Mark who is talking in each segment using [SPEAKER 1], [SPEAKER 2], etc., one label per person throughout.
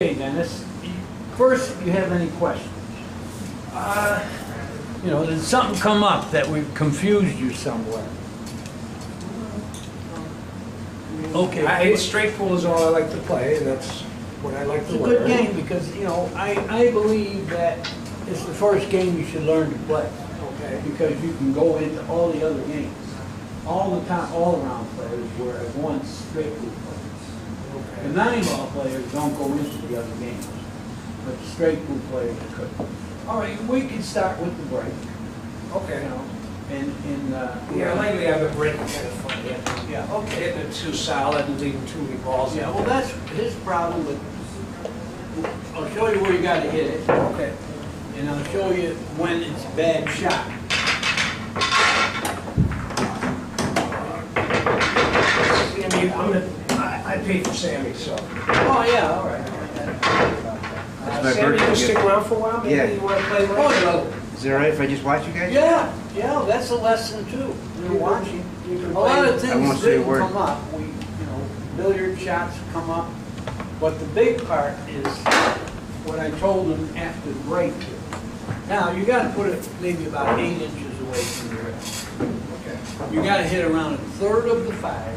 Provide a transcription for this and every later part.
[SPEAKER 1] Okay, Dennis, first, you have any questions? You know, did something come up that we've confused you somewhere? Okay.
[SPEAKER 2] Straight pool is all I like to play, and that's what I like to
[SPEAKER 1] It's a
[SPEAKER 2] learn.
[SPEAKER 1] good game because, you know, I believe that it's the first game you should learn to play.
[SPEAKER 2] Okay.
[SPEAKER 1] Because you can go into all the other games. All the time, all around players, whereas one straight pool players. The
[SPEAKER 2] Okay.
[SPEAKER 1] 9-ball players don't go into the other games, but the straight pool players could. All right, we can start with the break,
[SPEAKER 2] Okay.
[SPEAKER 1] you know,
[SPEAKER 2] Yeah, lately I've been breaking kind of funny.
[SPEAKER 1] Yeah, okay.
[SPEAKER 2] Hitting it too solid and leaving too many balls
[SPEAKER 1] Yeah,
[SPEAKER 2] out
[SPEAKER 1] well,
[SPEAKER 2] there.
[SPEAKER 1] that's his problem, but I'll show you where you gotta hit it,
[SPEAKER 2] Okay.
[SPEAKER 1] and I'll show you when it's a bad shot.
[SPEAKER 2] I paid for Sammy, so.
[SPEAKER 1] Oh, yeah, all right.
[SPEAKER 3] my
[SPEAKER 2] Sammy,
[SPEAKER 3] birthday
[SPEAKER 2] you stick
[SPEAKER 3] gift.
[SPEAKER 2] around for a while? Maybe
[SPEAKER 3] Yeah.
[SPEAKER 2] you want to play
[SPEAKER 1] Oh,
[SPEAKER 2] right?
[SPEAKER 1] yeah.
[SPEAKER 3] Is it all right if I just watch you guys?
[SPEAKER 1] Yeah, that's a lesson too. You're watching.
[SPEAKER 2] You can
[SPEAKER 1] A lot of
[SPEAKER 2] play.
[SPEAKER 3] I won't
[SPEAKER 1] things
[SPEAKER 3] say a
[SPEAKER 1] didn't
[SPEAKER 3] word.
[SPEAKER 1] come up. We, you know, billiard shots come up, but the big part is what I told them after the break. Now, you gotta put it maybe about 8 inches away from the rail.
[SPEAKER 2] Okay.
[SPEAKER 1] You gotta hit around a third of the 5,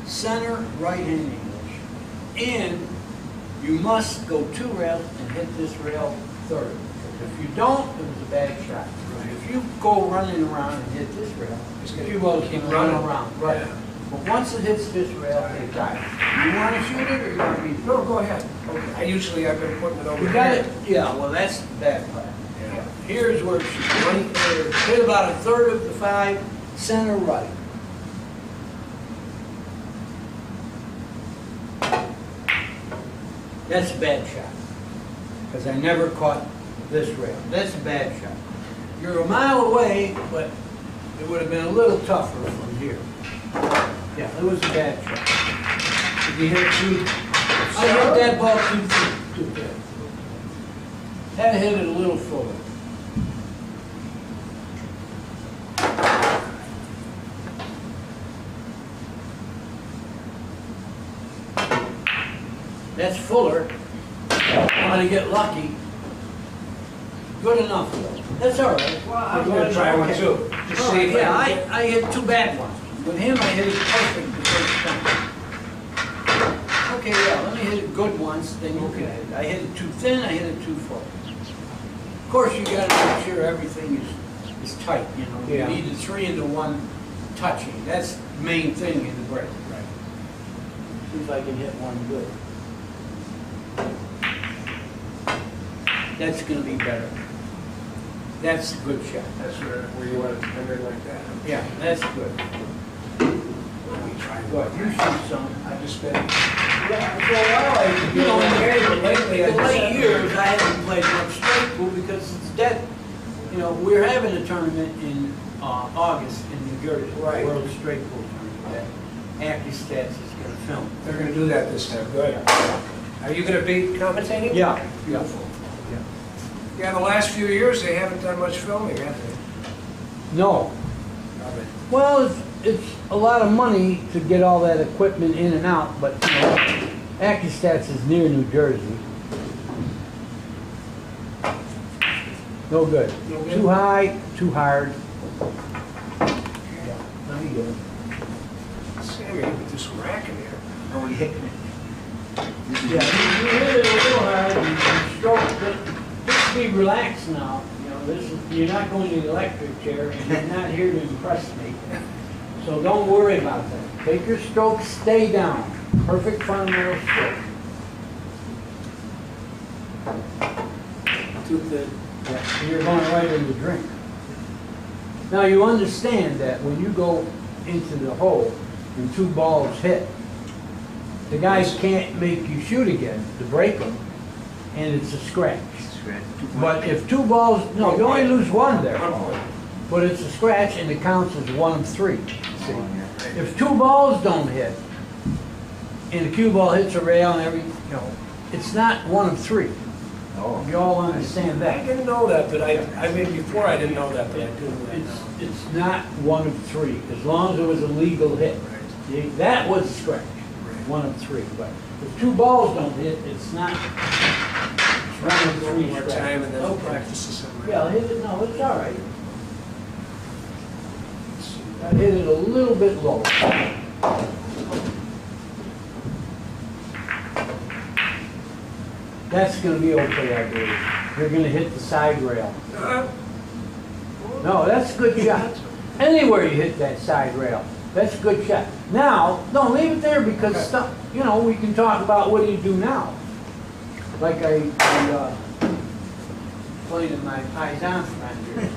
[SPEAKER 1] center right-hand English, and you must go 2 rails and hit this rail third. If you don't, it was a bad shot. If you go running around and hit this rail,
[SPEAKER 2] It's gonna
[SPEAKER 1] you will keep running
[SPEAKER 2] running.
[SPEAKER 1] around. Right.
[SPEAKER 2] Yeah.
[SPEAKER 1] But once it hits this rail, they die. You want to shoot it or you want me to?
[SPEAKER 2] No, go ahead. Okay. I've been putting it over
[SPEAKER 1] You got
[SPEAKER 2] here.
[SPEAKER 1] it? Yeah, well, that's the bad part.
[SPEAKER 2] Yeah.
[SPEAKER 1] Here's where it should be. Hit about a third of the 5, center right. That's a bad shot. Because I never caught this rail. That's a bad shot. You're a mile away, but it would have been a little tougher from here. Yeah, it was a bad shot.
[SPEAKER 2] Did you hit it too?
[SPEAKER 1] I hit that ball too thick. Had to hit it a little fuller. That's fuller. I'm gonna get lucky. Good enough. That's all right.
[SPEAKER 2] Well, I'm gonna try one too. Just
[SPEAKER 1] All
[SPEAKER 2] see
[SPEAKER 1] right,
[SPEAKER 2] if
[SPEAKER 1] yeah,
[SPEAKER 2] I can
[SPEAKER 1] I hit 2 bad ones. With him, I hit it perfect the first time. Okay, yeah, let me hit it good once, then you can hit it. I hit it too thin, I hit it too full. Of course, you gotta make sure everything is tight, you know.
[SPEAKER 2] Yeah.
[SPEAKER 1] You need the 3-to-1 touching. That's the main thing in the break.
[SPEAKER 2] Right.
[SPEAKER 1] See if I can hit one good. That's gonna be better. That's a good shot.
[SPEAKER 2] That's where you want it to come in like that.
[SPEAKER 1] Yeah, that's good.
[SPEAKER 2] Let me try
[SPEAKER 1] Good,
[SPEAKER 2] one.
[SPEAKER 1] you shoot some.
[SPEAKER 2] I just been.
[SPEAKER 1] Yeah, for a while, you know, in the late years, I haven't played much straight pool because it's dead. You know, we're having a tournament in August in New Jersey,
[SPEAKER 2] Right.
[SPEAKER 1] World Straight Pool Tournament. that AccuStats is going to film.
[SPEAKER 2] They're gonna do that this time, good. Are you gonna be commentating?
[SPEAKER 1] Yeah.
[SPEAKER 2] Beautiful. Yeah, the last few years, they haven't done much filming, have they?
[SPEAKER 1] No. Well, it's a lot of money to get all that equipment in and out, but you know, AccuStats is near New Jersey. No good.
[SPEAKER 2] No good?
[SPEAKER 1] Too high, too hard. Yeah, let me get it.
[SPEAKER 2] Sammy, you put this rack in here.
[SPEAKER 1] Oh, you hit me. Yeah, you hit it a little hard, you stroke, just be relaxed now. You know, you're not going to the electric chair, and you're not here to impress me. So don't worry about that. Take your stroke, stay down. Perfect fundamental stroke. Too thin. Yeah, you're going right in the drink. Now you understand that when you go into the hole and 2 balls hit, the guys can't make you shoot again to break them, and it's a scratch.
[SPEAKER 3] Scratch.
[SPEAKER 1] But if 2 balls, no, you only lose 1 there.
[SPEAKER 2] 1 point.
[SPEAKER 1] But it's a scratch and it counts as 1 of 3.
[SPEAKER 3] Oh, yeah.
[SPEAKER 1] If 2 balls don't hit, and the cue ball hits a rail and every, you know, it's not 1 of 3.
[SPEAKER 3] Oh.
[SPEAKER 1] You all understand
[SPEAKER 2] I
[SPEAKER 1] that.
[SPEAKER 2] didn't know that, but I mean, before I didn't know that, but I do know that now.
[SPEAKER 1] It's not 1 of 3, as long as it was a legal hit.
[SPEAKER 2] Right.
[SPEAKER 1] That was a scratch,
[SPEAKER 2] Right.
[SPEAKER 1] 1 of 3. But If two balls don't hit, it's not. It's running
[SPEAKER 2] One
[SPEAKER 1] three
[SPEAKER 2] more
[SPEAKER 1] scratch.
[SPEAKER 2] time and then we'll
[SPEAKER 1] Okay.
[SPEAKER 2] practice this somewhere.
[SPEAKER 1] Yeah, hit it, no, it's all right. I hit it a little bit low. That's gonna be okay, I believe. You're gonna hit the side rail. No, that's a good shot. Anywhere you hit that side rail, that's a good shot. Now, don't leave it there because
[SPEAKER 2] Okay.
[SPEAKER 1] stuff, you know, we can talk about what do you do now. Like I played in my paisan friend here.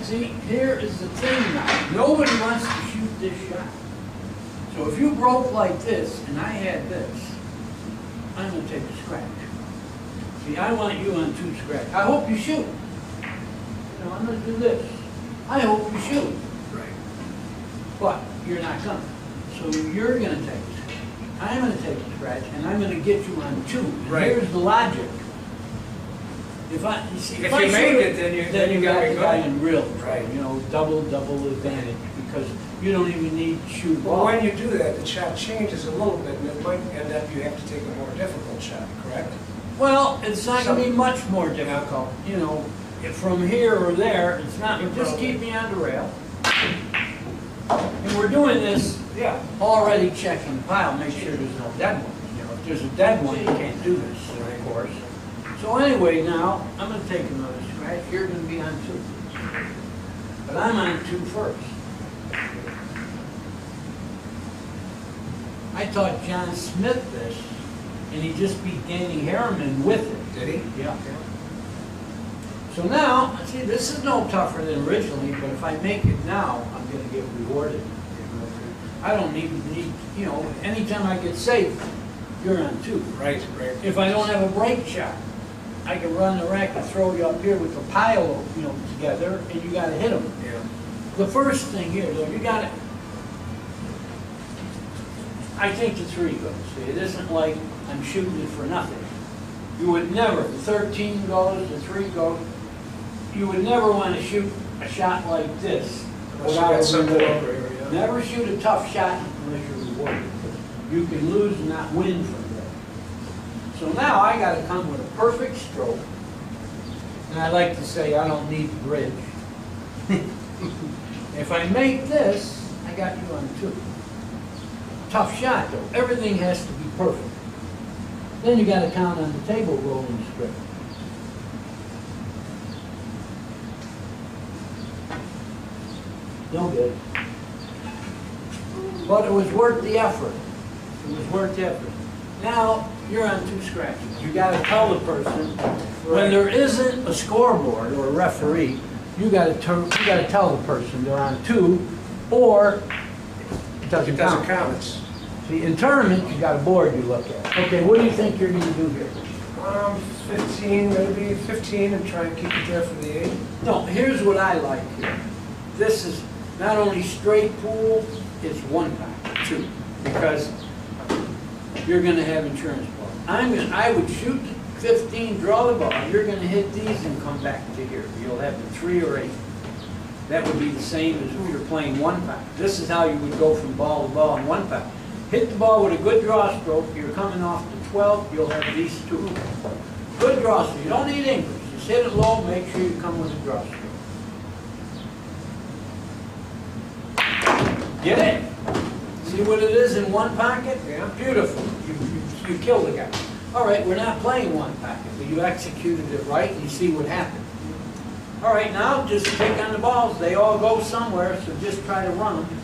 [SPEAKER 1] See, here is the thing now. Nobody wants to shoot this shot. So if you broke like this and I had this, I'm gonna take a scratch. See, I want you on two scratch. I hope you shoot. You know, I'm gonna do this. I hope you shoot.
[SPEAKER 2] Right.
[SPEAKER 1] But you're not gonna. So you're gonna take a scratch. I'm gonna take a scratch and I'm gonna get you on two. And
[SPEAKER 2] Right.
[SPEAKER 1] here's the logic. If I, you see,
[SPEAKER 2] If
[SPEAKER 1] I
[SPEAKER 2] you make
[SPEAKER 1] shoot
[SPEAKER 2] it, then you
[SPEAKER 1] got
[SPEAKER 2] gotta
[SPEAKER 1] the
[SPEAKER 2] go.
[SPEAKER 1] guy in real trouble.
[SPEAKER 2] Right.
[SPEAKER 1] You know, double advantage because you don't even need to shoot
[SPEAKER 2] Well,
[SPEAKER 1] ball.
[SPEAKER 2] when you do that, the shot changes a little bit, and it might end up you have to take a more difficult shot, correct?
[SPEAKER 1] Well, it's not gonna be much more difficult, you know, if from here or there, it's not, just keep me on the rail. And we're doing this,
[SPEAKER 2] Yeah.
[SPEAKER 1] already checking the pile, make sure there's no dead ones. You know, if there's a dead one, you can't do this, of course. So anyway, now, I'm gonna take another scratch, you're gonna be on two. But I'm on two first. I taught John Smith this, and he just beat Danny Harriman with it.
[SPEAKER 2] Did he?
[SPEAKER 1] Yeah. So now, see, this is no tougher than originally, but if I make it now, I'm gonna get rewarded. I don't need, you know, anytime I get safe, you're on two.
[SPEAKER 2] Right, right.
[SPEAKER 1] If I don't have a break shot, I can run the rack and throw you up here with a pile, you know, together, and you gotta hit them.
[SPEAKER 2] Yeah.
[SPEAKER 1] The first thing here, though, you gotta, I think the three goes. See, it isn't like I'm shooting it for nothing. You would never, the 13 goes, the 3 goes, you would never want to shoot a shot like this
[SPEAKER 2] Unless you
[SPEAKER 1] without
[SPEAKER 2] got
[SPEAKER 1] a
[SPEAKER 2] something
[SPEAKER 1] reward.
[SPEAKER 2] over here, yeah.
[SPEAKER 1] Never shoot a tough shot unless you're rewarded. You can lose and not win from that. So now I got to come with a perfect stroke. And I like to say I don't need the bridge. If I make this, I got you on two. Tough shot though. Everything has to be perfect. Then you got to count on the table rolling script. No good. But it was worth the effort. It was worth the effort. Now, you're on two scratches. You gotta tell the person, when there isn't a scoreboard or a referee, you gotta tell the person they're on two, or it doesn't
[SPEAKER 2] It doesn't
[SPEAKER 1] count.
[SPEAKER 2] count. It's,
[SPEAKER 1] See, in tournaments, you got a board you look at. Okay, what do you think you're gonna do here?
[SPEAKER 2] 15, maybe 15, and try and keep it there for the 8.
[SPEAKER 1] No, here's what I like here. This is not only straight pool, it's one pack, two, because you're gonna have insurance ball. I would shoot 15, draw the ball, you're gonna hit these and come back to here. You'll have the 3 or 8. That would be the same as if you're playing one pack. This is how you would go from ball to ball in one pack. Hit the ball with a good draw stroke, you're coming off the 12, you'll have these 2. Good draw stroke, you don't need English. Just hit it low, make sure you come with a draw stroke. Get it? See what it is in one pocket?
[SPEAKER 2] Yeah.
[SPEAKER 1] Beautiful. You killed the guy. All right, we're not playing one pocket, but you executed it right and you see what happened. All right, now just pick on the balls. They all go somewhere, so just try to run them.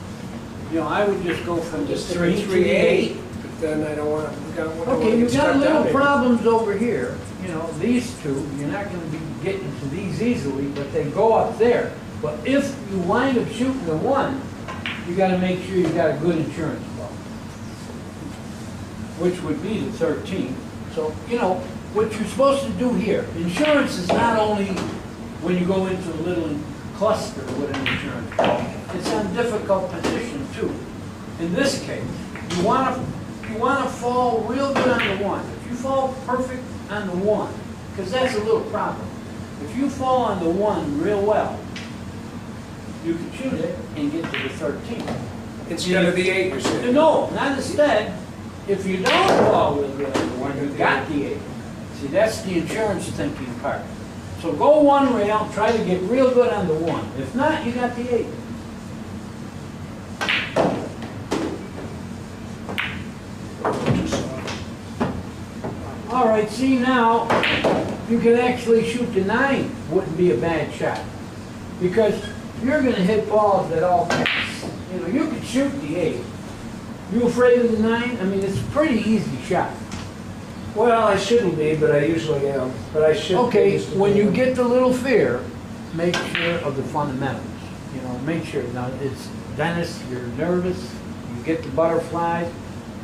[SPEAKER 1] You know, I would just go from the 3 to the 8.
[SPEAKER 2] But then I don't want to,
[SPEAKER 1] Okay, you got
[SPEAKER 2] stuck down
[SPEAKER 1] little
[SPEAKER 2] here.
[SPEAKER 1] problems over here. You know, these two, you're not going to be getting to these easily, but they go up there. But if you wind up shooting the 1, you got to make sure you got a good insurance ball, which would be the 13. So, you know, what you're supposed to do here, insurance is not only when you go into a little cluster with an insurance ball, it's on difficult position too. In this case, you want to fall real good on the 1. If you fall perfect on the 1, because that's a little problem. If you fall on the 1 real well, you can shoot it and get to the 13.
[SPEAKER 2] Instead of the 8, you're saying?
[SPEAKER 1] No, not instead. if you don't fall real good on the one, you got the 8. See, that's the insurance thinking part. So go one rail, try to get real good on the 1. If not, you got the 8. All right, see now, you can actually shoot the 9. Wouldn't be a bad shot. Because you're going to hit balls that all pass. You know, you could shoot the 8. You afraid of the 9? I mean, it's a pretty easy shot.
[SPEAKER 2] Well, I shouldn't be, but I usually am. But I should.
[SPEAKER 1] Okay, when you get the little fear, make sure of the fundamentals. You know, make sure. Now, it's Dennis, you're nervous, you get the butterflies.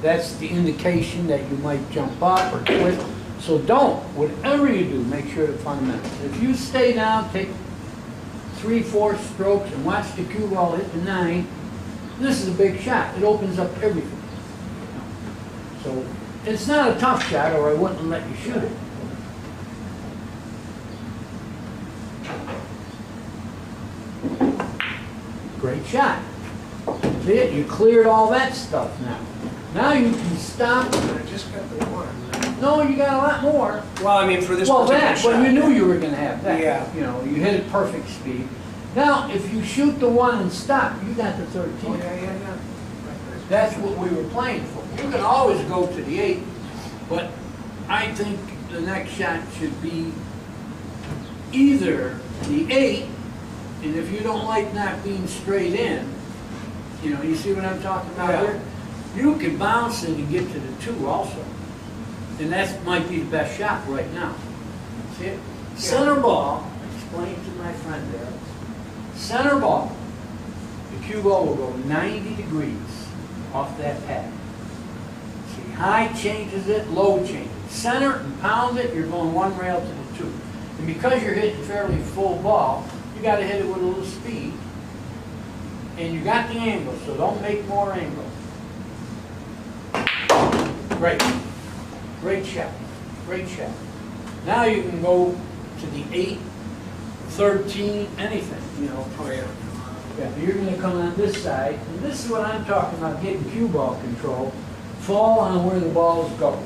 [SPEAKER 1] That's the indication that you might jump up or twist. So don't, whatever you do, make sure the fundamentals. If you stay down, take 3/4 strokes and watch the cue ball hit the 9, this is a big shot. It opens up everything. So it's not a tough shot, or I wouldn't let you shoot it. Great shot. See it? You cleared all that stuff now. Now you can stop.
[SPEAKER 2] I just got the 1.
[SPEAKER 1] No, you got a lot more.
[SPEAKER 2] Well, I mean, for this
[SPEAKER 1] Well,
[SPEAKER 2] particular
[SPEAKER 1] that,
[SPEAKER 2] shot.
[SPEAKER 1] but you knew you were going to have that.
[SPEAKER 2] Yeah.
[SPEAKER 1] You know, you hit it perfect speed. Now, if you shoot the 1 and stop, you got the 13.
[SPEAKER 2] Oh, yeah.
[SPEAKER 1] That's what we were playing for. You can always go to the 8, but I think the next shot should be either the 8, and if you don't like not being straight in, you know, you see what I'm talking about
[SPEAKER 2] Yeah.
[SPEAKER 1] here? You can bounce it and get to the 2 also. And that might be the best shot right now. See it? Center ball, explain to my friend there. Center ball, the cue ball will go 90 degrees off that pad. See, high changes it, low changes. Center and pound it, you're going 1 rail to the 2. And because you're hitting fairly full ball, you got to hit it with a little speed. And you got the angle, so don't make more angle. Great. Great shot. Great shot. Now you can go to the 8, 13, anything, you know.
[SPEAKER 2] Oh, yeah.
[SPEAKER 1] Yeah, you're going to come on this side, and this is what I'm talking about, getting cue ball control. Fall on where the balls go.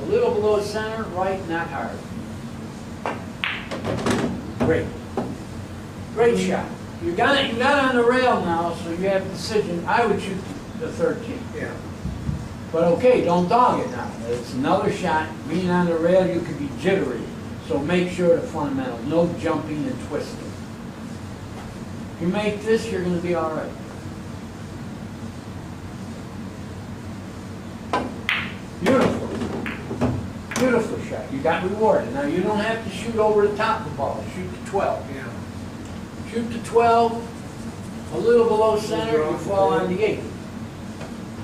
[SPEAKER 1] A little below center, right, not hard. Great. Great shot. You got it on the rail now, so you have decision. I would shoot the 13.
[SPEAKER 2] Yeah.
[SPEAKER 1] But okay, don't dog it now. It's another shot. Being on the rail, you could be jittery. So make sure the fundamentals, no jumping and twisting. If you make this, you're going to be all right. Beautiful. Beautiful shot. You got rewarded. Now you don't have to shoot over the top of the ball. Shoot to 12.
[SPEAKER 2] Yeah.
[SPEAKER 1] Shoot to 12, a little below center, you fall on the 8.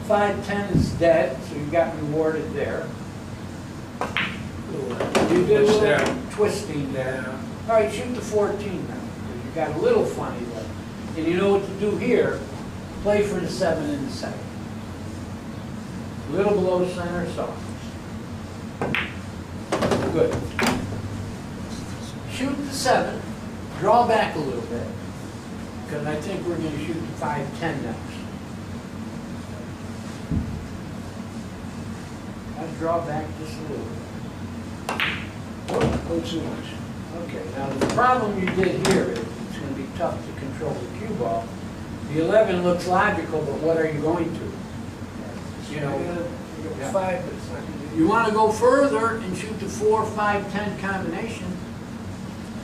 [SPEAKER 1] 5-10 is dead, so you got rewarded there. You did a little twisting there. All right, shoot to 14 now. You got a little funny there. And you know what to do here. Play for the 7 in the second. A little below center, soft. Good. Shoot the 7. Draw back a little bit. Because I think we're going to shoot the 5-10 next. I'll draw back just a little bit.
[SPEAKER 2] Go too much.
[SPEAKER 1] Okay, now the problem you did here is it's going to be tough to control the cue ball. The 11 looks logical, but what are you going to? You know,
[SPEAKER 2] You got 5, but it's not going to
[SPEAKER 1] you want to go further and shoot the 4, 5, 10 combination.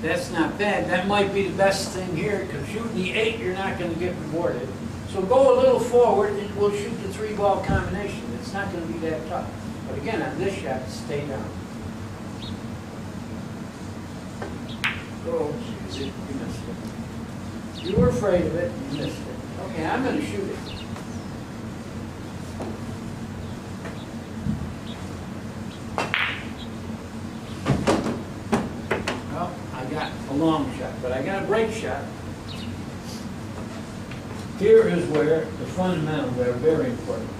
[SPEAKER 1] That's not bad. That might be the best thing here, because shooting the 8, you're not going to get rewarded. So go a little forward and we'll shoot the 3-ball combination. It's not going to be that tough. But again, on this shot, stay down.
[SPEAKER 2] go.
[SPEAKER 1] You missed it. You were afraid of it, and you missed it. Okay, I'm going to shoot it. Well, I got a long shot, but I got a break shot. Here is where the fundamentals are very important.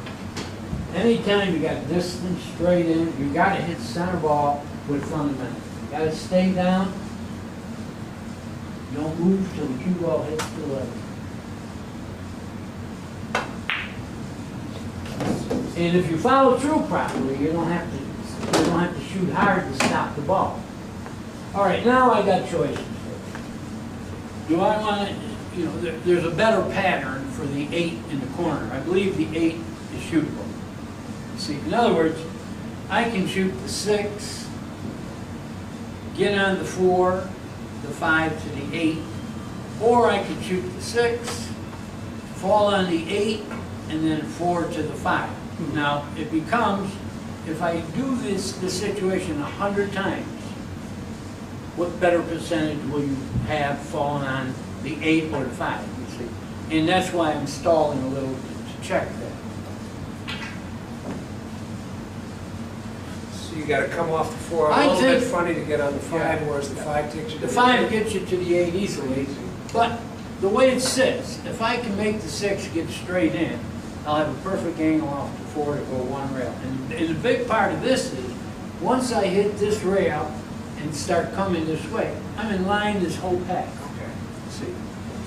[SPEAKER 1] Anytime you got distance straight in, you got to hit center ball with fundamentals. You got to stay down. Don't move till the cue ball hits the level. And if you follow through properly, you don't have to shoot hard to stop the ball. All right, now I got choices. Do I want to, you know, there's a better pattern for the 8 in the corner. I believe the 8 is shootable. See, in other words, I can shoot the 6, get on the 4, the 5 to the 8, or I could shoot the 6, fall on the 8, and then 4 to the 5. Now, it becomes, if I do this situation 100 times, what better percentage will you have falling on the 8 or the 5, you see? And that's why I'm stalling a little to check that.
[SPEAKER 2] So you gotta come off the 4, a
[SPEAKER 1] I
[SPEAKER 2] little bit
[SPEAKER 1] think-
[SPEAKER 2] funny to get on the 5,
[SPEAKER 1] Yeah.
[SPEAKER 2] whereas the 5 takes you to
[SPEAKER 1] The 5 gets you to the 8 easily, but the way it sits, if I can make the 6 get straight in, I'll have a perfect angle off the 4 to go one rail. And the big part of this is, once I hit this rail and start coming this way, I'm in line this whole pack.
[SPEAKER 2] Okay.
[SPEAKER 1] See?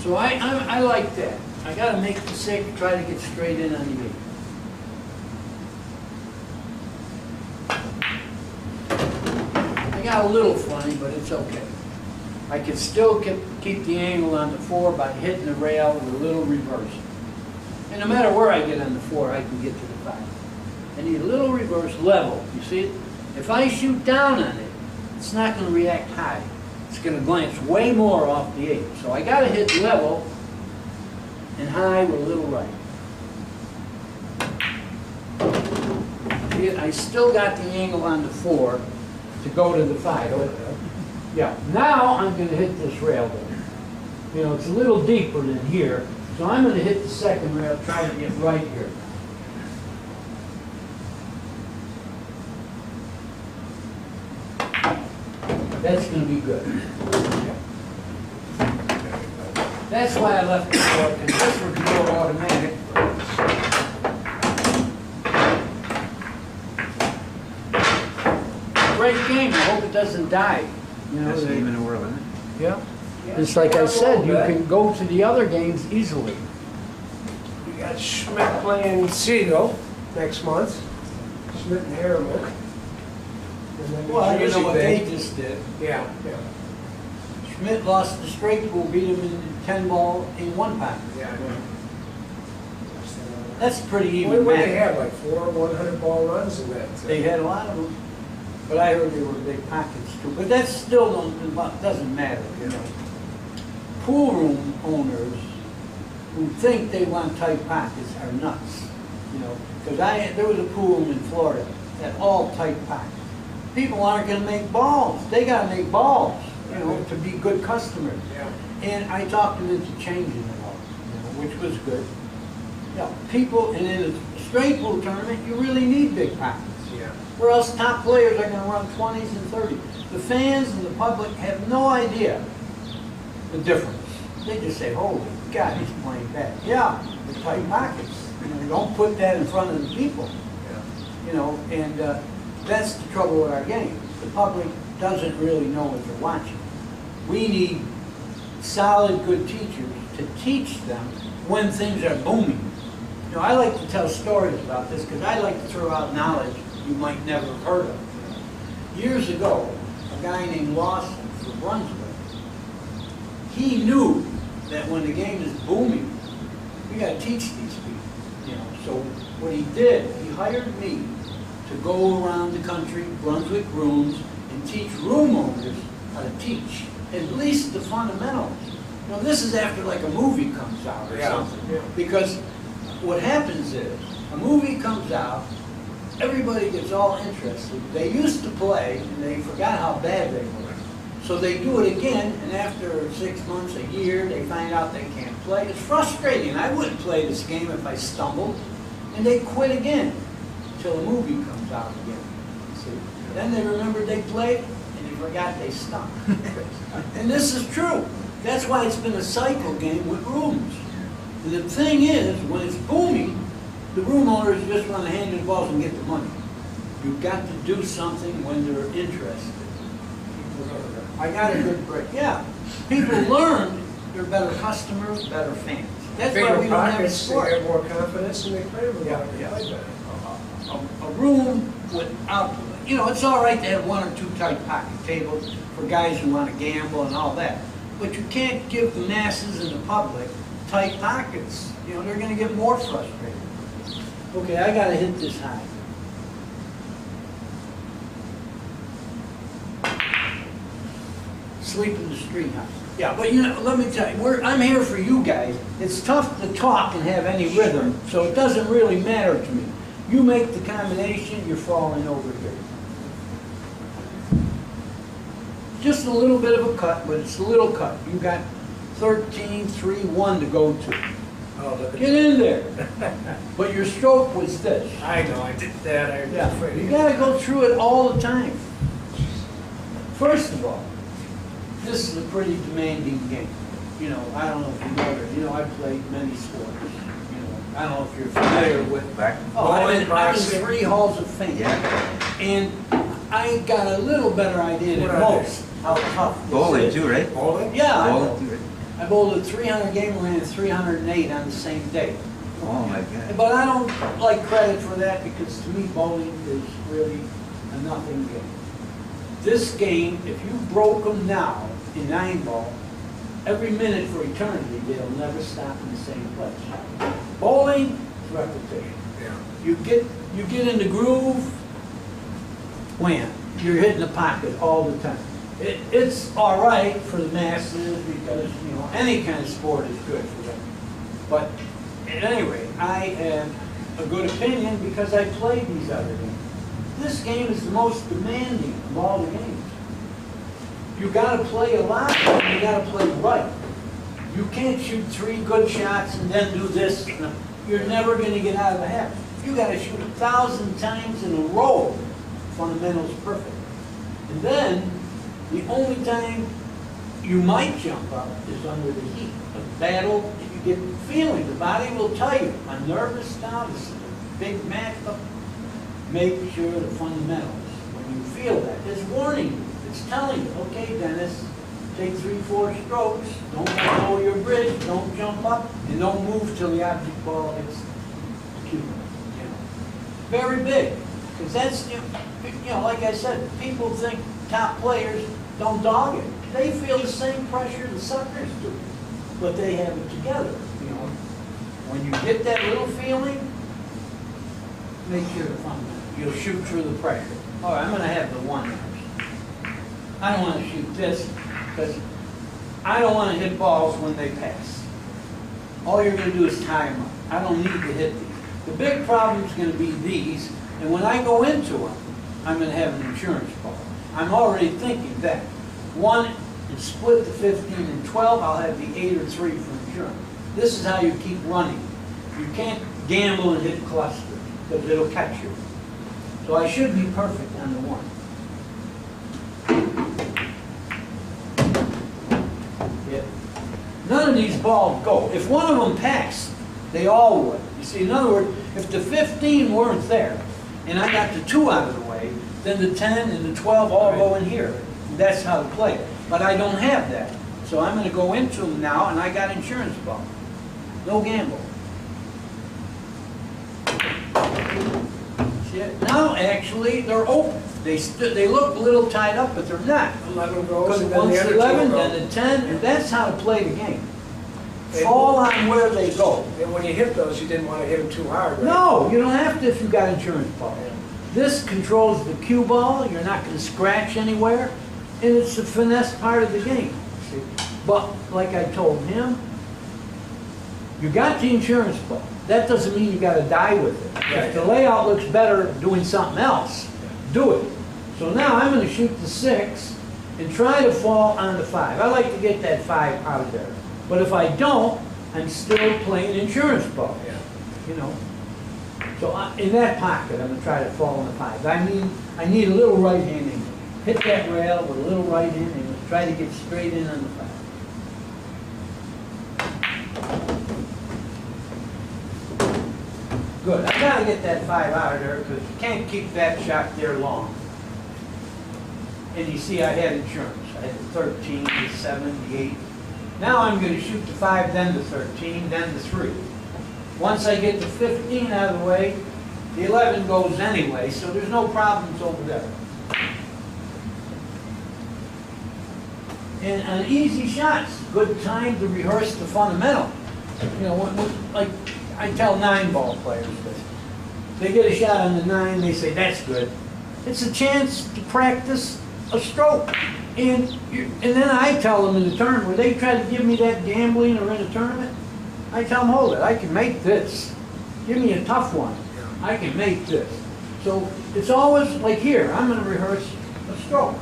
[SPEAKER 1] So I like that. I gotta make the 6, try to get straight in on the 8. I got a little funny, but it's okay. I can still keep the angle on the 4 by hitting the rail with a little reverse. And no matter where I get on the 4, I can get to the 5. I need a little reverse level. You see it? If I shoot down on it, it's not going to react high. It's going to glance way more off the 8. So I got to hit level and high with a little right. See it? I still got the angle on the 4 to go to the 5. Yeah, now I'm going to hit this rail there. You know, it's a little deeper than here, so I'm going to hit the second rail, try to get right here. That's going to be good. That's why I left the door, because this was more automatic. Great game. I hope it doesn't die. You know,
[SPEAKER 3] Best game in the world, isn't it?
[SPEAKER 1] yeah. Just like I said, you can go to the other games easily.
[SPEAKER 2] You got Schmidt playing Siegel next month. Schmidt and Harriman. And then New
[SPEAKER 1] Well, you
[SPEAKER 2] Jersey
[SPEAKER 1] know what they
[SPEAKER 2] Bay.
[SPEAKER 1] just did.
[SPEAKER 2] Yeah, yeah,
[SPEAKER 1] Schmidt lost the straight pool, beat him in 10 ball in 1 pack.
[SPEAKER 2] yeah.
[SPEAKER 1] That's pretty even.
[SPEAKER 2] What they
[SPEAKER 1] match.
[SPEAKER 2] had, like 4 100-ball runs in that.
[SPEAKER 1] They had a lot of them, but I heard they were big pockets too. But that still doesn't matter, you know. Pool room owners who think they want tight pockets are nuts, you know. Because there was a pool room in Florida that all tight pockets. People aren't going to make balls. They got to make balls, you know, to be good customers.
[SPEAKER 2] Yeah.
[SPEAKER 1] And I talked them into changing it all, you know, which was good. Yeah, people, and in a straight pool tournament, you really need big pockets.
[SPEAKER 2] Yeah.
[SPEAKER 1] Or else top players are going to run 20s and 30s. The fans and the public have no idea the difference. They just say, holy God, he's playing bad. Yeah, the tight pockets. You know, don't put that in front of the people. You know, and that's the trouble with our game. The public doesn't really know what they're watching. We need solid, good teachers to teach them when things are booming. You know, I like to tell stories about this because I like to throw out knowledge you might never have heard of. Years ago, a guy named Lawson from Brunswick, he knew that when the game is booming, we got to teach these people. You know, so what he did, he hired me to go around the country, Brunswick rooms, and teach room owners how to teach at least the fundamentals. You know, this is after like a movie comes out or something.
[SPEAKER 2] Yeah.
[SPEAKER 1] Because what happens is, a movie comes out, everybody gets all interested. They used to play, and they forgot how bad they were. So they do it again, and after 6 months, a year, they find out they can't play. It's frustrating. I wouldn't play this game if I stumbled. And they quit again until the movie comes out again. See? Then they remembered they played, and they forgot they stunk. And this is true. That's why it's been a cycle game with rooms. And the thing is, when it's booming, the room owners just want to hand you the balls and get the money. You've got to do something when they're interested. I got a good break. Yeah. People learn they're better customers, better fans. That's why
[SPEAKER 2] Bigger
[SPEAKER 1] we don't have a
[SPEAKER 2] pockets, they
[SPEAKER 1] sport.
[SPEAKER 2] have more confidence, and they play them more.
[SPEAKER 1] Yeah,
[SPEAKER 2] They
[SPEAKER 1] yeah.
[SPEAKER 2] play better.
[SPEAKER 1] a room without, you know, it's all right to have one or two tight pocket tables for guys who want to gamble and all that. But you can't give the masses and the public tight pockets. You know, they're going to get more frustrated. Okay, I got to hit this high. Sleep in the street house. Yeah, but you know, let me tell you, I'm here for you guys. It's tough to talk and have any rhythm, so it doesn't really matter to me. You make the combination, you're falling over here. Just a little bit of a cut, but it's a little cut. You got 13, 3, 1 to go to.
[SPEAKER 2] Oh, look at
[SPEAKER 1] Get in there. But your stroke was this.
[SPEAKER 2] I know, I did that. I was afraid.
[SPEAKER 1] You gotta go through it all the time. First of all, this is a pretty demanding game. You know, I don't know if you know it. You know, I played many sports. You know, I don't know if you're familiar with.
[SPEAKER 3] Back.
[SPEAKER 1] Oh, I'm in
[SPEAKER 2] boxing.
[SPEAKER 1] 3 halls of fame.
[SPEAKER 3] Yeah.
[SPEAKER 1] And I got a little better idea than
[SPEAKER 2] What are
[SPEAKER 1] most how tough this
[SPEAKER 3] Bowling
[SPEAKER 1] is.
[SPEAKER 3] too, right?
[SPEAKER 2] Bowling?
[SPEAKER 1] Yeah,
[SPEAKER 3] Bowling too, right?
[SPEAKER 1] I bowled a 300 game and ran a 308 on the same day.
[SPEAKER 3] Oh my God.
[SPEAKER 1] But I don't like credit for that because to me bowling is really a nothing game. This game, if you broke them now in 9-ball, every minute for eternity, they'll never stop in the same place. Bowling is repetition.
[SPEAKER 2] Yeah.
[SPEAKER 1] You get in the groove, wham, you're hitting the pocket all the time. It's all right for the masses because, you know, any kind of sport is good for them. But at any rate, I have a good opinion because I played these other games. This game is the most demanding of all the games. You got to play a lot and you got to play right. You can't shoot 3 good shots and then do this. You're never going to get out of the habit. You got to shoot 1,000 times in a row. Fundamentals perfect. And then the only time you might jump up is under the heat. A battle, you get the feeling. The body will tell you, I'm nervous now, this is a big matchup. Make sure the fundamentals, when you feel that, it's warning you. It's telling you, okay, Dennis, take 3, 4 strokes, don't go over your bridge, don't jump up, and don't move till the object ball hits the cue. You know. Very big. Because that's, you know, like I said, people think top players don't dog it. They feel the same pressure the suckers do, but they have it together. You know, when you get that little feeling, make sure the fundamental. You'll shoot through the pressure. All right, I'm going to have the 1. I don't want to shoot this because I don't want to hit balls when they pass. All you're going to do is tie them up. I don't need to hit these. The big problem is going to be these, and when I go into them, I'm going to have an insurance ball. I'm already thinking that. 1 and split the 15 and 12, I'll have the 8 or 3 for insurance. This is how you keep running. You can't gamble and hit clusters because it'll catch you. So I should be perfect on the 1. Yeah. None of these balls go. If one of them passed, they all would. You see, in other words, if the 15 weren't there, and I got the 2 out of the way, then the 10 and the 12 all go in here. That's how to play it. But I don't have that. So I'm going to go into them now, and I got insurance ball. No gamble. See it? Now, actually, they're open. They look a little tied up, but they're not.
[SPEAKER 2] 11 goes,
[SPEAKER 1] Because
[SPEAKER 2] and then
[SPEAKER 1] once
[SPEAKER 2] the other
[SPEAKER 1] 11,
[SPEAKER 2] 2 go.
[SPEAKER 1] then the 10, and that's how to play the game. Fall on where they go.
[SPEAKER 2] And when you hit those, you didn't want to hit them too hard, right?
[SPEAKER 1] No, you don't have to if you've got insurance ball. This controls the cue ball. You're not going to scratch anywhere. And it's the finesse part of the game. See? But like I told him, you got the insurance ball. That doesn't mean you got to die with it. If the layout looks better doing something else, do it. So now I'm going to shoot the 6 and try to fall on the 5. I like to get that 5 out of there. But if I don't, I'm still playing insurance ball. You know. So in that pocket, I'm going to try to fall on the 5. I need a little right handing. Hit that rail with a little right hand and try to get straight in on the 5. Good. I got to get that 5 out of there because you can't keep that shot there long. And you see, I had insurance. I had the 13, the 7, the 8. Now I'm going to shoot the 5, then the 13, then the 3. Once I get the 15 out of the way, The 11 goes anyway, so there's no problems over there. And an easy shot's good time to rehearse the fundamental. You know, like I tell 9-ball players this. They get a shot on the 9, they say, that's good. It's a chance to practice a stroke. And then I tell them in the tournament, where they try to give me that gambling or in a tournament, I tell them, hold it, I can make this. Give me a tough one. I can make this. So it's always like here, I'm going to rehearse a stroke.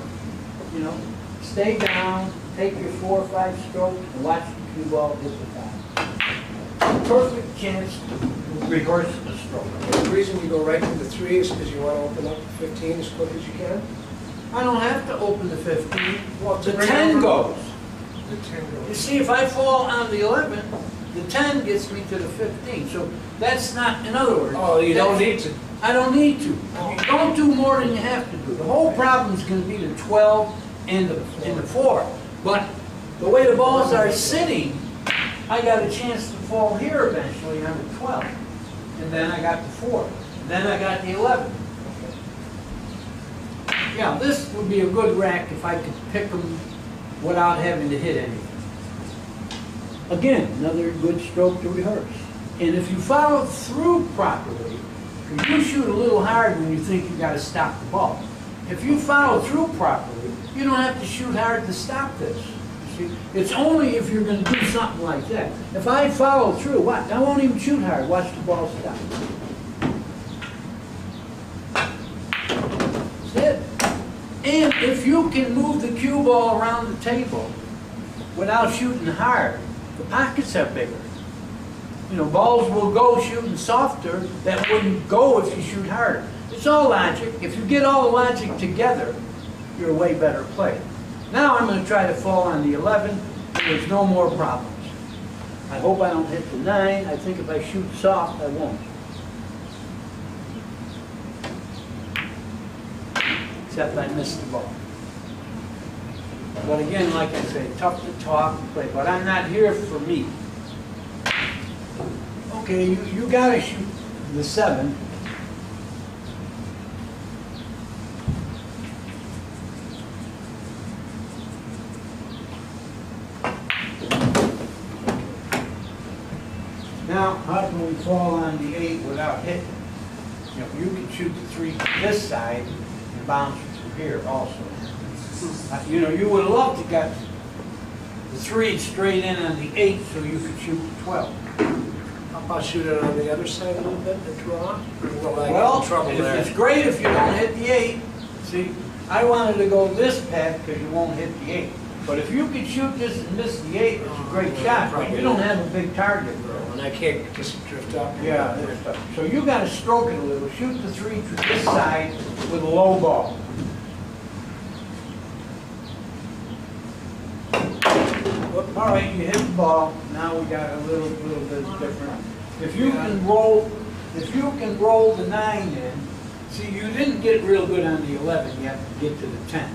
[SPEAKER 1] You know, stay down, take your 4 or 5 strokes, and watch the cue ball hit the top. Perfect chance to rehearse a stroke.
[SPEAKER 2] The reason you go right to the 3 is because you want to open up the 15 as quick as you can?
[SPEAKER 1] I don't have to open the 15.
[SPEAKER 2] Well,
[SPEAKER 1] The 10 goes.
[SPEAKER 2] The 10
[SPEAKER 1] You
[SPEAKER 2] goes.
[SPEAKER 1] see, if I fall on the 11, the 10 gets me to the 15. So that's not, in other words.
[SPEAKER 2] Oh, you don't need to.
[SPEAKER 1] I don't need to. You don't do more than you have to do. The whole problem is going to be the 12 and the 4. But the way the balls are sitting, I got a chance to fall here eventually on the 12. And then I got the 4. And then I got the 11. Yeah, this would be a good rack if I could pick them without having to hit anything. Again, another good stroke to rehearse. And if you follow through properly, you shoot a little hard when you think you got to stop the ball. If you follow through properly, you don't have to shoot hard to stop this. See, it's only if you're going to do something like that. If I follow through, what? I won't even shoot hard. Watch the ball stop. That's it. And if you can move the cue ball around the table without shooting hard, the pockets are bigger. You know, balls will go shooting softer that wouldn't go if you shoot harder. It's all logic. If you get all the logic together, you're a way better player. Now I'm going to try to fall on the 11. There's no more problems. I hope I don't hit the 9. I think if I shoot soft, I won't. Except I missed the ball. But again, like I say, tough to talk and play. But I'm not here for me. Okay, you got to shoot the 7. Now, how can we fall on the 8 without hitting? You know, you can shoot the 3 from this side and bounce through here also. You know, you would love to get the 3 straight in on the 8 so you could shoot the 12.
[SPEAKER 2] How about shoot it on the other side a little bit and draw?
[SPEAKER 1] Well, it's great if you don't hit the 8. See, I wanted to go this path because you won't hit the 8. But if you could shoot this and miss the 8, it's a great shot, but you don't have a big target.
[SPEAKER 2] And I can't just drift up.
[SPEAKER 1] Yeah, so you got to stroke it a little. Shoot the 3 to this side with a low ball. All right, you hit the ball. Now we got a little bit different. If you can roll the 9 in. See, you didn't get real good on the 11 yet to get to the 10.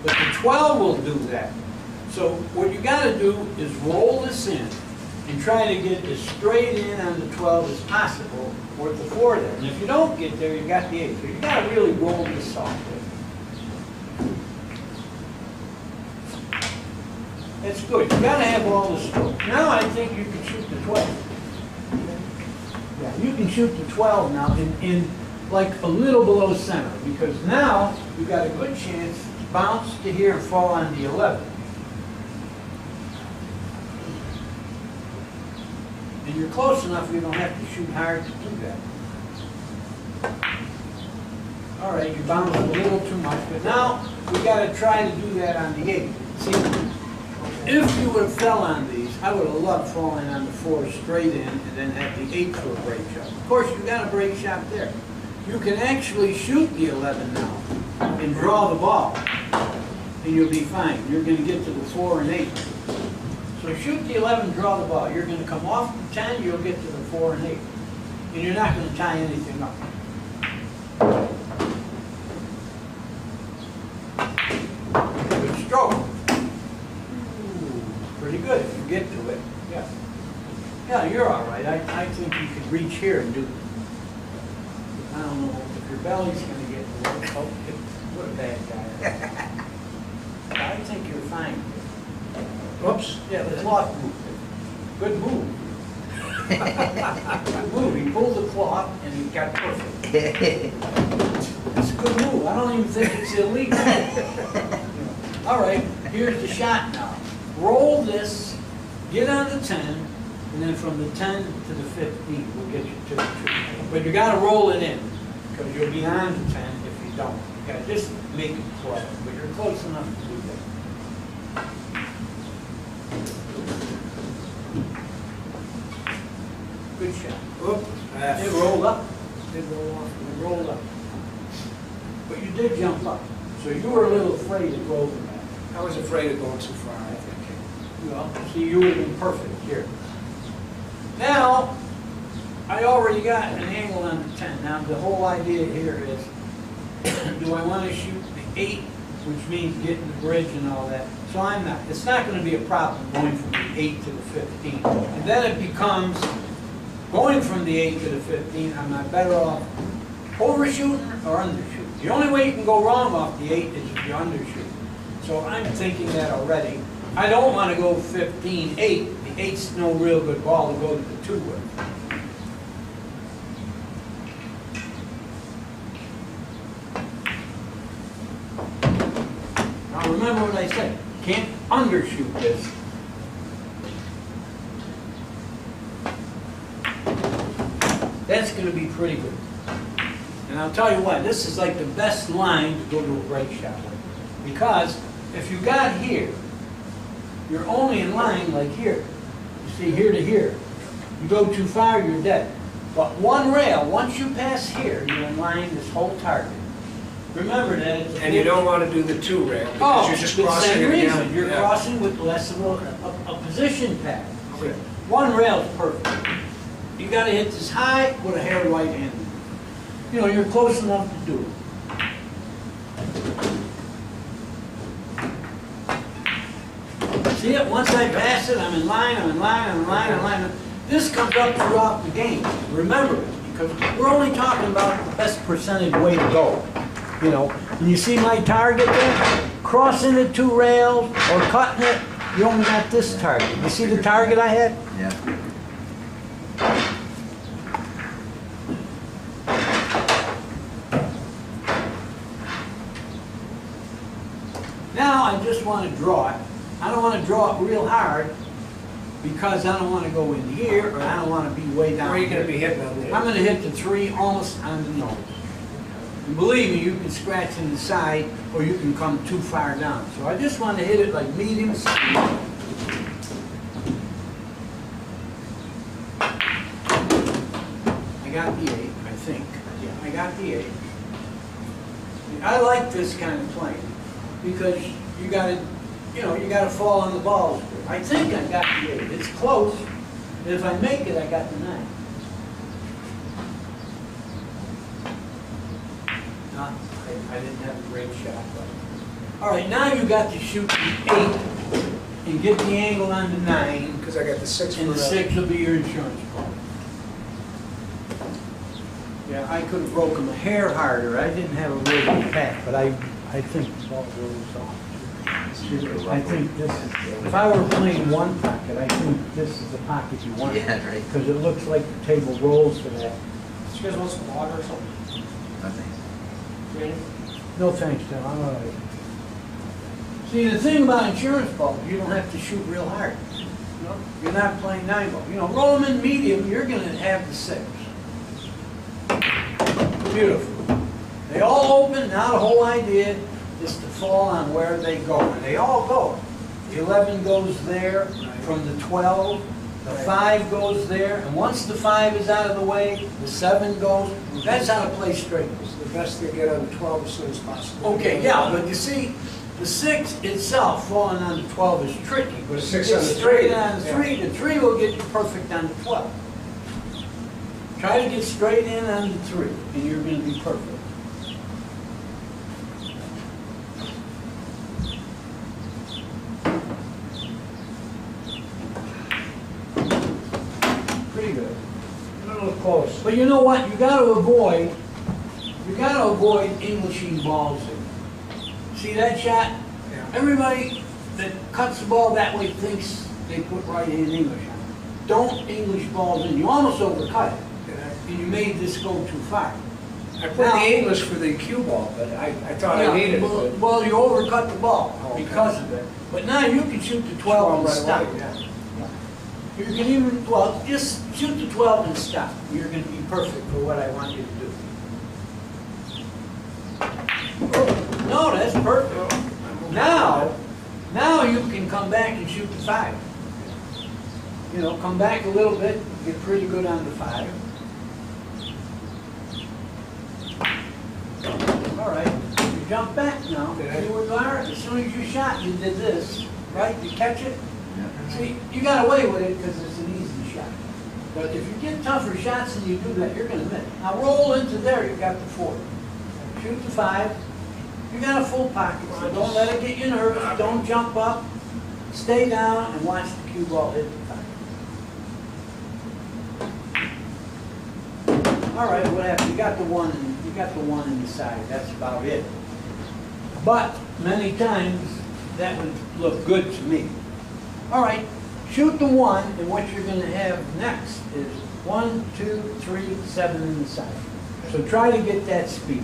[SPEAKER 1] But the 12 will do that. So what you got to do is roll this in and try to get as straight in on the 12 as possible with the 4 there. And if you don't get there, you got the 8. So you got to really roll this softly. That's good. You got to have all the strokes. Now I think you can shoot the 12. Yeah, you can shoot the 12 now in like a little below center, because now you got a good chance to bounce to here and fall on the 11. And you're close enough you don't have to shoot hard to do that. All right, you bounced a little too much, but now we got to try to do that on the 8. See, if you would have fell on these, I would have loved falling on the 4 straight in and then have the 8 for a break shot. Of course, you got a break shot there. You can actually shoot the 11 now and draw the ball, and you'll be fine. You're going to get to the 4 and 8. So shoot the 11, draw the ball. You're going to come off the 10, you'll get to the 4 and 8. And you're not going to tie anything up. Good stroke. Ooh, pretty good if you get to it. Yeah. Yeah, you're all right. I think you could reach here and do belly's gonna get worked. Oh, what a bad guy. I think you're fine.
[SPEAKER 2] Oops.
[SPEAKER 1] Yeah, the cloth moved. Good move. Good move. He pulled the cloth and he got perfect. It's a good move. I don't even think it's illegal. All right, here's the shot now. Roll this, get on the 10, and then from the 10 to the 15, we'll get you to the tree. But you gotta roll it in, because you'll be on the 10 if you don't. You gotta just make it close, but you're close enough to do that. Good shot.
[SPEAKER 2] Oop.
[SPEAKER 1] It rolled up. It rolled off. It rolled up. But you did jump up. So you were a little afraid of rolling back.
[SPEAKER 2] I was afraid of going too far, I think.
[SPEAKER 1] Well, see, you would have been perfect here. Now, I already got an angle on the 10. Now, the whole idea here is, do I want to shoot the 8, which means getting the bridge and all that? So I'm not. It's not going to be a problem going from the 8 to the 15. And then it becomes, going from the 8 to the 15, am I better off overshooting or undershooting? The only way you can go wrong off the 8 is if you undershoot. So I'm thinking that already. I don't want to go 15-8. The 8's no real good ball to go to the 2 with. Now remember what I said. Can't undershoot this. That's going to be pretty good. And I'll tell you what, this is like the best line to go to a break shot with. Because if you got here, you're only in line like here. You see, here to here. You go too far, you're dead. But one rail, once you pass here, you're in line this whole target. Remember that.
[SPEAKER 2] And you don't want to do the 2 rail because you're just crossing
[SPEAKER 1] the same
[SPEAKER 2] it
[SPEAKER 1] reason.
[SPEAKER 2] down.
[SPEAKER 1] You're crossing with less of a position pad.
[SPEAKER 2] Okay.
[SPEAKER 1] One rail is perfect. You got to hit this high with a hair right hand. You know, you're close enough to do it. See it? Once I pass it, I'm in line, I'm in line, I'm in line, I'm in line. This comes up throughout the game. Remember it, because we're only talking about the best percentage way to go. You know, and you see my target there? Crossing the 2 rails or cutting it, you only got this target. You see the target I had?
[SPEAKER 3] Yeah.
[SPEAKER 1] Now I just want to draw it. I don't want to draw it real hard because I don't want to go in here or I don't want to be way down.
[SPEAKER 2] Where are you going to
[SPEAKER 1] here.
[SPEAKER 2] be hitting on there?
[SPEAKER 1] I'm going to hit the 3 almost on the nose. And believe me, you can scratch in the side or you can come too far down. So I just want to hit it like medium speed. I got the 8, I think. Yeah, I got the 8. I like this kind of playing because you got to, you know, you got to fall on the balls. I think I got the 8. It's close. And if I make it, I got the 9. I didn't have a great shot. But. All right, now you got to shoot the 8 and get the angle on the 9.
[SPEAKER 2] Because I got the 6
[SPEAKER 1] And the 6 will be your insurance policy. Yeah, I could have broken a hair harder. I didn't have a really good pack, but I think the ball goes off. I think this is, if I were playing one pocket, I think this is the pocket you want.
[SPEAKER 3] Yeah, right.
[SPEAKER 1] Because it looks like the table rolls for that.
[SPEAKER 2] Did you guys want some water or something?
[SPEAKER 3] Nothing.
[SPEAKER 1] No thanks, Tim, I'm all right. See, the thing about insurance balls, you don't have to shoot real hard. You know? You're not playing 9 ball. You know, roll them in medium, you're going to have the 6. Beautiful. They all open, now the whole idea is to fall on where they go. And they all go. The 11 goes there, from the 12, the 5 goes there, and once the 5 is out of the way, the 7 goes. That's how to play straight.
[SPEAKER 2] It's the best to get on the 12 as soon as possible.
[SPEAKER 1] Okay, yeah, but you see, the 6 itself, falling on the 12 is tricky. But if you
[SPEAKER 2] 6
[SPEAKER 1] get
[SPEAKER 2] on the
[SPEAKER 1] straight
[SPEAKER 2] 3,
[SPEAKER 1] on the
[SPEAKER 2] yeah.
[SPEAKER 1] 3, the 3 will get you perfect on the 12. Try to get straight in on the 3, and you're going to be perfect. Pretty good. A little close. But you know what? You got to avoid gotta avoid Englishing balls in. See that shot?
[SPEAKER 2] Yeah.
[SPEAKER 1] Everybody that cuts the ball that way thinks they put right-hand English on it. Don't English balls in. You almost overcut it, and you made this go too far.
[SPEAKER 2] I put the English for the cue ball, but I thought I needed
[SPEAKER 1] well,
[SPEAKER 2] it.
[SPEAKER 1] well, you overcut the ball
[SPEAKER 2] Okay.
[SPEAKER 1] because of it. But now you can shoot the 12 and
[SPEAKER 2] right
[SPEAKER 1] stop.
[SPEAKER 2] away, yeah.
[SPEAKER 1] You can even, well, just shoot the 12 and stop. You're going to be perfect for what I want you to do. No, that's perfect. Now you can come back and shoot the 5. You know, come back a little bit, get pretty good on the 5. All right, you jump back now. See where you are? As soon as you shot, you did this, right? You catch it? See, you got away with it because it's an easy shot. But if you get tougher shots and you do that, you're going to miss. Now roll into there, you got the 4. Shoot the 5. You got a full pocket, so don't let it get you nervous. Don't jump up. Stay down and watch the cue ball hit the 5. All right, what happened? You got the 1. You got the 1 in the side. That's about it. But many times that would look good to me. All right, shoot the 1, and what you're going to have next is 1, 2, 3, 7 in the side. So try to get that speed.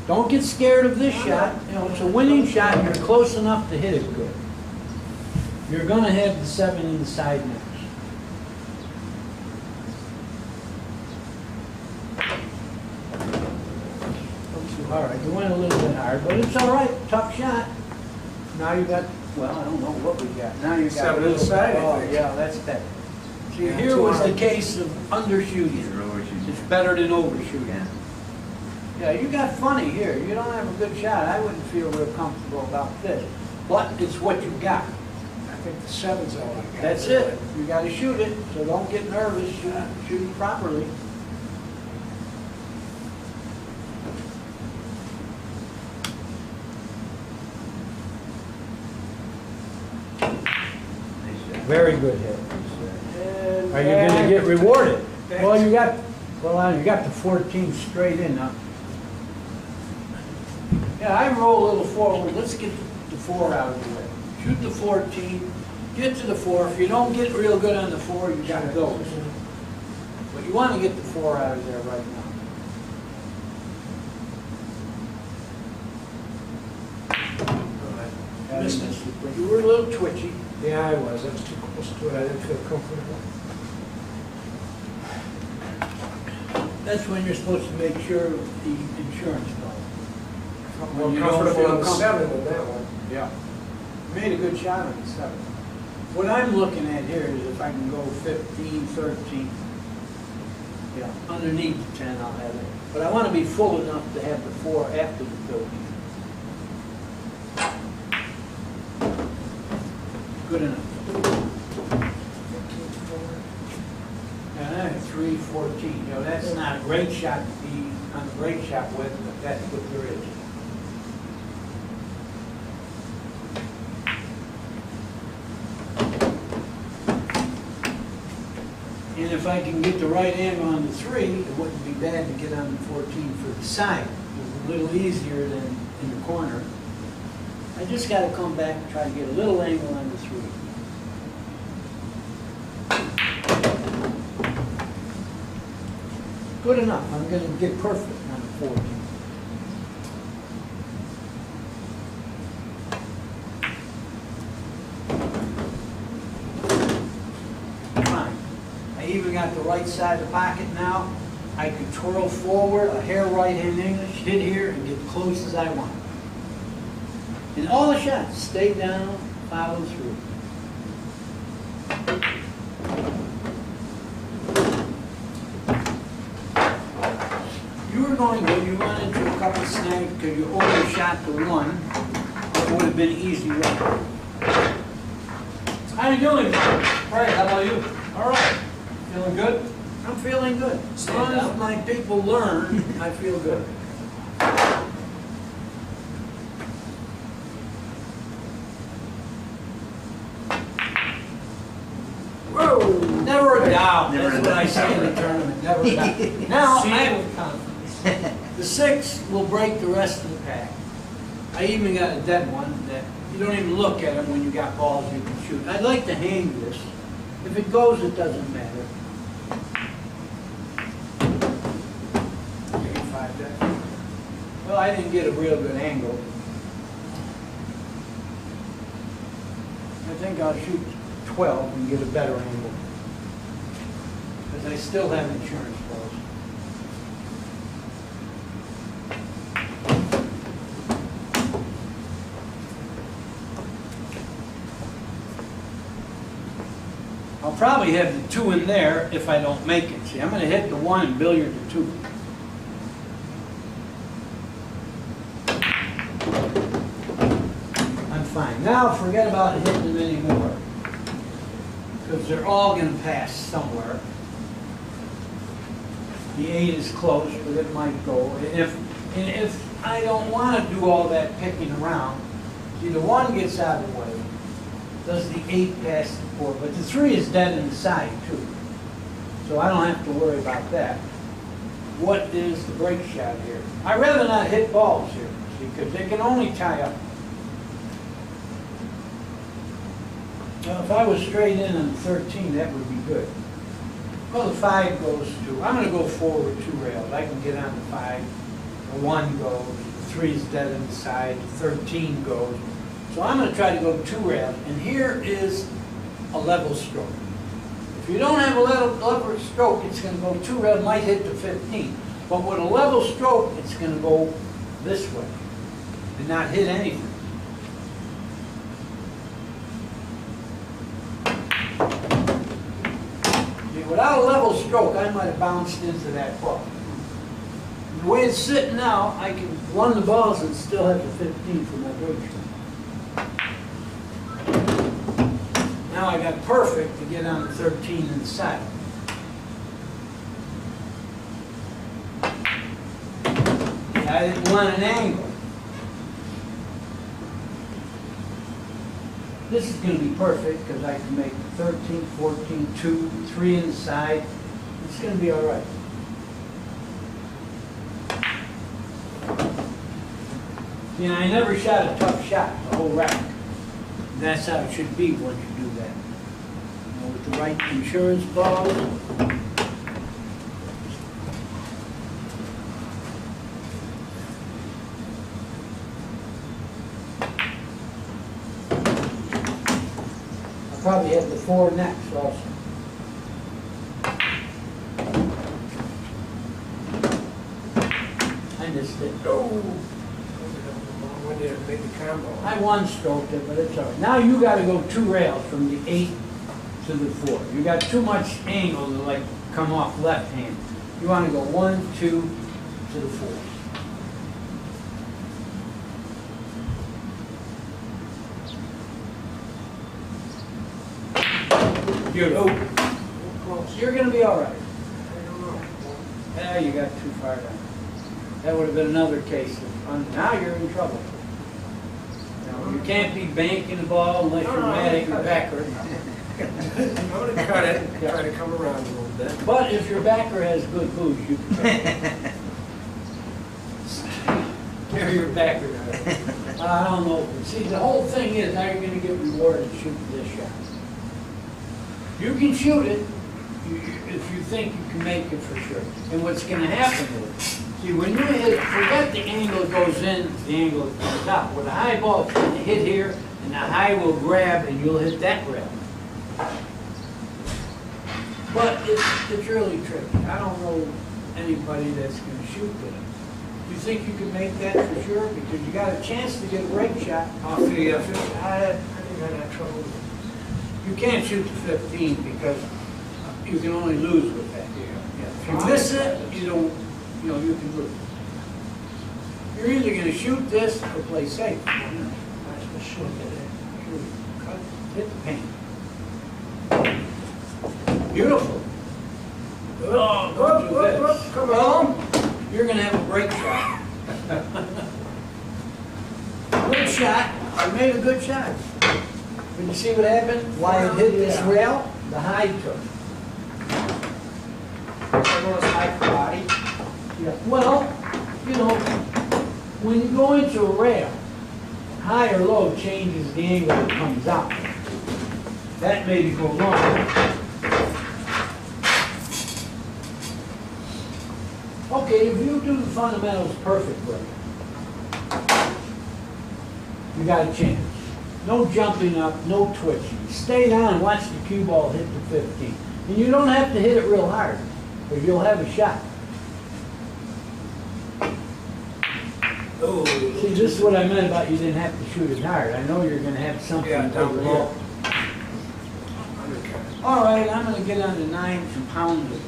[SPEAKER 1] Don't get scared of this shot. You know, it's a winning shot, and you're close enough to hit it good. You're going to have the 7 in the side next. All right, you went a little bit hard, but it's all right. Tough shot. Now you got, well, I don't know what we got. Now you got
[SPEAKER 2] 7 inside.
[SPEAKER 1] Oh, yeah, that's better. See,
[SPEAKER 2] Yeah,
[SPEAKER 1] here was the
[SPEAKER 2] 200.
[SPEAKER 1] case of undershooting. It's better than overshooting.
[SPEAKER 3] Yeah.
[SPEAKER 1] Yeah, you got funny here. You don't have a good shot. I wouldn't feel real comfortable about this. But it's what you got.
[SPEAKER 2] I think the 7's all I got.
[SPEAKER 1] That's it. You got to shoot it, so don't get nervous. Shoot it properly. Very good hit.
[SPEAKER 2] And
[SPEAKER 1] Are you going to get rewarded?
[SPEAKER 2] Thanks.
[SPEAKER 1] Well, you got the 14 straight in now. Yeah, I roll a little forward. Let's get the 4 out of the way. Shoot the 14. Get to the 4. If you don't get real good on the 4, you got to go. But you want to get the 4 out of there right now.
[SPEAKER 2] Missed it.
[SPEAKER 1] But you were a little twitchy.
[SPEAKER 2] Yeah, I was. I was too close to it. I didn't feel comfortable.
[SPEAKER 1] That's when you're supposed to make sure the insurance goes.
[SPEAKER 2] More
[SPEAKER 1] When you don't
[SPEAKER 2] comfortable
[SPEAKER 1] feel
[SPEAKER 2] on the 7
[SPEAKER 1] comfortable.
[SPEAKER 2] than that one.
[SPEAKER 1] Yeah. Made a good shot on the 7. What I'm looking at here is if I can go 15, 13. Yeah, underneath the 10 I'll have it. But I want to be full enough to have the 4 after the 13. Good enough. And 3, 14. You know, that's not a great shot to be on the great shot with, but that's what there is. And if I can get the right angle on the 3, it wouldn't be bad to get on the 14 for the side. It's a little easier than in the corner. I just got to come back and try to get a little angle on the 3. Good enough. I'm going to get perfect on the 14. Fine. I even got the right side of the pocket now. I could twirl forward, a hair right-hand English, hit here, and get close as I want. In all the shots, stay down, follow through. You were going to, you run into a couple snags because you overshot the 1. It would have been an easy run. How you doing?
[SPEAKER 4] Right, how about you?
[SPEAKER 1] All right.
[SPEAKER 4] Feeling good?
[SPEAKER 1] I'm feeling good. As
[SPEAKER 4] Stand
[SPEAKER 1] long as
[SPEAKER 4] up.
[SPEAKER 1] my people learn, I feel good. Whoa! Never a doubt.
[SPEAKER 3] Never
[SPEAKER 1] That's
[SPEAKER 3] a
[SPEAKER 1] what I
[SPEAKER 3] doubt.
[SPEAKER 1] say in the tournament. Never a doubt. Now,
[SPEAKER 4] See
[SPEAKER 1] I,
[SPEAKER 4] you with confidence.
[SPEAKER 1] The 6 will break the rest of the pack. I even got a dead one that you don't even look at them when you got balls you can shoot. I'd like to hang this. If it goes, it doesn't matter. Well, I didn't get a real good angle. I think I'll shoot 12 and get a better angle. Because I still have insurance balls. I'll probably have the 2 in there if I don't make it. See, I'm going to hit the 1 and billiard the 2. I'm fine. Now forget about hitting them anymore. Because they're all going to pass somewhere. The 8 is close, but it might go. And if I don't want to do all that picking around, see, the 1 gets out of the way. Does the 8 pass the 4? But the 3 is dead in the side, too. So I don't have to worry about that. What is the break shot here? I'd rather not hit balls here, because they can only tie up. Now, if I was straight in on 13, that would be good. Well, the 5 goes to, I'm going to go forward 2 rails. I can get on the 5. The 1 goes, the 3 is dead in the side, the 13 goes. So I'm going to try to go 2 rails, and here is a level stroke. If you don't have a level stroke, it's going to go 2 rails, might hit the 15. But with a level stroke, it's going to go this way and not hit anything. See, without a level stroke, I might have bounced into that ball. The way it's sitting now, I can run the balls and still have the 15 for my break shot. Now I got perfect to get on the 13 inside. I didn't want an angle. This is going to be perfect because I can make 13, 14, 2, 3 inside. It's going to be all right. You know, I never shot a tough shot the whole rack. That's how it should be once you do that. You know, with the right insurance balls. I'll probably have the 4 next also. I missed it. Oh.
[SPEAKER 2] Make the combo.
[SPEAKER 1] I 1-stroked it, but it's all right. Now you got to go 2 rails from the 8 to the 4. You got too much angle to like come off left hand. You want to go 1, 2 to the 4. Beautiful.
[SPEAKER 2] Close.
[SPEAKER 1] You're going to be all right.
[SPEAKER 2] I don't know.
[SPEAKER 1] Yeah, you got too far down. That would have been another case. Now you're in trouble. You can't be banking the ball unless you're mad at your backer.
[SPEAKER 2] I'm going to cut it and try to come around a little bit.
[SPEAKER 1] But if your backer has good booze, you can cut it. Carry your backer out. I don't know. See, the whole thing is how you're going to get rewarded shooting this shot. You can shoot it if you think you can make it for sure. And what's going to happen is, see, when you hit, forget the angle goes in, the angle comes out. With a high ball, it's going to hit here, and the high will grab, and you'll hit that rail. But it's really tricky. I don't know anybody that's going to shoot that. Do you think you can make that for sure? Because you got a chance to get a break shot off the 15. I think I got trouble with it. You can't shoot the 15 because you can only lose with that. If you miss it, you don't. You know, you can lose. You're either going to shoot this or play safe. Hit the paint. Beautiful. Oh, don't do this.
[SPEAKER 2] Come on.
[SPEAKER 1] You're going to have a break shot. Good shot. I made a good shot. Did you see what happened? Why it hit this rail? The high took.
[SPEAKER 2] Everyone's high body.
[SPEAKER 1] Yeah. Well, you you know, when you go into a rail, high or low changes the angle it comes out. That maybe goes on. Okay, if you do the fundamentals perfectly, you got a chance. No jumping up, no twitching. Stay down and watch the cue ball hit the 15. And you don't have to hit it real hard, or you'll have a shot.
[SPEAKER 2] Oh,
[SPEAKER 1] See, this is what I meant about you didn't have to shoot it hard. I know you're going to have something
[SPEAKER 2] yeah, down
[SPEAKER 1] over
[SPEAKER 2] below.
[SPEAKER 1] here.
[SPEAKER 2] Undercut.
[SPEAKER 1] All right, I'm going to get on the 9s and pound it.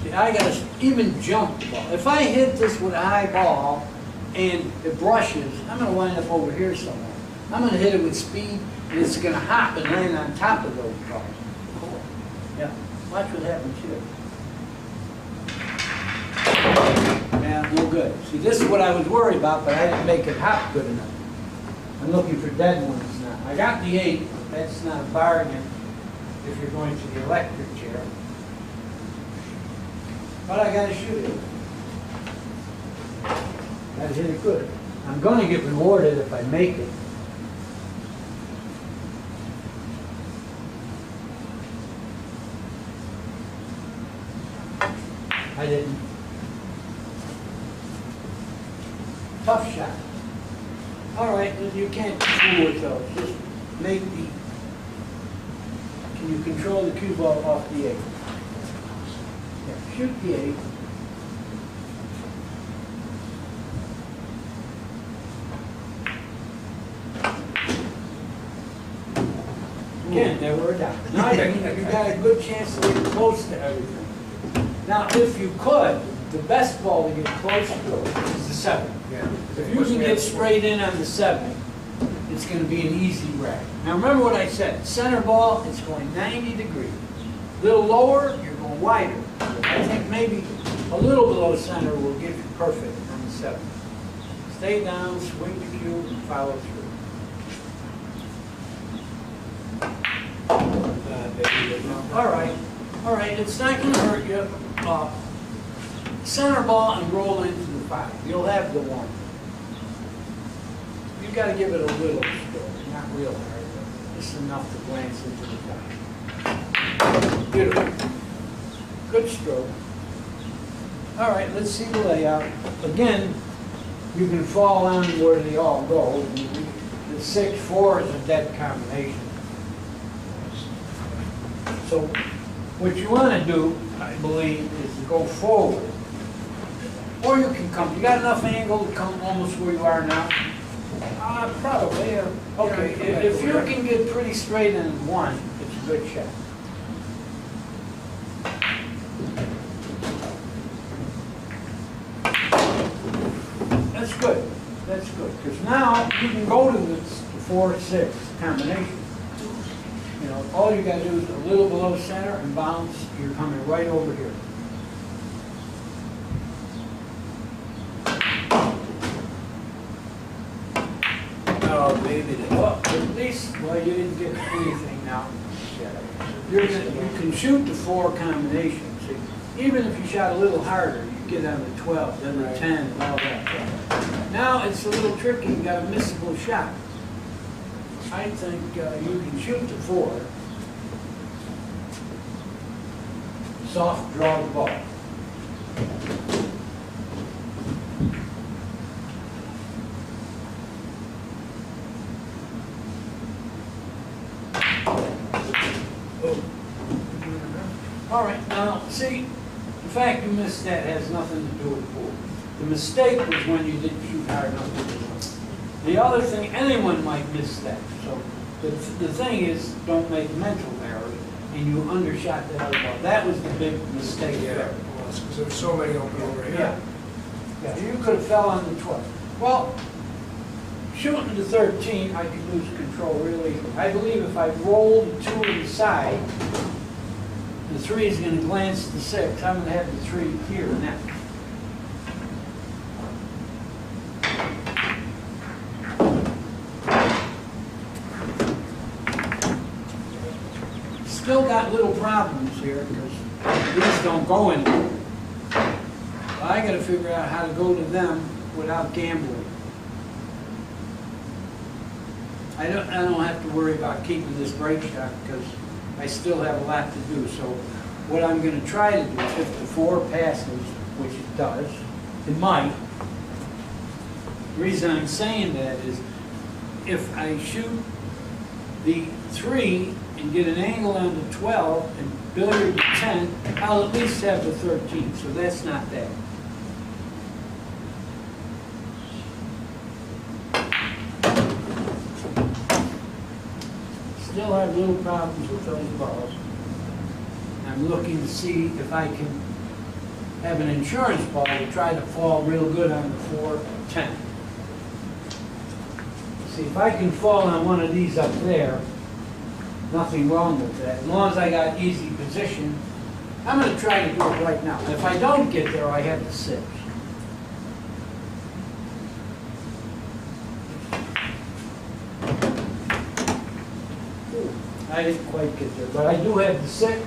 [SPEAKER 1] See, I got to even jump the ball. If I hit this with a high ball and it brushes, I'm going to wind up over here somewhere. I'm going to hit it with speed, and it's going to hop and land on top of those balls. Cool. Yeah, watch what happens here. Yeah, no good. See, this is what I was worried about, but I didn't make it hop good enough. I'm looking for dead ones now. I got the 8, but that's not a bargain if you're going to the electric chair. But I gotta shoot it. Gotta hit it good. I'm gonna get rewarded if I make it. I didn't. Tough shot. All right, you can't fool with those. Just make the. Can you control the cue ball off the 8? Yeah, shoot the 8. Again, never a doubt. Now you got a good chance to get close to everything. Now, if you could, the best ball to get close to is the 7.
[SPEAKER 2] Yeah.
[SPEAKER 1] If you can get straight in on the 7, it's going to be an easy rack. Now remember what I said, center ball, it's going 90 degrees. A little lower, you're going wider. I think maybe a little below center will get you perfect on the 7. Stay down, swing the cue, and follow through. All right, it's not going to hurt you. Center ball and roll into the 5. You'll have the 1. You've got to give it a little stroke, not real hard, just enough to glance into the 5. Beautiful. Good stroke. All right, let's see the layout. Again, you can fall on where they all go. The 6-4 is a dead combination. So what you want to do, I believe, is to go forward. Or you can come, you got enough angle to come almost where you are now?
[SPEAKER 2] Probably, yeah.
[SPEAKER 1] Okay, if you can get pretty straight in 1, it's a good shot. That's good, because now you can go to the 4-6 combination. You know, all you got to do is a little below center and bounce, you're coming right over here.
[SPEAKER 2] Oh, maybe.
[SPEAKER 1] Well, at least, well, you didn't get anything now. You can shoot the 4 combinations. See, even if you shot a little harder, you get on the 12, then the 10, and all that. Now it's a little tricky. You got a missable shot. I think you can shoot the 4. Soft draw the ball. All right, now, see, the fact you missed that has nothing to do with the pool. The mistake was when you didn't shoot hard enough with the 1. The other thing, anyone might miss that. So the thing is, don't make mental errors, and you undershot that other ball. That was the big mistake there.
[SPEAKER 2] Because there's so many open over here.
[SPEAKER 1] Yeah, you could have fell on the 12. Well, shooting the 13, I could lose control really. I believe if I roll the 2 inside, the 3 is going to glance the 6. I'm going to have the 3 here next. Still got little problems here because these don't go anywhere. Well, I gotta figure out how to go to them without gambling. I don't have to worry about keeping this brake shot because I still have a lot to do. So what I'm gonna try to do, if the 4 passes, which it does, it might. The reason I'm saying that is if I shoot the 3 and get an angle on the 12 and billiard the 10, I'll at least have the 13, so that's not bad. Still have little problems with those balls. I'm looking to see if I can have an insurance ball to try to fall real good on the 4-10. See, if I can fall on one of these up there, nothing wrong with that. As long as I got easy position, I'm going to try to do it right now. If I don't get there, I have the 6. I didn't quite get there, but I do have the 6.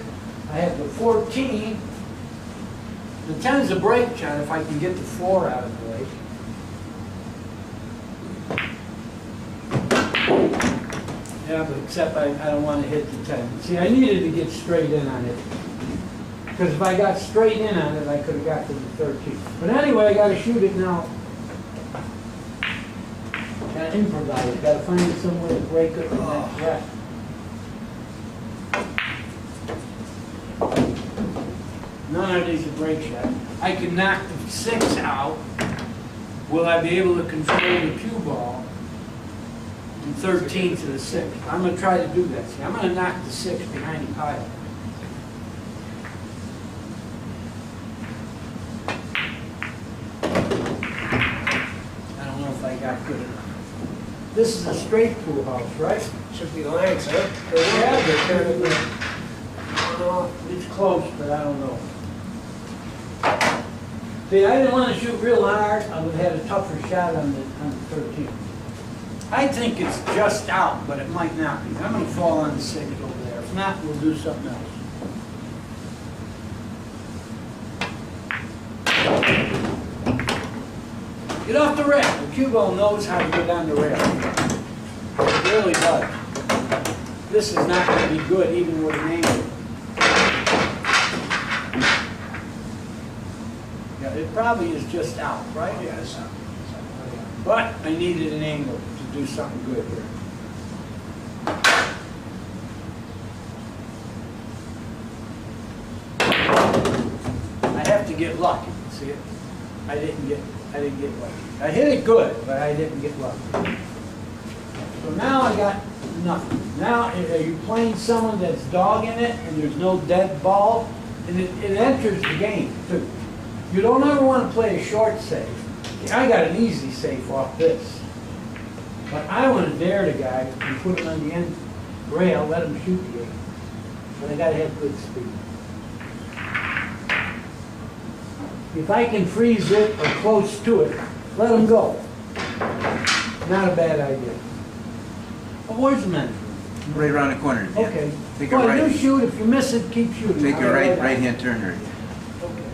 [SPEAKER 1] I have the 14. The 10 is a break shot if I can get the 4 out of the way. Yeah, but except I don't want to hit the 10. See, I needed to get straight in on it. Because if I got straight in on it, I could have got to the 13. But anyway, I got to shoot it now. Got to improvise. Got to find somewhere to break it from that threat. None of these are break shots. I can knock the 6 out. Will I be able to control the cue ball? 13 to the 6. I'm going to try to do that. See, I'm going to knock the 6 behind the pile. I don't know if I got good enough. This is a straight pool house, right?
[SPEAKER 2] Should be lines, huh?
[SPEAKER 1] Yeah, they're kind of good. It's close, but I don't know. See, I didn't want to shoot real hard. I would have had a tougher shot on the 13. I think it's just out, but it might not be. I'm going to fall on the 6 over there. If not, we'll do something else. Get off the rail. The cue ball knows how to go down the rail. It really does. This is not going to be good even with an angle. Yeah, it probably is just out, right?
[SPEAKER 2] Yeah, it's out.
[SPEAKER 1] But I needed an angle to do something good here. I have to get lucky. See it? I didn't get lucky. I hit it good, but I didn't get lucky. So now I got nothing. Now, are you playing someone that's dogging it and there's no dead ball? And it enters the game, too. You don't ever want to play a short save. I got an easy save off this. But I want to dare the guy and put him on the end rail, let him shoot the game. But I got to have good speed. If I can freeze it or close to it, let him go. Not a bad idea. Well, where's the man?
[SPEAKER 3] Right around the corner. Yeah.
[SPEAKER 1] Okay.
[SPEAKER 3] Take a
[SPEAKER 1] Well,
[SPEAKER 3] right.
[SPEAKER 1] you shoot. If you miss it, keep shooting.
[SPEAKER 3] Take a right-hand turn right.
[SPEAKER 1] Okay.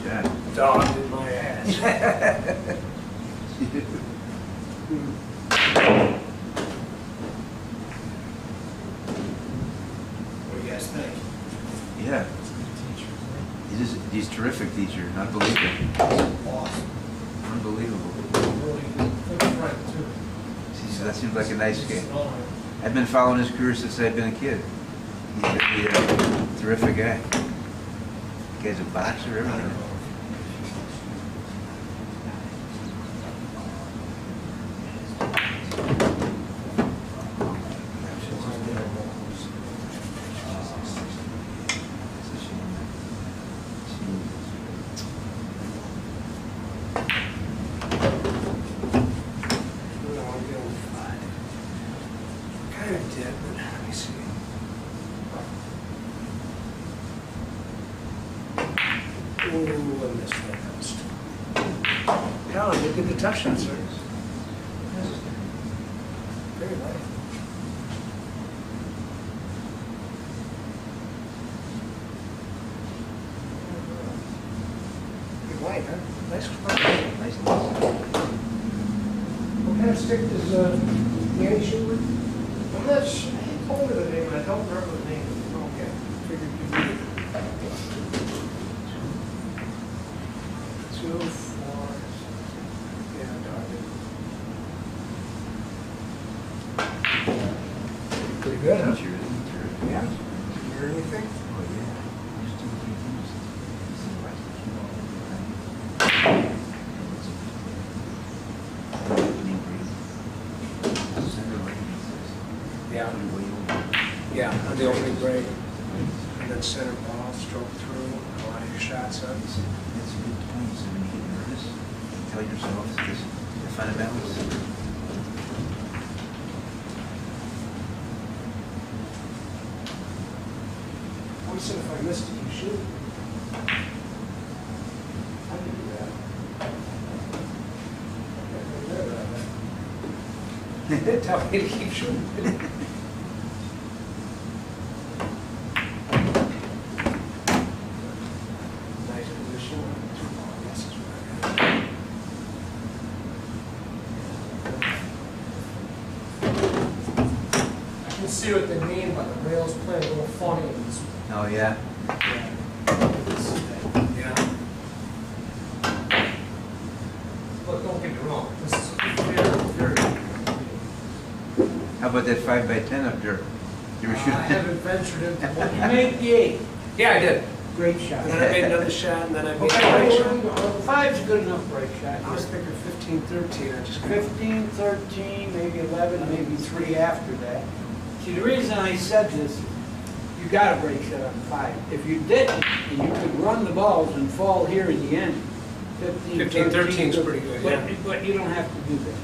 [SPEAKER 3] Yeah.
[SPEAKER 2] Dogged in my ass. What do you guys think?
[SPEAKER 3] Yeah. He's a terrific teacher. Unbelievable.
[SPEAKER 2] Awesome.
[SPEAKER 3] Unbelievable.
[SPEAKER 2] Really good friend, too.
[SPEAKER 3] That seems like a nice game. I've been following his career since I've been a kid. He's really a terrific guy. The guy's a boxer, everything.
[SPEAKER 2] Kind of did, but let me see. Ooh, I missed that. Yeah, look at the touchdown, sir. Nice.
[SPEAKER 3] Nice.
[SPEAKER 2] What kind of stick does Danny shoot with? I'm not sure, he told me the name, but I don't remember the name. Okay, figured you knew. 2, 4, yeah, dog. Pretty good, huh? Yeah. Hear anything?
[SPEAKER 3] Oh, yeah.
[SPEAKER 2] Yeah. Yeah, on the opening break. And then center ball, stroke through, a lot of your shots up.
[SPEAKER 3] That's a good point. So when you get nervous, tell yourself it's just the fundamentals.
[SPEAKER 2] What said if I missed it, you shoot? I can do that. They did tell me to keep shooting. Nice position. Yes, it's right. I can see what they mean by the rails playing a little funny in this.
[SPEAKER 3] Oh, yeah.
[SPEAKER 2] Yeah. Look, don't get me wrong, this is very,
[SPEAKER 3] How about that 5x10 up there? You were
[SPEAKER 2] I
[SPEAKER 3] shooting?
[SPEAKER 2] haven't ventured into
[SPEAKER 1] You
[SPEAKER 2] one.
[SPEAKER 1] make the 8,
[SPEAKER 2] Yeah, I did.
[SPEAKER 1] great shot.
[SPEAKER 2] And then I made another shot, and then I made a
[SPEAKER 1] Okay,
[SPEAKER 2] break shot.
[SPEAKER 1] 5's a good enough break shot.
[SPEAKER 2] I was thinking 15, 13, I just couldn't.
[SPEAKER 1] 15, 13, maybe 11, maybe 3 after that. See, the reason I said this, you got a break shot on 5. If you didn't, and you could run the balls and fall here in the end, 15,
[SPEAKER 2] 15, 13 is pretty good, yeah.
[SPEAKER 1] But you don't have to do that.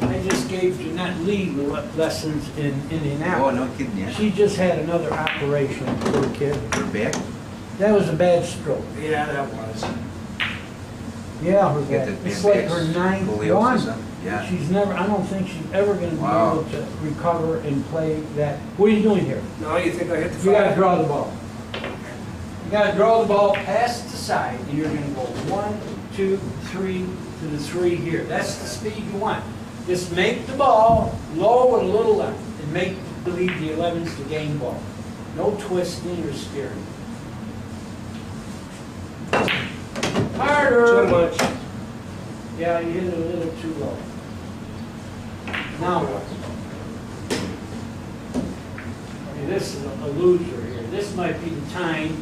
[SPEAKER 1] I just gave Jeanette Lee lessons in
[SPEAKER 3] Oh,
[SPEAKER 1] Indianapolis.
[SPEAKER 3] no kidding, yeah.
[SPEAKER 1] She just had another operation, poor kid.
[SPEAKER 3] Her back?
[SPEAKER 1] That was a bad stroke.
[SPEAKER 2] Yeah, that was.
[SPEAKER 1] Yeah, her
[SPEAKER 3] Get
[SPEAKER 1] back.
[SPEAKER 3] the
[SPEAKER 1] It's like her
[SPEAKER 3] scoliosis
[SPEAKER 1] ninth
[SPEAKER 3] or
[SPEAKER 1] one.
[SPEAKER 3] something? Yeah.
[SPEAKER 1] She's never, I don't think she's ever gonna be
[SPEAKER 3] Wow.
[SPEAKER 1] able to recover and play that. What are you doing here?
[SPEAKER 2] No, you think I hit the 5?
[SPEAKER 1] You gotta draw the ball. You gotta draw the ball past the side, and you're gonna go 1, 2, 3 to the 3 here. That's the speed you want. Just make the ball low and a little left, and make believe the 11's the game ball. No twisting or steering. Harder.
[SPEAKER 2] Too much.
[SPEAKER 1] Yeah, you hit it a little too low. Now what? Okay, this is a loser here. This might be the time,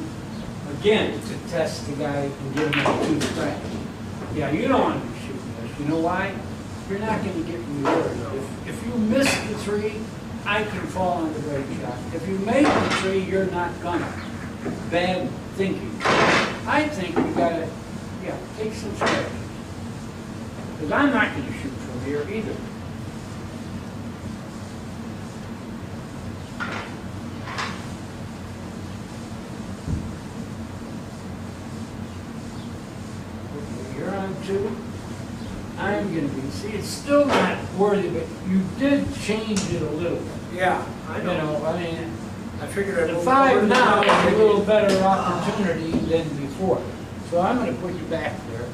[SPEAKER 1] again, to test the guy and give him a 2 scratch. Yeah, you don't want to be shooting this. You know why? You're not going to get rewarded. If you miss the 3, I can fall on the break shot. If you make the 3, you're not gonna. Bad thinking. I think you gotta, yeah, take some scratches. Because I'm not going to shoot from here either. Okay, you're on 2. I'm going to be, see, it's still not worthy, but you did change it a little bit.
[SPEAKER 2] Yeah, I
[SPEAKER 1] You
[SPEAKER 2] know.
[SPEAKER 1] know, I mean,
[SPEAKER 2] I figured I'd
[SPEAKER 1] the
[SPEAKER 2] move
[SPEAKER 1] 5
[SPEAKER 2] over
[SPEAKER 1] now
[SPEAKER 2] to
[SPEAKER 1] is a little better opportunity than before. So I'm going to put you back there.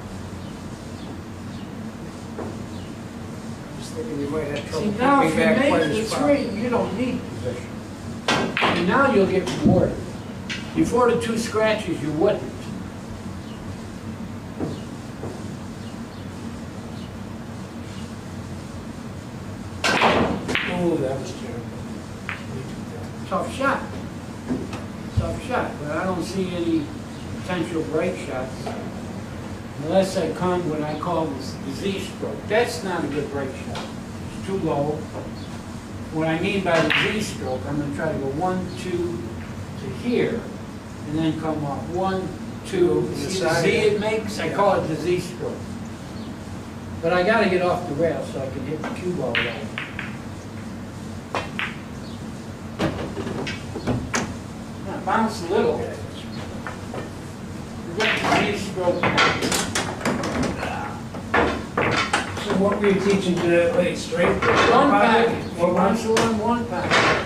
[SPEAKER 2] Just thinking you might have trouble
[SPEAKER 1] See,
[SPEAKER 2] putting
[SPEAKER 1] now
[SPEAKER 2] me
[SPEAKER 1] if you
[SPEAKER 2] back
[SPEAKER 1] make
[SPEAKER 2] quite
[SPEAKER 1] the
[SPEAKER 2] as far.
[SPEAKER 1] 3, you don't need position. And now you'll get rewarded. Before the 2 scratches, you wouldn't.
[SPEAKER 2] Oh, that was terrible.
[SPEAKER 1] Tough shot. Tough shot, but I don't see any potential break shots. Unless I come what I call the Z stroke. That's not a good break shot. It's too low. What I mean by the Z stroke, I'm going to try to go 1, 2 to here, and then come off 1, 2. See the Z it makes? I call it the Z stroke. But I got to get off the rail so I can hit the cue ball right. Now, bounce a little. Forget the Z stroke now.
[SPEAKER 2] So what were you teaching today? Wait, straight?
[SPEAKER 1] One package.
[SPEAKER 2] What
[SPEAKER 1] Once
[SPEAKER 2] one?
[SPEAKER 1] you learn one package.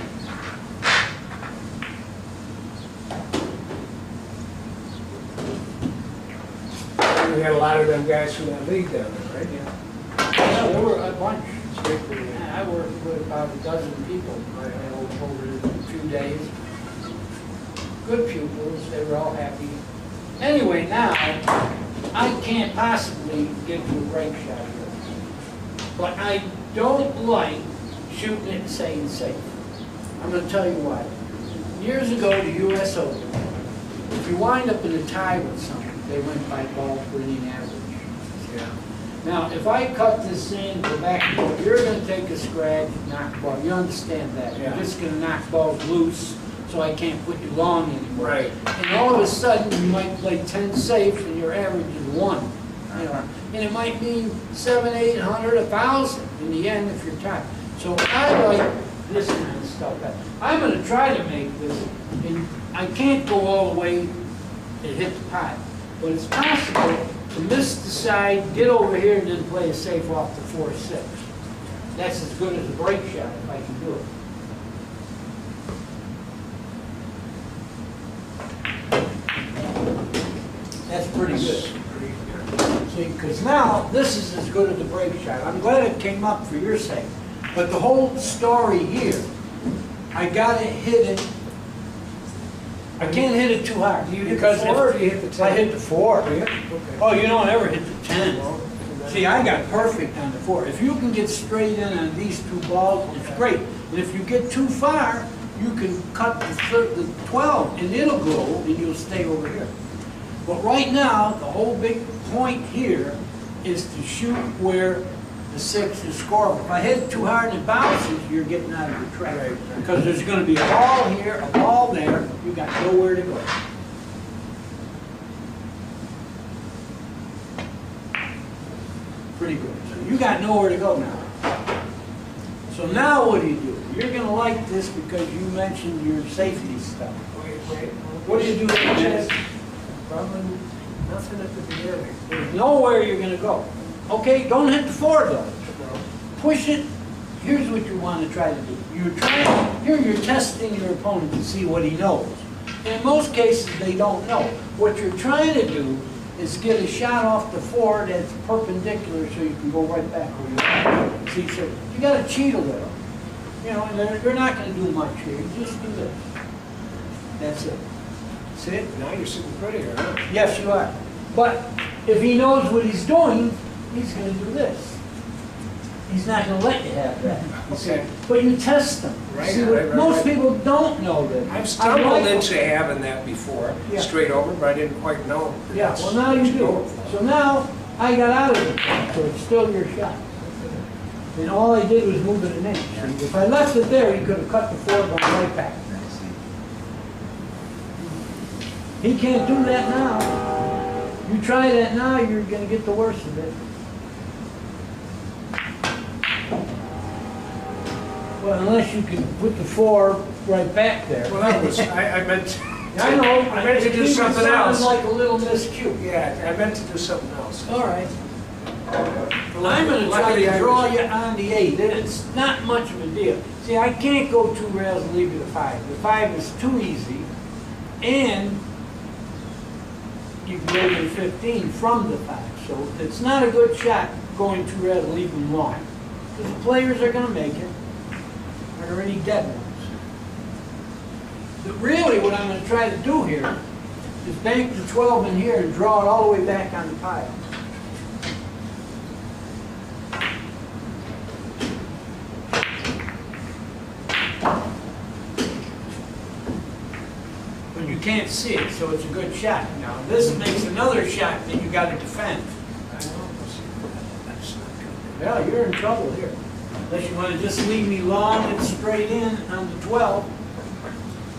[SPEAKER 2] we had a lot of them guys from that league down there, right?
[SPEAKER 1] Yeah, there were a bunch. Yeah, I worked with about a dozen people over a few days. Good pupils, they were all happy. Anyway, now, I can't possibly give you a break shot here. But I don't like shooting it and saying safe. I'm going to tell you why. Years ago, the US Open, if you wind up in a tie with someone, they went by ball winning average.
[SPEAKER 2] Yeah.
[SPEAKER 1] Now, if I cut this in, go back and forth, you're going to take a scratch, knock ball. You understand that?
[SPEAKER 2] Yeah.
[SPEAKER 1] You're just going to knock balls loose, so I can't put you long anymore.
[SPEAKER 2] Right.
[SPEAKER 1] And all of a sudden, you might play 10 safe, and your average is 1. You know, and it might mean 700, 800, 1,000 in the end if you're tied. So I like this kind of stuff. I'm going to try to make this, and I can't go all the way and hit the pot, but it's possible to miss the side, get over here, and then play a safe off the 4-6. That's as good as a break shot if I can do it. That's pretty good. See, because now this is as good as a break shot. I'm glad it came up for your sake. But the whole story here, I got to hit it. I can't hit it too hard.
[SPEAKER 2] Do you hit
[SPEAKER 1] because
[SPEAKER 2] the 4 or
[SPEAKER 1] if
[SPEAKER 2] do you hit the 10?
[SPEAKER 1] I hit the 4.
[SPEAKER 2] Okay.
[SPEAKER 1] Oh, you don't ever hit the 10. See, I got perfect on the 4. If you can get straight in on these two balls, it's great. And if you get too far, you can cut the 12 and it'll go and you'll stay over here. But right now, the whole big point here is to shoot where the 6 is scoreable. If I hit it too hard and it bounces, you're getting out of the track.
[SPEAKER 2] Right.
[SPEAKER 1] Because there's going to be a ball here, a ball there, you got nowhere to go. Pretty good. So you got nowhere to go now. So now what do? You're going to like this because you mentioned your safety stuff.
[SPEAKER 2] Wait.
[SPEAKER 1] What do you do with this?
[SPEAKER 2] Probably nothing at the beginning.
[SPEAKER 1] There's nowhere you're going to go. Okay, don't hit the 4 though. Push it. Here's what you want to try to do. You're testing your opponent to see what he knows. In most cases, they don't know. What you're trying to do is get a shot off the 4 that's perpendicular so you can go right back where you are. See, so you got to cheat a little. You know, and you're not going to do much here. You just do this. That's it. See it?
[SPEAKER 2] Now you're sitting prettier, huh?
[SPEAKER 1] Yes, you are. But if he knows what he's doing, he's going to do this. He's not going to let you have that.
[SPEAKER 2] Okay.
[SPEAKER 1] But you test them.
[SPEAKER 2] Right,
[SPEAKER 1] See,
[SPEAKER 2] right.
[SPEAKER 1] most people don't know that.
[SPEAKER 2] I've stumbled into having that before,
[SPEAKER 1] Yeah.
[SPEAKER 2] straight over, but I didn't quite know.
[SPEAKER 1] Yeah, well now you do. So now I got out of it, so it's still your shot. And all I did was move it an inch. If I left it there, he could have cut the 4 going right back. He can't do that now. You try that now, you're going to get the worst of it. Well, unless you can put the 4 right back there.
[SPEAKER 2] Well, that was, I meant,
[SPEAKER 1] I know.
[SPEAKER 2] I meant to do something else.
[SPEAKER 1] It like a little miscue.
[SPEAKER 2] Yeah, I meant to do something else.
[SPEAKER 1] All right. Well, I'm going to try to draw you on the 8. It's not much of a deal. See, I can't go 2 rails and leave you the 5. The 5 is too easy, and you can go to the 15 from the 5. So it's not a good shot going 2 rails and leave them long. Because the players are going to make it. There are any dead ones. But really, what I'm going to try to do here is bank the 12 in here and draw it all the way back on the pile. But you can't see it, so it's a good shot. Now, this makes another shot that you got to defend. Yeah, you're in trouble here. Unless you want to just leave me long and straight in on the 12.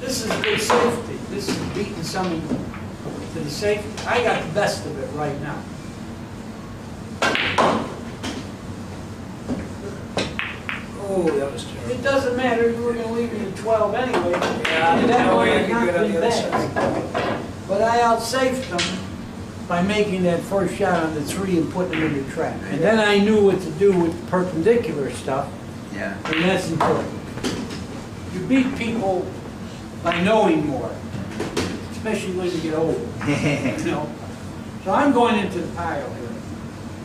[SPEAKER 1] This is good safety. This is beating someone to the safety. I got the best of it right now.
[SPEAKER 2] Oh, that was terrible.
[SPEAKER 1] It doesn't matter. You were going to leave me the 12 anyway.
[SPEAKER 2] Yeah,
[SPEAKER 1] And that
[SPEAKER 2] no
[SPEAKER 1] one
[SPEAKER 2] way
[SPEAKER 1] had
[SPEAKER 2] you could
[SPEAKER 1] not
[SPEAKER 2] get on
[SPEAKER 1] been
[SPEAKER 2] the other
[SPEAKER 1] bad. But I outsafed them by making that first shot on the 3 and putting them in the trap. And then I knew what to do with the perpendicular stuff.
[SPEAKER 3] Yeah.
[SPEAKER 1] And that's important. You beat people by knowing more, especially when you get older. You know, So I'm going into the pile here.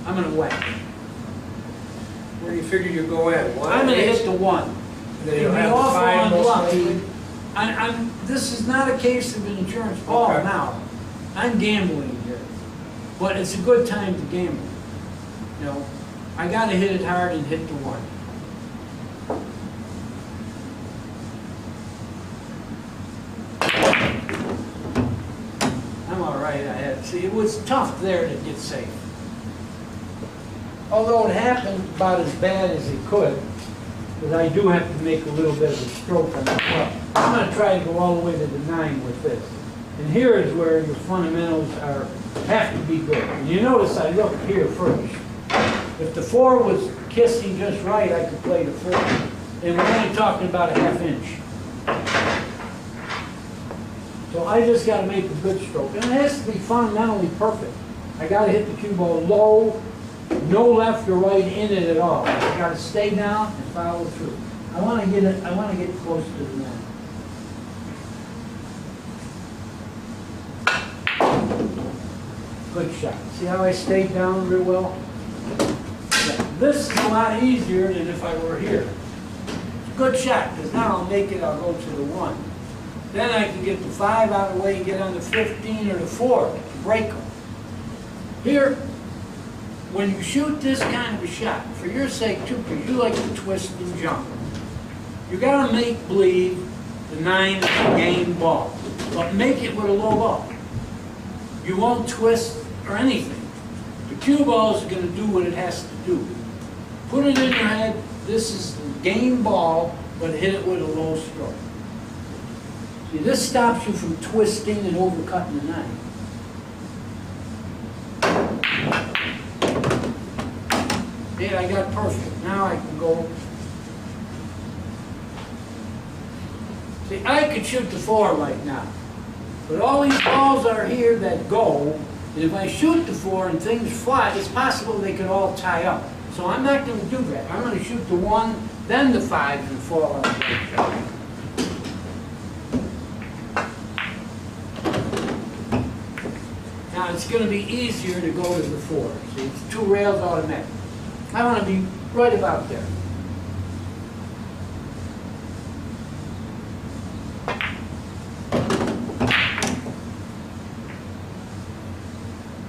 [SPEAKER 1] I'm gonna whack.
[SPEAKER 2] Where do you figure you go in? One,
[SPEAKER 1] I'm gonna
[SPEAKER 2] eight?
[SPEAKER 1] hit the 1.
[SPEAKER 2] Then
[SPEAKER 1] It'd
[SPEAKER 2] you'll
[SPEAKER 1] be
[SPEAKER 2] have
[SPEAKER 1] awful
[SPEAKER 2] 5 most
[SPEAKER 1] unlucky.
[SPEAKER 2] likely.
[SPEAKER 1] This is not a case of an insurance ball
[SPEAKER 2] Okay.
[SPEAKER 1] now. I'm gambling here. But it's a good time to gamble. You know, I gotta hit it hard and hit the 1. I'm all right. See, it was tough there to get safe. Although it happened about as bad as it could, because I do have to make a little bit of a stroke on the club. I'm going to try to go all the way to the 9 with this. And here is where your fundamentals have to be good. And you notice I look here first. If the 4 was kissing just right, I could play the 4. And we're only talking about a ½ inch. So I just got to make a good stroke. And it has to be fundamentally perfect. I got to hit the cue ball low, no left or right in it at all. I got to stay down and follow through. I want to get it. I want to get close to the 9. Good shot. See how I stayed down real well? Yeah. This is a lot easier than if I were here. It's a good shot, because now I'll make it, I'll go to the 1. Then I can get the 5 out of the way and get on the 15 or the 4, break them. Here, when you shoot this kind of a shot, for your sake too, because you like to twist and jump, you gotta make believe the 9 is a game ball, but make it with a low ball. You won't twist or anything. The cue ball is gonna do what it has to do. Put it in your head, this is the game ball, but hit it with a low stroke. See, this stops you from twisting and overcutting the 9. Yeah, I got perfect. Now I can go. See, I could shoot the 4 right now. But all these balls are here that go, and if I shoot the 4 and things fly, it's possible they could all tie up. So I'm not going to do that. I'm going to shoot the 1, then the 5, and fall on the break shot. Now it's going to be easier to go to the 4. See, it's 2 rails automatic. I want to be right about there.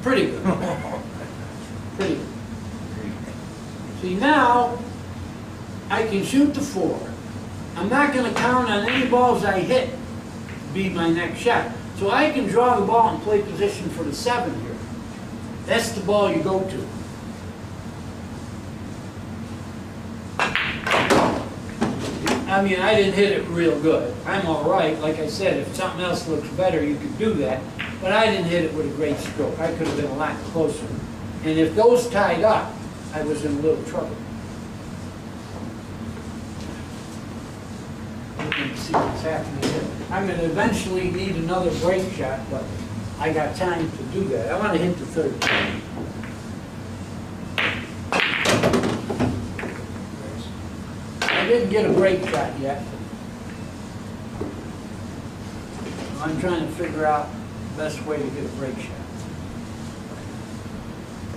[SPEAKER 1] Pretty good. Pretty good. See, now I can shoot the 4. I'm not going to count on any balls I hit to be my next shot. So I can draw the ball and play position for the 7 here. That's the ball you go to. I mean, I didn't hit it real good. I'm all right. Like I said, if something else looks better, you could do that. But I didn't hit it with a great stroke. I could have been a lot closer. And if those tied up, I was in a little trouble. You can see what's happening here. I'm going to eventually need another break shot, but I got time to do that. I want to hit the 13. I didn't get a break shot yet. I'm trying to figure out the best way to get a break shot.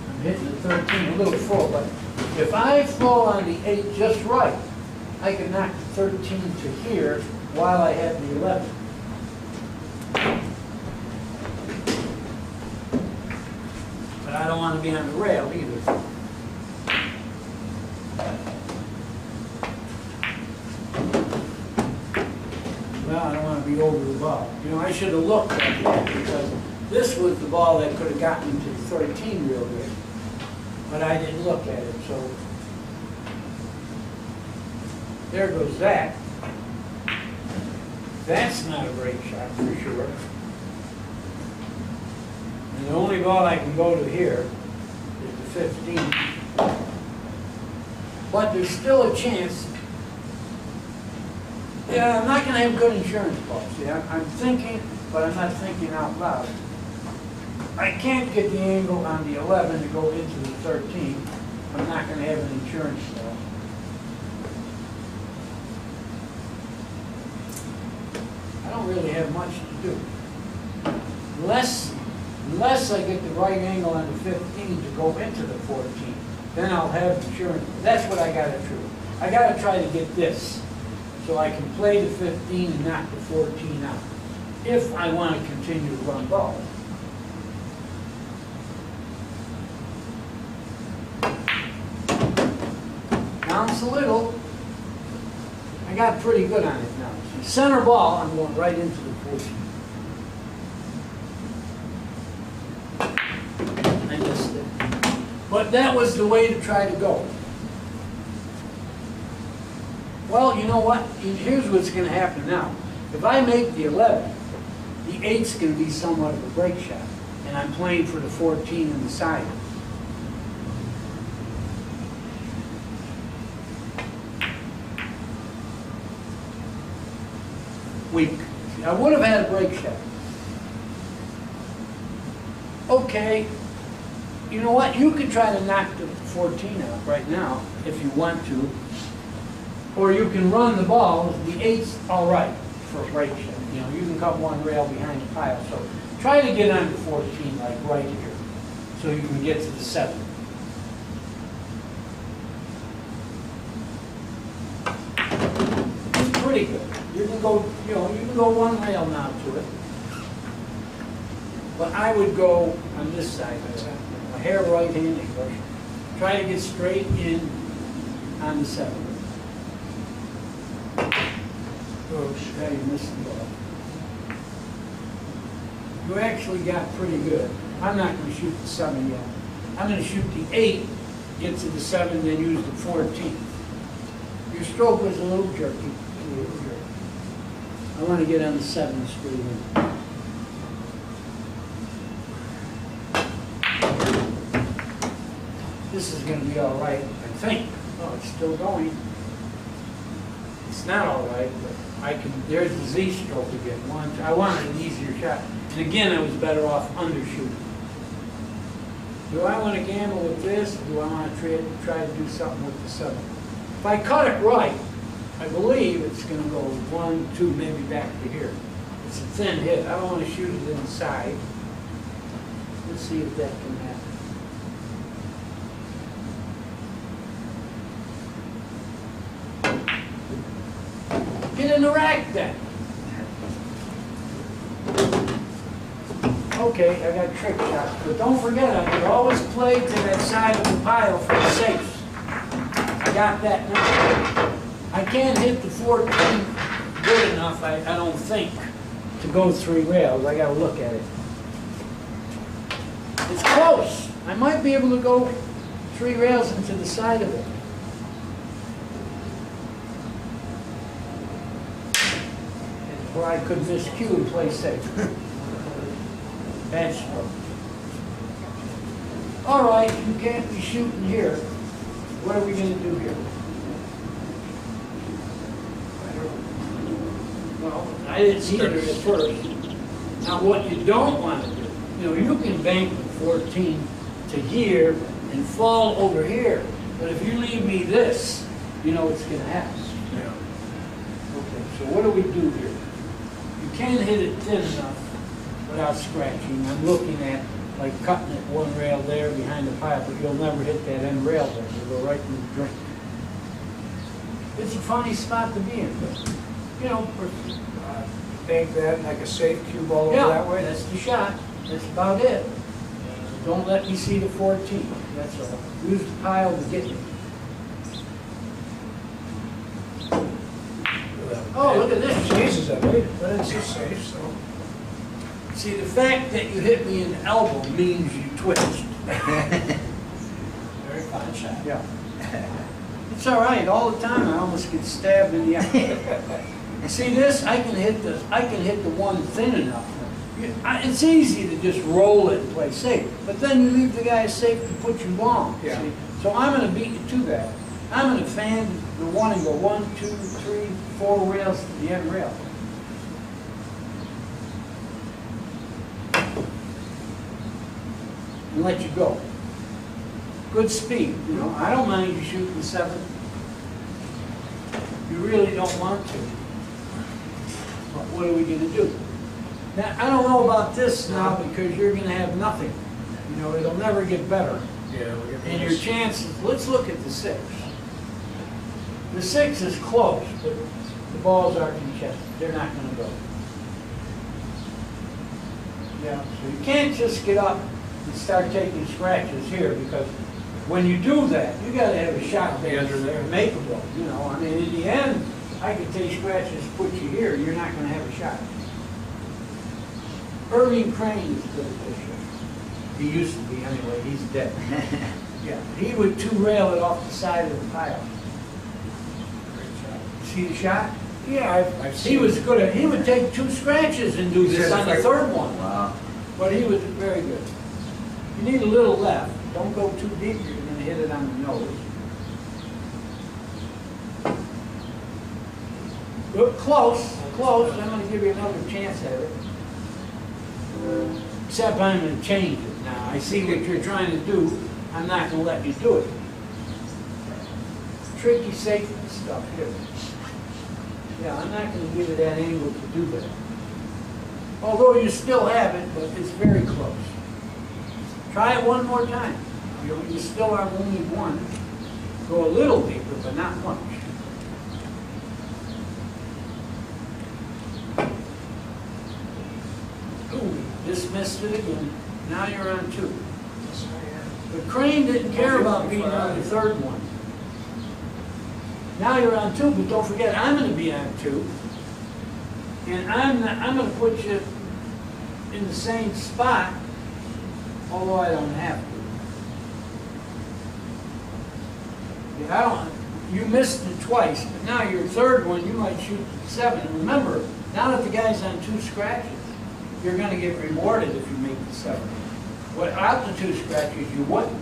[SPEAKER 1] I'm hitting the 13 a little full, but if I fall on the 8 just right, I can knock the 13 to here while I have the 11. But I don't want to be on the rail either. Well, I don't want to be over the ball. You know, I should have looked at that because this was the ball that could have gotten me to the 13 real good. But I didn't look at it, so there goes that. That's not a break shot for sure. And the only ball I can go to here is the 15. But there's still a chance. Yeah, I'm not going to have good insurance policy. I'm thinking, but I'm not thinking out loud. I can't get the angle on the 11 to go into the 13. I'm not going to have an insurance policy. I don't really have much to do. Unless unless I get the right angle on the 15 to go into the 14. Then I'll have insurance. That's what I gotta do. I gotta try to get this, so I can play the 15 and knock the 14 out, if I want to continue to run balls. Bounce a little. I got pretty good on it now. Center ball, I'm going right into the 14. I missed it. But that was the way to try to go. Well, you know what? Here's what's going to happen now. If I make the 11, the 8's going to be somewhat of a break shot. And I'm playing for the 14 on the side. Weak. I would have had a break shot. Okay. You know what? You can try to knock the 14 out right now if you want to. Or you can run the ball. The 8's all right for a break shot. You know, you can cut one rail behind the pile. So try to get under 14, like right here, so you can get to the 7. It's pretty good. You can go, you know, you can go one rail now to it. But I would go on this side. A hair right-hand English. Try to get straight in on the 7. Oh, shit, you missed the ball. You actually got pretty good. I'm not going to shoot the 7 yet. I'm going to shoot the 8, get to the 7, then use the 14. Your stroke was a little jerky. I want to get on the 7 straight in. This is going to be all right, I think. Oh, it's still going. It's not all right, but I can. There's the Z stroke again. I wanted an easier shot, and again, I was better off undershooting. Do I want to gamble with this, or do I want to try to do something with the 7? If I cut it right, I believe it's going to go 1, 2, maybe back to here. It's a thin hit. I don't want to shoot it inside. Let's see if that can happen. Get in the rack then. Okay, I got trick shots, but don't forget, I could always play to that side of the pile for the safes. I got that now. I can't hit the 14 good enough, I don't think, to go 3 rails. I gotta look at it. It's close. I might be able to go 3 rails into the side of it. Or I could miscue and play safe. Bad stroke. All right, you can't be shooting here. What are we going to do here? Well, I didn't see it at first. Now, what you don't want to do, you know, you can bank the 14 to here and fall over here. But if you leave me this, you know what's going to happen.
[SPEAKER 2] Yeah.
[SPEAKER 1] Okay, so what do we do here? You can't hit it thin enough without scratching. I'm looking at like cutting it 1 rail there behind the pile, but you'll never hit that end rail there. You'll go right through the drink. It's a funny spot to be in, but you know,
[SPEAKER 2] Bank that like a safe cue ball over
[SPEAKER 1] yeah,
[SPEAKER 2] that way.
[SPEAKER 1] that's the shot. That's about it. Don't let me see the 14. That's all. Use the pile to get me. Oh, look at this.
[SPEAKER 2] Jesus, I made it, but it's just safe, so.
[SPEAKER 1] See, the fact that you hit me in the elbow means you twitched. Very fine shot. Yeah. It's all right. All the time I almost get stabbed in the eye. See this? I can hit the one thin enough. It's easy to just roll it and play safe, but then you leave the guy safe to put you long.
[SPEAKER 2] Yeah.
[SPEAKER 1] See? So I'm going to beat you to that. I'm going to fan the one and go 1, 2, 3, 4 rails to the end rail. And let you go. Good speed, you know. I don't mind you shooting the 7. You really don't want to. But what are we going to do? Now, I don't know about this now because you're gonna have nothing. You know, it'll never get better.
[SPEAKER 2] Yeah, we get
[SPEAKER 1] And your chances, let's look at the 6. The 6 is close, but the balls are congested. They're not gonna go. Yeah, so you can't just get up and start taking scratches here because when you do that, you gotta have a shot
[SPEAKER 2] Be under there.
[SPEAKER 1] makeable, you know. I mean, in the end, I could take scratches, put you here, you're not gonna have a shot. Irving Crane is good at this shit. He used to be anyway, he's dead. Yeah, he would 2-rail it off the side of the pile. See the shot?
[SPEAKER 2] Yeah, I've seen.
[SPEAKER 1] He was good at, he would take 2 scratches and do
[SPEAKER 2] He
[SPEAKER 1] this
[SPEAKER 2] said
[SPEAKER 1] on the
[SPEAKER 2] it's
[SPEAKER 1] 3rd one.
[SPEAKER 3] Wow.
[SPEAKER 1] But he was very good. You need a little left. Don't go too deep, you're gonna hit it on the nose. Look, close, close. I'm gonna give you another chance at it. Except I'm gonna change it now. I see what you're trying to do. I'm not gonna let you do it. Tricky safety stuff here. Yeah, I'm not gonna give it that angle to do that. Although you still have it, but it's very close. Try it one more time. You still have only one. Go a little deeper, but not much. Ooh, dismissed it again. Now you're on 2. But Crane didn't care about being on the 3rd one. Now you're on 2, but don't forget, I'm going to be on 2. And I'm going to put you in the same spot, although I don't have to. Yeah, you missed it twice, but now your 3rd one, you might shoot 7. And remember, now that the guy's on 2 scratches, you're going to get rewarded if you make the 7. Without the 2 scratches, you wouldn't.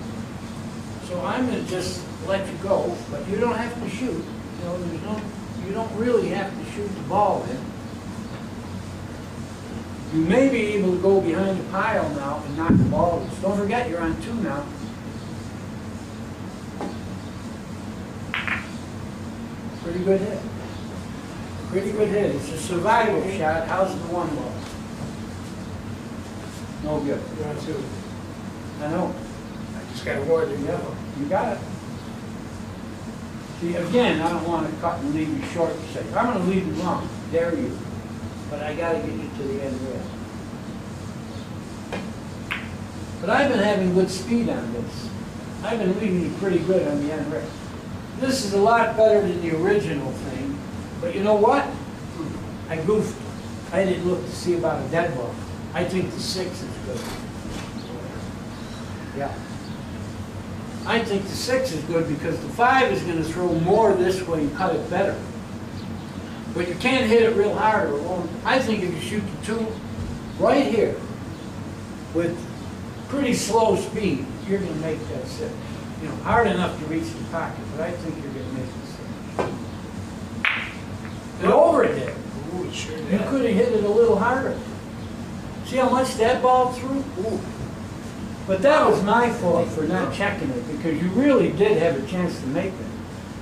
[SPEAKER 1] So I'm going to just let you go, but you don't have to shoot. You know, you don't really have to shoot the ball in. You may be able to go behind the pile now and knock the ball loose. Don't forget, you're on 2 now. Pretty good hit. Pretty good hit. It's a survival shot. How's the 1 ball? No good.
[SPEAKER 2] You're on 2.
[SPEAKER 1] I know.
[SPEAKER 2] I just got to warn you.
[SPEAKER 1] Yeah, you got it. See, again, I don't want to cut and leave you short and say, I'm going to leave you long. Dare you. But I got to get you to the end rail. But I've been having good speed on this. I've been leaving you pretty good on the end rail. This is a lot better than the original thing. But you know what? I goofed. I didn't look to see about a dead ball. I think the 6 is good. Yeah. I think the 6 is good because the 5 is going to throw more this way and cut it better. But you can't hit it real hard or it won't. I think if you shoot the 2 right here with pretty slow speed, you're going to make that 6. You know, hard enough to reach the pocket, but I think you're going to make the 6. It overdid.
[SPEAKER 2] Ooh, it sure
[SPEAKER 1] You
[SPEAKER 2] did.
[SPEAKER 1] could have hit it a little harder. See how much that ball threw? Ooh. But that was my fault for not checking it because you really did have a chance to make it.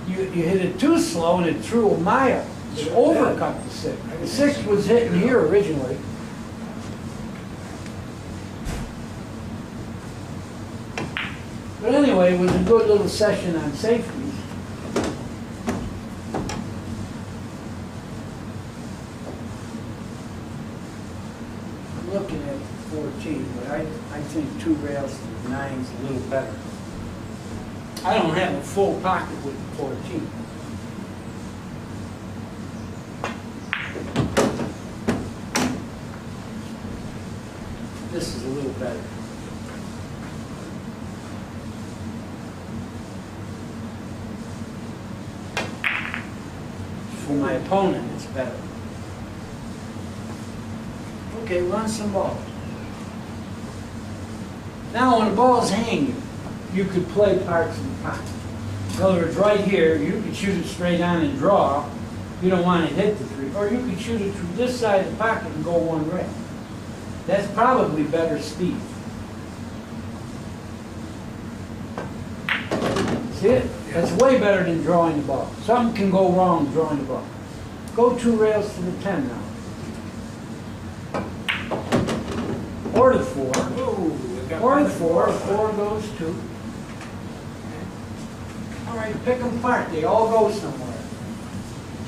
[SPEAKER 1] You hit it too slow and it threw a mile. It overcut the 6. The 6 was hitting here originally. But anyway, it was a good little session on safeties. I'm looking at 14, but I think 2 rails to the 9 is a little better. I don't have a full pocket with the 14. This is a little better. For my opponent, it's better. Okay, run some balls. Now, when the ball's hanging, you could play parts of the pocket. In other words, right here, you could shoot it straight on and draw. You don't want to hit the 3. Or you could shoot it through this side of the pocket and go 1 rail. That's probably better speed. See it? That's way better than drawing the ball. Something can go wrong drawing the ball. Go 2 rails to the 10 now. or the 4.
[SPEAKER 2] Ooh, we got
[SPEAKER 1] Or
[SPEAKER 2] one
[SPEAKER 1] the 4, 4 goes 2. All right, pick them apart, they all go somewhere.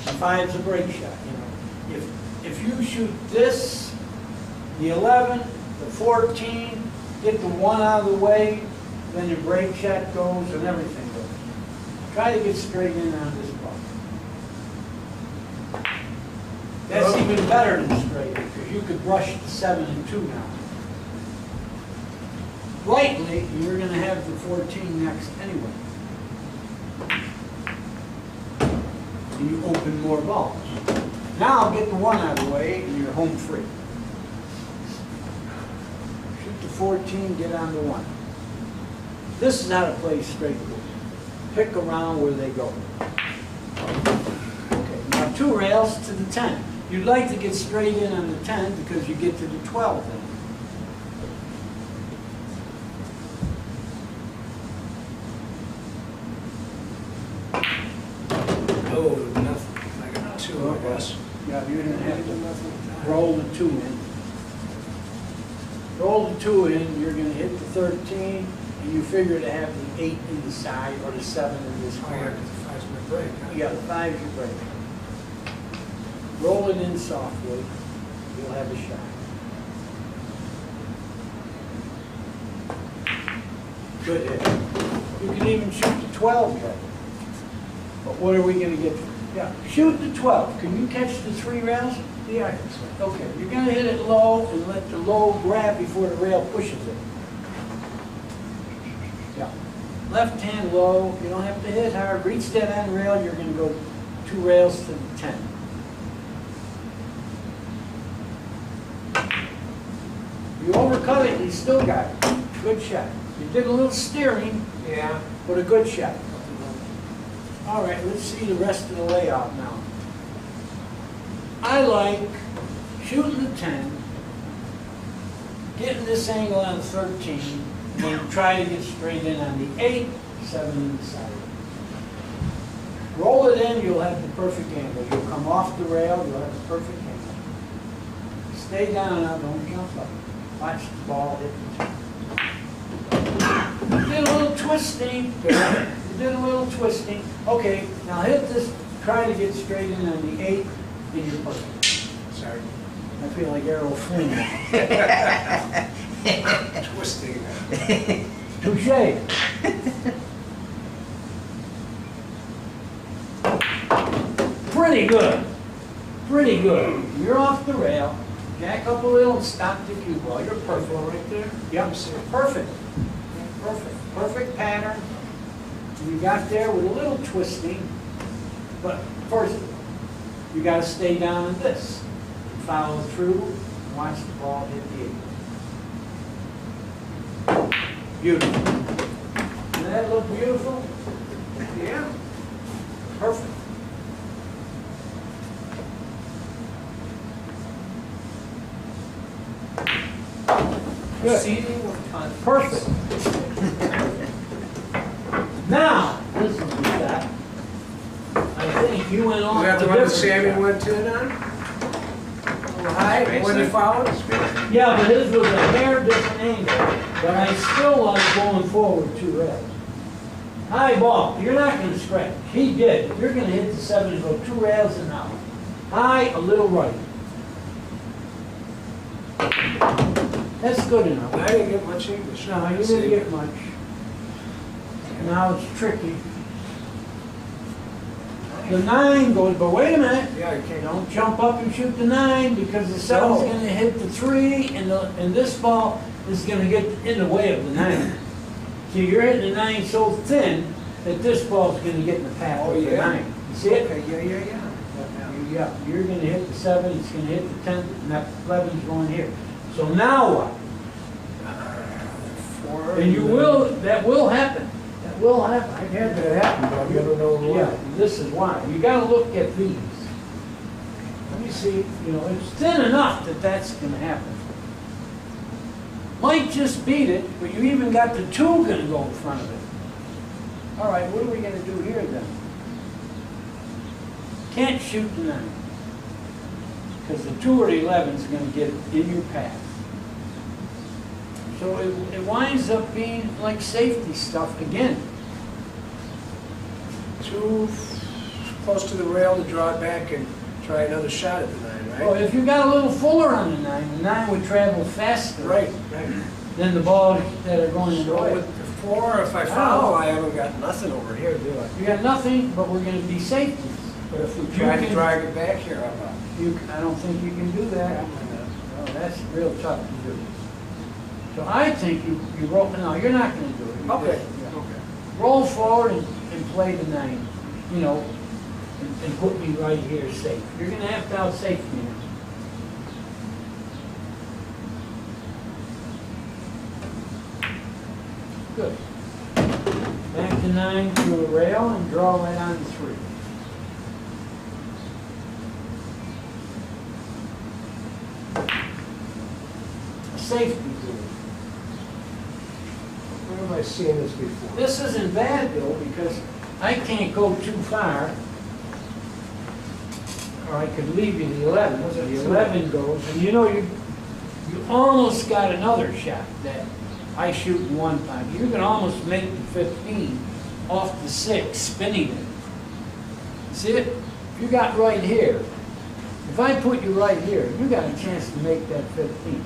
[SPEAKER 1] The 5's a break shot, you know. If you shoot this, the 11, the 14, get the 1 out of the way, then your break shot goes and everything goes. Try to get straight in on this ball. That's even better than straight, because you could brush the 7 and 2 now. Lightly, you're going to have the 14 next anyway. And you open more balls. Now get the 1 out of the way and you're home free. Shoot the 14, get on the 1. This is how to play straight pool. Pick around where they go. Okay, now 2 rails to the 10. You'd like to get straight in on the 10 because you get to the 12 then.
[SPEAKER 2] Oh, nothing. I got 2, I guess.
[SPEAKER 1] Yeah, you're gonna have to roll the 2 in. Roll the 2 in, you're gonna hit the 13, and you figure to have the 8 in the side or the 7 in this
[SPEAKER 2] Oh, yeah,
[SPEAKER 1] corner.
[SPEAKER 2] 'cause the 5's my break. Huh?
[SPEAKER 1] Yeah, the 5's your break. Roll it in softly, you'll have a shot. Good hit. You can even shoot the 12 yet. But what are we gonna get? Yeah, shoot the 12. Can you catch the 3 rails?
[SPEAKER 2] Yeah, I think so.
[SPEAKER 1] Okay, you're gonna hit it low and let the low grab before the rail pushes it. Yeah. Left hand low, you don't have to hit hard. Reach that end rail, you're gonna go 2 rails to the 10. You overcut it, you still got it. Good shot. You did a little steering,
[SPEAKER 2] Yeah.
[SPEAKER 1] but a good shot. All right, let's see the rest of the layout now. I like shooting the 10, getting this angle on the 13, and then try to get straight in on the 8, 7 in the side. Roll it in, you'll have the perfect angle. You'll come off the rail, you'll have the perfect angle. Stay down now, don't jump up. Watch the ball hit the 10. You did a little twisting. You did a little twisting. Okay, now hit this, try to get straight in on the 8, and you're perfect.
[SPEAKER 2] Sorry.
[SPEAKER 1] I feel like Errol Flynn.
[SPEAKER 2] Twisting.
[SPEAKER 1] Touche. Pretty good. Pretty good. You're off the rail. Jack up a little and stop the cue ball. You're perfect.
[SPEAKER 2] Right there?
[SPEAKER 1] Yep, perfect. Perfect. Perfect pattern. You got there with a little twisting, but first, you got to stay down in this. Follow through, and watch the ball hit the 8. Beautiful. Doesn't that look beautiful?
[SPEAKER 2] Yeah.
[SPEAKER 1] Perfect. Good.
[SPEAKER 2] Proceeding with confidence.
[SPEAKER 1] Perfect. Now, this is the shot. I think you went off.
[SPEAKER 2] Is that the
[SPEAKER 1] a
[SPEAKER 2] one that
[SPEAKER 1] different
[SPEAKER 2] Sammy
[SPEAKER 1] shot.
[SPEAKER 2] went to it on? High, when he followed?
[SPEAKER 1] Yeah, but his was a hair different angle, but I still like going forward 2 rails. High ball, you're not going to scratch. He did. You're going to hit the 7 and go 2 rails and out. High, a little right. That's good enough.
[SPEAKER 2] I didn't get much English.
[SPEAKER 1] No, you didn't get much. Now it's tricky. The 9 goes, but wait a minute.
[SPEAKER 2] Yeah, you can't.
[SPEAKER 1] Don't jump up and shoot the 9 because the 7's
[SPEAKER 2] No.
[SPEAKER 1] going to hit the 3 and this ball is going to get in the way of the 9. See, you're hitting the 9 so thin that this ball's going to get in the path
[SPEAKER 2] Oh,
[SPEAKER 1] of the
[SPEAKER 2] yeah?
[SPEAKER 1] 9. You see it?
[SPEAKER 2] Okay, yeah.
[SPEAKER 1] Yeah, you're going to hit the 7, it's going to hit the 10, and that 11's going here. So now what?
[SPEAKER 2] 4.
[SPEAKER 1] And you will, that will happen. That will happen. I've had that happen.
[SPEAKER 2] But I've never known why.
[SPEAKER 1] Yeah, this is why. You gotta look at these. Let me see, you know, it's thin enough that that's gonna happen. Might just beat it, but you even got the 2 gonna go in front of it. All right, what are we gonna do here then? Can't shoot the 9. Because the 2 or the 11's gonna get in your path. So it winds up being like safety stuff again.
[SPEAKER 2] Too close to the rail to draw it back and try another shot at the 9, right?
[SPEAKER 1] Well, if you got a little fuller on the 9 would travel faster.
[SPEAKER 2] Right.
[SPEAKER 1] Than the balls that are going in the
[SPEAKER 2] So
[SPEAKER 1] way.
[SPEAKER 2] with the 4, if I follow, I haven't got nothing over here, do I?
[SPEAKER 1] You got nothing, but we're gonna be safety.
[SPEAKER 2] But if we try to drag it back here, how about?
[SPEAKER 1] I don't think you can do that. No, that's real tough to do. So I think you roll, no, you're not gonna do it. You
[SPEAKER 2] Okay.
[SPEAKER 1] just, roll forward and play the 9, you know, and put me right here safe. You're gonna have to out safety me. Good. Back to 9 to a rail and draw right on the 3. Safety rule.
[SPEAKER 2] Where have I seen this before?
[SPEAKER 1] This isn't bad though, because I can't go too far. Or I could leave you the 11. The 11 goes, and you know you almost got another shot that I shoot in one time. You can almost make the 15 off the 6, spinning it. See it? You got right here. If I put you right here, you got a chance to make that 15.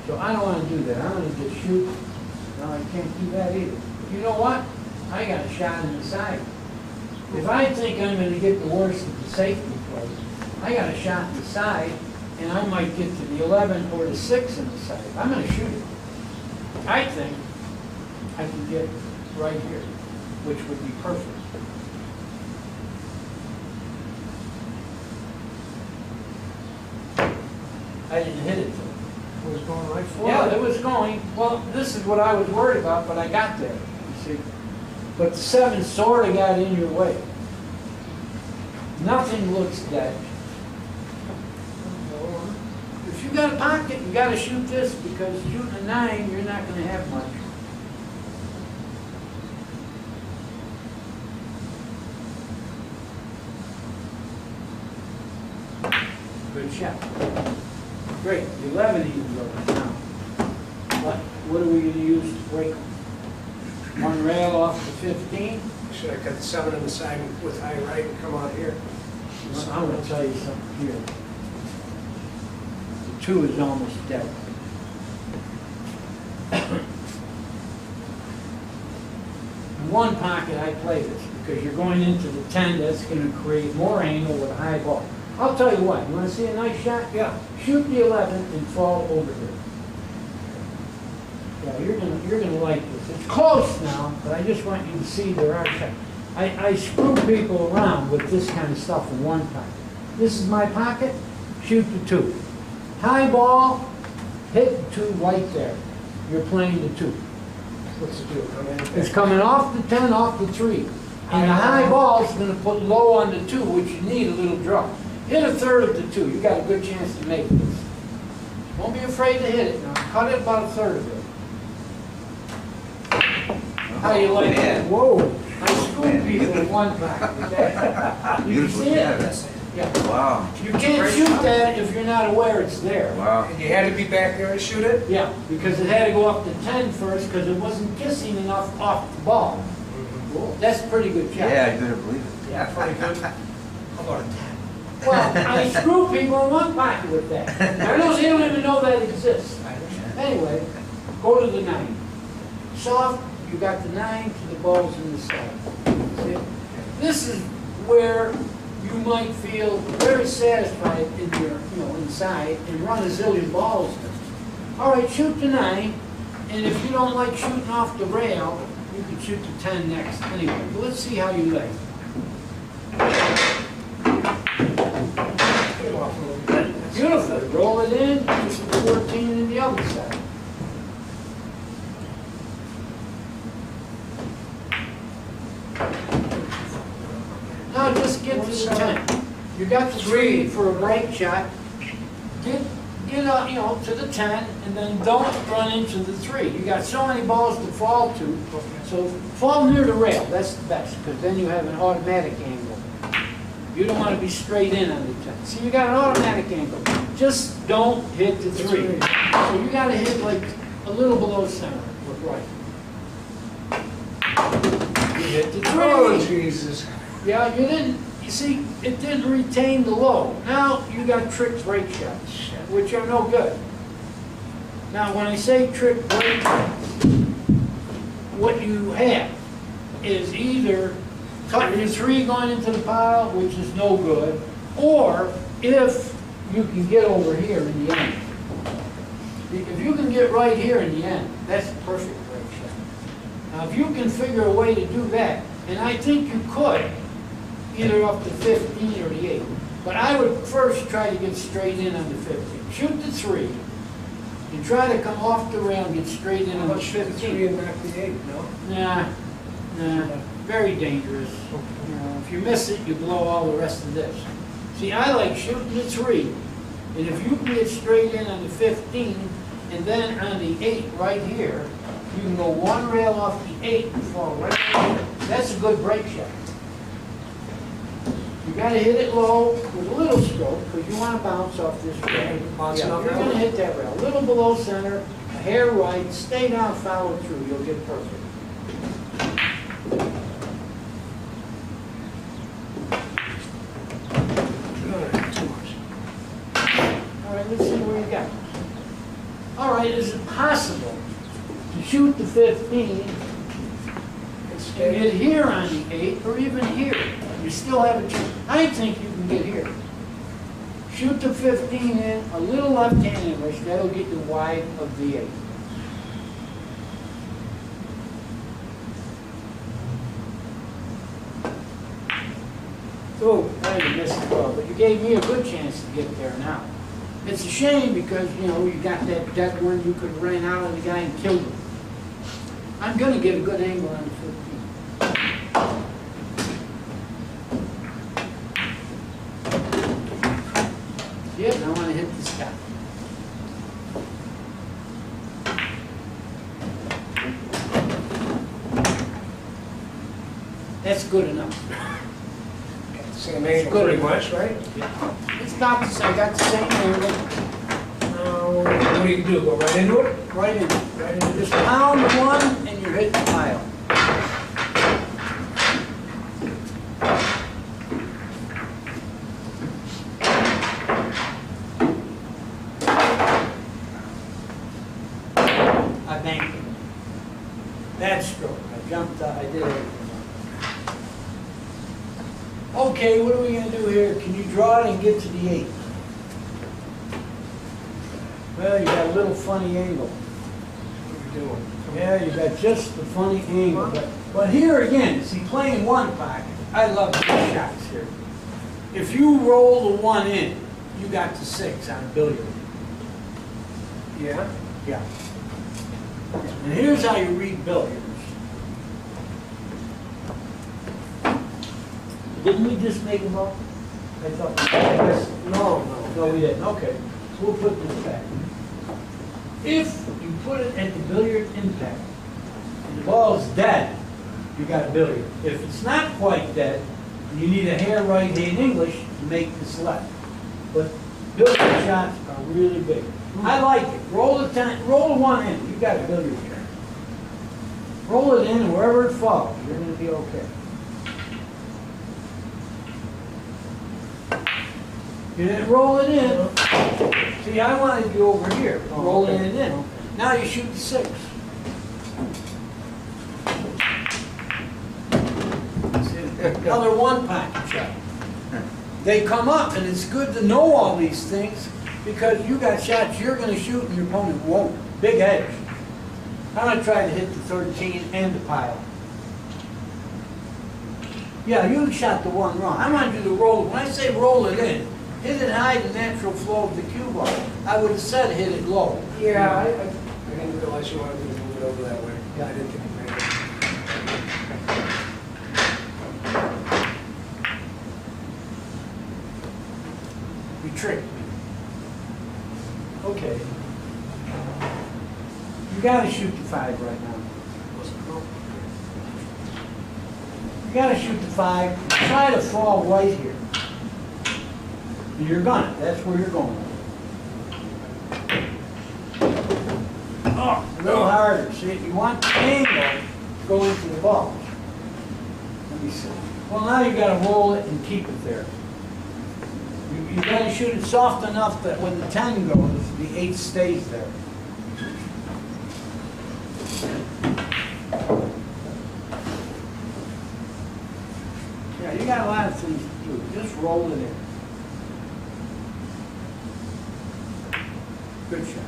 [SPEAKER 1] So I don't want to do that. I'm going to just shoot. No, I can't do that either. You know what? I got a shot in the side. If I think I'm going to get the worst of the safety play, I got a shot in the side, and I might get to the 11 or the 6 in the side. I'm going to shoot it. I think I can get right here, which would be perfect. I didn't hit it though.
[SPEAKER 2] It was going right forward.
[SPEAKER 1] Yeah, it was going, well, this is what I was worried about, but I got there, you see. But the 7 sort of got in your way. Nothing looks dead. If you got a pocket, you got to shoot this, because shooting a 9, you're not going to have much. Good shot. Great, the 11 even goes now. What are we going to use to break them? 1 rail off the 15?
[SPEAKER 2] Should I cut the 7 on the side with high right and come out here?
[SPEAKER 1] I'm going to tell you something here. The 2 is almost dead. In one pocket, I play this because you're going into the 10. That's going to create more angle with a high ball. I'll tell you what. You want to see a nice shot?
[SPEAKER 2] Yeah.
[SPEAKER 1] Shoot the 11 and fall over here. Yeah, you're gonna like this. It's close now, but I just want you to see there are shots. I screw people around with this kind of stuff in one pocket. This is my pocket. Shoot the 2. High ball, hit the 2 right there. You're playing the 2.
[SPEAKER 2] What's the deal? Come in.
[SPEAKER 1] It's coming off the 10, off the 3. And the high ball is going to put low on the 2, which you need a little drop. Hit a third of the 2. You got a good chance to make this. Don't be afraid to hit it. Now, cut it about a third of it. How do you like that? Whoa! I screwed people in one pocket with that. You can
[SPEAKER 3] Beautiful
[SPEAKER 1] see it?
[SPEAKER 3] shot.
[SPEAKER 1] Yeah.
[SPEAKER 3] Wow.
[SPEAKER 1] You can't shoot that if you're not aware it's there.
[SPEAKER 3] Wow.
[SPEAKER 2] And you had to be back there to shoot it?
[SPEAKER 1] Yeah, because it had to go up to 10 first because it wasn't kissing enough off the ball. That's a pretty good shot.
[SPEAKER 3] Yeah, you better believe it.
[SPEAKER 1] Yeah, pretty good.
[SPEAKER 2] How about a 10?
[SPEAKER 1] Well, I screw people in one pocket with that. They don't even know that exists. Anyway, go to the 9. Soft, you got the 9 to the balls in the side. See? This is where you might feel very satisfied in your, inside and run a zillion balls. All right, shoot the 9, and if you don't like shooting off the rail, you can shoot the 10 next. Anyway, but let's see how you lay. Beautiful. Roll it in, just 14 in the other side. Now just get to the 10. You got the 3 for a break shot. Get to the 10, and then don't run into the 3. You got so many balls to fall to, so fall near the rail. That's the best, because then you have an automatic angle. You don't want to be straight in on the 10. See, you got an automatic angle. Just don't hit the 3. So you got to hit like a little below center with right. You hit the
[SPEAKER 2] Oh,
[SPEAKER 1] tree.
[SPEAKER 2] Jesus.
[SPEAKER 1] Yeah, you see, it didn't retain the low. Now you got trick break shots, which are no good. Now, when I say trick break shots, what you have is either cutting your three going into the pile, which is no good, or if you can get over here in the end. If you can get right here in the end, that's the perfect break shot. Now, if you can figure a way to do that, and I think you could, either up to 15 or the 8, but I would first try to get straight in on the 15. Shoot the 3, and try to come off the rail and get straight in on the
[SPEAKER 2] Let's shoot the 3
[SPEAKER 1] 15.
[SPEAKER 2] and knock the 8, no?
[SPEAKER 1] Nah, very dangerous. You know, if you miss it, you blow all the rest of this. See, I like shooting the 3, and if you can get straight in on the 15, and then on the 8 right here, you can go one rail off the 8 and fall right there. That's a good break shot. You gotta hit it low with a little stroke, because you want to bounce off this rail.
[SPEAKER 2] Bounce
[SPEAKER 1] Yeah,
[SPEAKER 2] off
[SPEAKER 1] you're
[SPEAKER 2] that
[SPEAKER 1] gonna
[SPEAKER 2] one.
[SPEAKER 1] hit that rail, a little below center, a hair right, stay down, follow through, you'll get perfect.
[SPEAKER 2] Too much.
[SPEAKER 1] All right, let's see where you got. All right, is it possible to shoot the 15 and get here on the 8, or even here? You still have a chance. I think you can get here. Shoot the 15 in, a little left-hand English, that'll get you wide of the 8. Oh, I missed the ball, but you gave me a good chance to get there now. It's a shame because, you know, you got that dead one, you could run out on the guy and kill him. I'm going to get a good angle on the 15. Yeah, and I want to hit this guy. That's good enough.
[SPEAKER 2] Same angle
[SPEAKER 1] Good.
[SPEAKER 2] pretty much, right?
[SPEAKER 1] It's about the same, I got the same angle.
[SPEAKER 2] What do you do, go right into it?
[SPEAKER 1] Right in, right in. Just pound the one and you hit the pile. I banked it. Bad stroke. I jumped up, I did everything. Okay, what are we gonna do here? Can you draw it and get to the 8? Well, you got a little funny angle.
[SPEAKER 2] What are you doing?
[SPEAKER 1] Yeah, you got just the funny angle. But here again, see, playing one pocket, I love these shots here. If you roll the 1 in, you got the 6 on a billiard.
[SPEAKER 2] Yeah?
[SPEAKER 1] Yeah. And here's how you read billiards. Didn't we just make them up? I thought, I guess, no, we didn't. Okay, so we'll put this back. If you put it at the billiard impact, and the ball's dead, you got a billiard. If it's not quite dead, you need a hair right hand English to make this left. But billiard shots are really big. I like it. Roll the 1 in. You got a billiard shot. Roll it in, and wherever it falls, you're going to be okay. You didn't roll it in. See, I wanted you over here, rolling it in. Now you shoot the 6. Another 1 pocket shot. They come up, and it's good to know all these things because you got shots you're going to shoot and your opponent won't. Big edge. I'm going to try to hit the 13 and the pile. Yeah, you shot the 1 wrong. I want you to roll. When I say roll it in, hit it high, the natural flow of the cue ball. I would have said hit it low.
[SPEAKER 2] Yeah, I didn't realize you wanted me to move it over that way.
[SPEAKER 1] Yeah.
[SPEAKER 2] I didn't think you made it.
[SPEAKER 1] You tricked me. Okay. You gotta shoot the 5 right now. You gotta shoot the 5. Try to fall right here. You're gonna. That's where you're going.
[SPEAKER 2] Oh,
[SPEAKER 1] A little harder. See, you want the angle to go into the ball. Let me see. Well, now you gotta roll it and keep it there. You gotta shoot it soft enough that when the 10 goes, the 8 stays there. Yeah, you got a lot of things to do. Just roll it in. Good shot.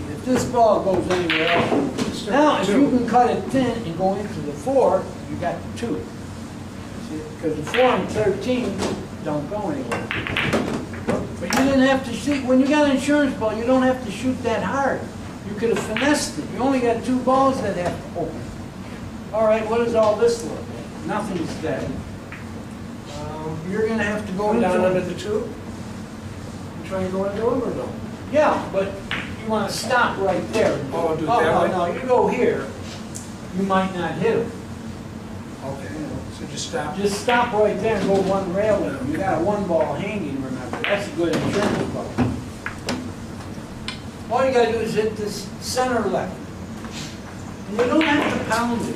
[SPEAKER 1] If this ball goes anywhere else, now if you can cut it thin and go into the 4, you got the 2. Because the 4 and 13 don't go anywhere. But you didn't have to shoot, when you got an insurance ball, you don't have to shoot that hard. You could have finessed it. You only got 2 balls that have to open. All right, what does all this look like? Nothing's dead. You're going to have to go
[SPEAKER 2] Go down
[SPEAKER 1] into
[SPEAKER 2] under the 2? You trying to go into them or no?
[SPEAKER 1] Yeah, but you want to stop right there.
[SPEAKER 2] Oh, do it that way?
[SPEAKER 1] No, you go here, you might not hit them.
[SPEAKER 2] Okay, so just stop.
[SPEAKER 1] Just stop right there and go one rail with them. You got a 1 ball hanging, remember. That's a good insurance ball. All you gotta do is hit this center left. And you don't have to pound it.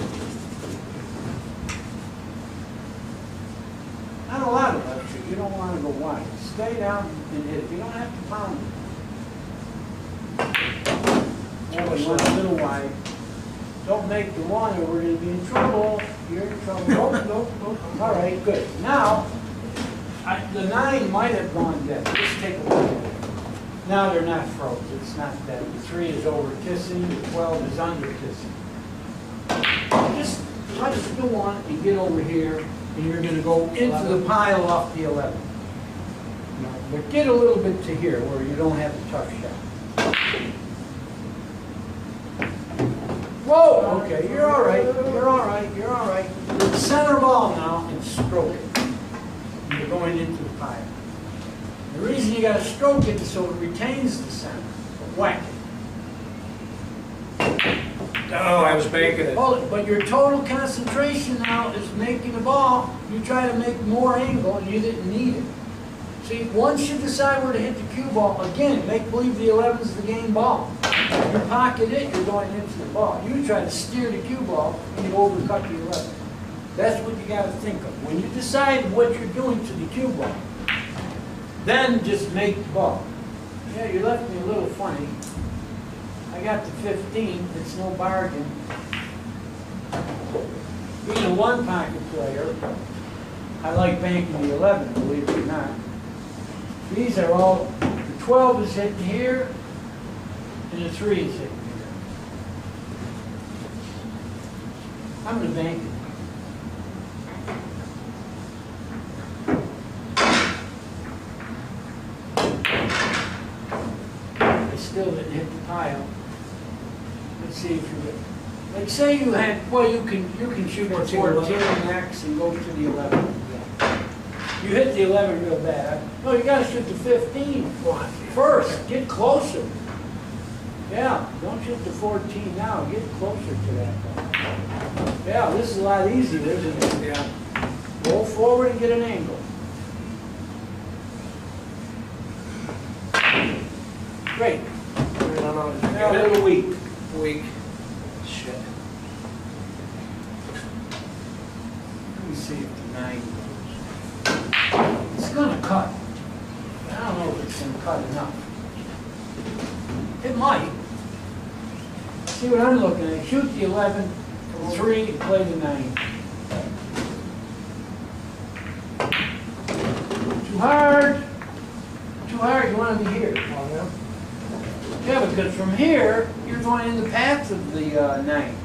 [SPEAKER 1] Not a lot of left shoot. You don't want to go wide. Stay down and hit it. You don't have to pound it. Oh, you went a little wide. Don't make the 1 or we're going to be in trouble. You're in trouble. Nope. All right, good. Now, the 9 might have gone dead. Just take a look at it. Now they're not froze. It's not dead. The 3 is over kissing. The 12 is under kissing. Just let us do 1 and get over here, and you're going to go into the pile off the 11. But get a little bit to here where you don't have a tough shot. Whoa! Okay, you're all right. You're all right. You're all right. Center ball now and stroke it. And you're going into the pile. The reason you got to stroke it is so it retains the center. Whack it.
[SPEAKER 2] Oh, I was banking it.
[SPEAKER 1] Hold it. But your total concentration now is making the ball. You try to make more angle and you didn't need it. See, once you decide where to hit the cue ball, again, make believe the 11 is the game ball. You pocket it, you're going into the ball. You try to steer the cue ball and you overcut the 11. That's what you got to think of. When you decide what you're doing to the cue ball, then just make the ball. Yeah, you left me a little funny. I got the 15, it's no bargain. Being a 1 pocket player, I like banking the 11, believe it or not. These are all, the 12 is hitting here, and the 3 is hitting here. I'm going to bank it. I still didn't hit the pile. Let's see if you, like say you had, well you can shoot the 14 next and go to the 11. You hit the 11 real bad. No, you got to shoot the 15 first. Get closer. Yeah, don't shoot the 14 now. Get closer to that ball. Yeah, this is a lot easier, isn't it?
[SPEAKER 2] Yeah.
[SPEAKER 1] Roll forward and get an angle. Great.
[SPEAKER 2] No,
[SPEAKER 1] Now a little weak.
[SPEAKER 2] Weak. Shit.
[SPEAKER 1] Let me see if the 9 goes. It's going to cut. I don't know if it's going to cut enough. It might. See what I'm looking at. Shoot the 11 from 3 and play the 9. Too hard. Too hard. You want to be here.
[SPEAKER 2] Oh, yeah?
[SPEAKER 1] Yeah, because from here, you're going in the path of the 9.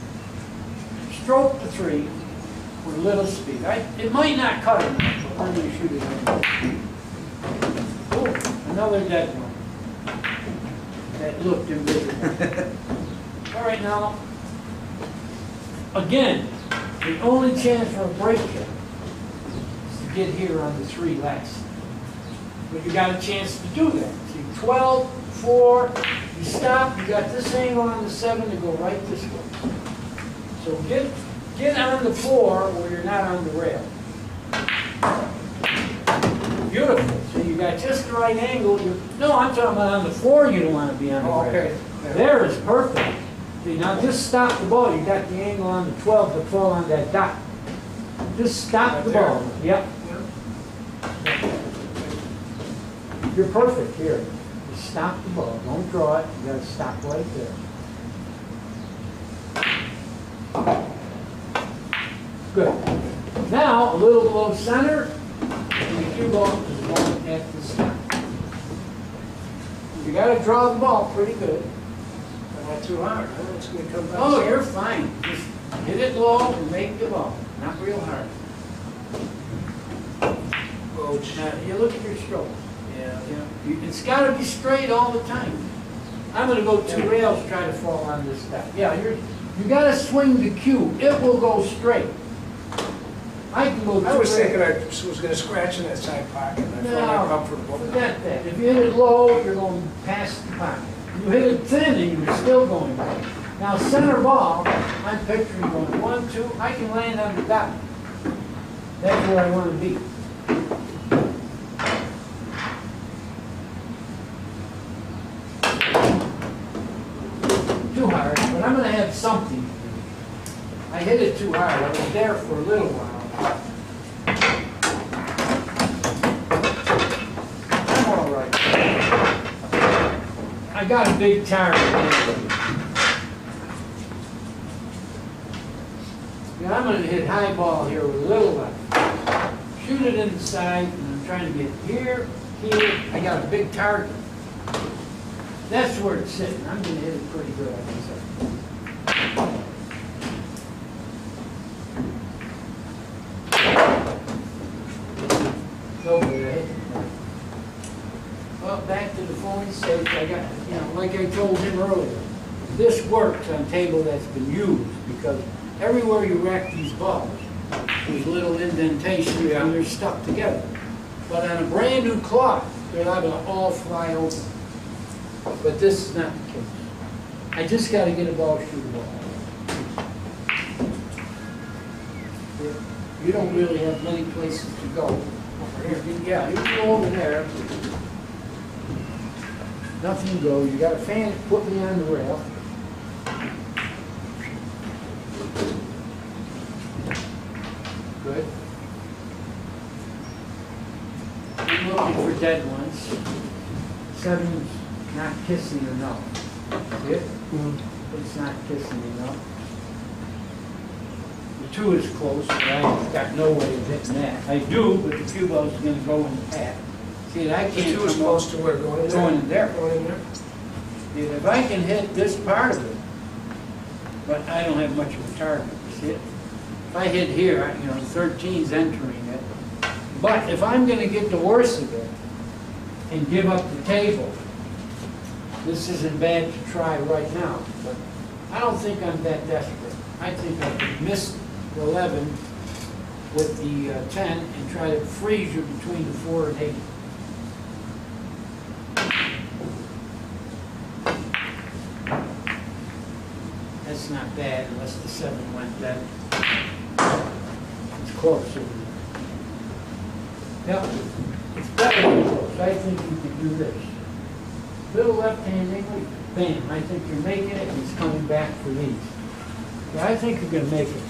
[SPEAKER 1] Stroke the 3 with little speed. It might not cut enough, but we're going to shoot it anyway. Oh, another dead one. That looked invisible. All right, now, again, the only chance for a break here is to get here on the 3 last. But you got a chance to do that. See, 12, 4, you stop, you got this angle on the 7 to go right this way. So get on the 4 where you're not on the rail. Beautiful. So you got just the right angle. No, I'm talking about on the 4 you don't want to be on the rail.
[SPEAKER 2] Okay.
[SPEAKER 1] There is perfect. See, now just stop the ball. You got the angle on the 12 to fall on that dot. Just stop the ball. Yep. You're perfect here. Just stop the ball. Don't draw it. You got to stop right there. Good. Now, a little below center, and the cue ball is going at the stop. You got to draw the ball pretty good.
[SPEAKER 2] Not too hard, huh? It's going to come back.
[SPEAKER 1] Oh, you're fine. Just hit it low and make the ball. Not real hard.
[SPEAKER 2] Coach.
[SPEAKER 1] Now, you look at your stroke.
[SPEAKER 2] Yeah.
[SPEAKER 1] It's got to be straight all the time. I'm going to go 2 rails, try to fall on this step. Yeah, you got to swing the cue. It will go straight. I can go 2
[SPEAKER 2] I was
[SPEAKER 1] rails.
[SPEAKER 2] thinking I was going to scratch in that side pocket. And I felt uncomfortable.
[SPEAKER 1] Forget that. If you hit it low, you're going past the pocket. You hit it thin and you're still going right. Now center ball, I'm picturing going 1, 2, I can land on the dot. That's where I want to be. Too hard, but I'm going to have something. I hit it too hard. I was there for a little while. I'm all right. I got a big target. Yeah, I'm going to hit high ball here with a little left. Shoot it inside, and I'm trying to get here, here. I got a big target. That's where it's sitting. I'm going to hit it pretty good, I can say. So good, I hit it. Well, back to the phone stage, I got, like I told him earlier, this works on table that's been used because everywhere you rack these balls, there's little indentations and they're stuck together. But on a brand new cloth, they're liable to all fly open. But this is not the case. I just got to get a ball shootable. You don't really have many places to go. Over here. Yeah, you can go over there. Nothing go. You got a fan, put me on the rail. Good. I'm looking for dead ones. 7's not kissing enough. See it? It's not kissing enough. The 2 is close, but I've got no way of hitting that. I do, but the cue ball's going to go in the path. See, I
[SPEAKER 2] The
[SPEAKER 1] can't
[SPEAKER 2] 2 is
[SPEAKER 1] come
[SPEAKER 2] close
[SPEAKER 1] up-
[SPEAKER 2] to where? Going in there?
[SPEAKER 1] Going in there.
[SPEAKER 2] Going in there?
[SPEAKER 1] See, if I can hit this part of it, but I don't have much of a target, you see it? If I hit here, 13's entering it. But if I'm going to get the worst of it and give up the table, this isn't bad to try right now, but I don't think I'm that desperate. I think I could miss the 11 with the 10 and try to freeze you between the 4 and 8. That's not bad unless the 7 went dead. It's close. Yep, it's better than close. I think you can do this. Little left-hand English, bam. I think you're making it and it's coming back for these. Yeah, I think you're going to make it.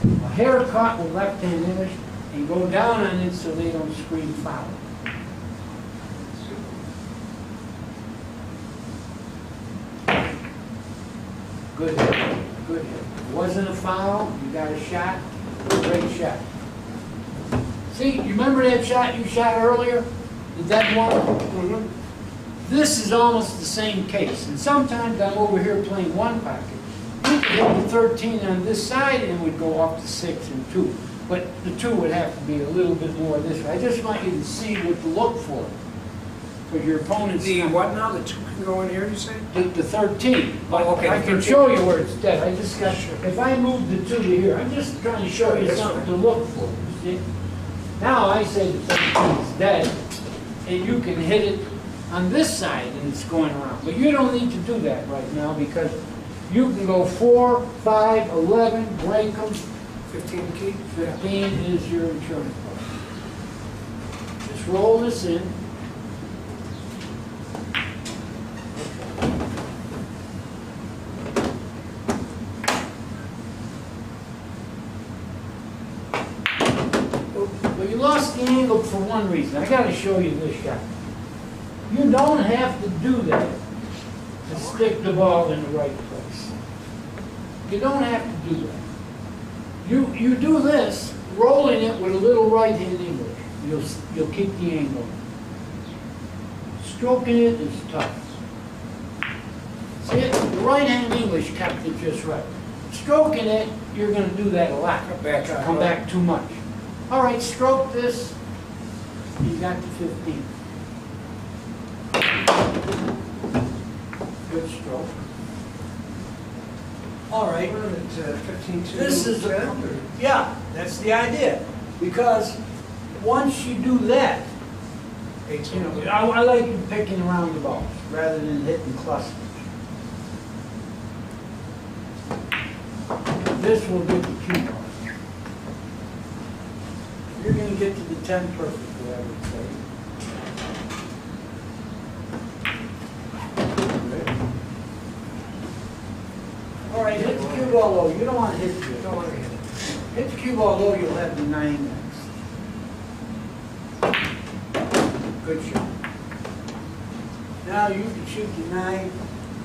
[SPEAKER 1] A haircut with left-hand English and go down on it so they don't scream foul. Good hit, good hit. It wasn't a foul, you got a shot, great shot. See, you remember that shot you shot earlier? The dead one?
[SPEAKER 2] Mm-hmm.
[SPEAKER 1] This is almost the same case, and sometimes I'm over here playing one pocket. You could hit the 13 on this side and it would go up to 6 and 2. But the 2 would have to be a little bit more this way. I just want you to see what to look for. For your opponent's
[SPEAKER 2] The what now? The 2 can go in here, you say?
[SPEAKER 1] the 13.
[SPEAKER 2] Oh, okay,
[SPEAKER 1] I
[SPEAKER 2] the
[SPEAKER 1] can
[SPEAKER 2] 13.
[SPEAKER 1] show you where it's dead. I just got, if I move the 2 to here, I'm just trying to show you
[SPEAKER 2] This
[SPEAKER 1] something
[SPEAKER 2] way.
[SPEAKER 1] to look for, you see? Now I say the 13 is dead, and you can hit it on this side and it's going around. But you don't need to do that right now because you can go 4, 5, 11, break them.
[SPEAKER 2] 15 key?
[SPEAKER 1] 15 is your insurance policy. Just roll this in. But you lost the angle for one reason. I gotta show you this shot. You don't have to do that to stick the ball in the right place. You don't have to do that. You do this, rolling it with a little right-hand English. You'll keep the angle. Stroking it is tough. See it? The right-hand English kept it just right. Stroking it, you're going to do that a lot. Come back too much. All right, stroke this. You got the 15. Good stroke. All right.
[SPEAKER 2] We're at 15-2.
[SPEAKER 1] This is yeah, that's the idea. Because once you do that, you know, I like you picking around the balls rather than hitting clusters. This will get the cue ball. You're going to get to the 10 perfectly, I would say. All right, hit the cue ball low. You don't want to hit it.
[SPEAKER 2] Don't want to hit it.
[SPEAKER 1] Hit the cue ball low, you'll have the 9 next. Good shot. Now you can shoot the 9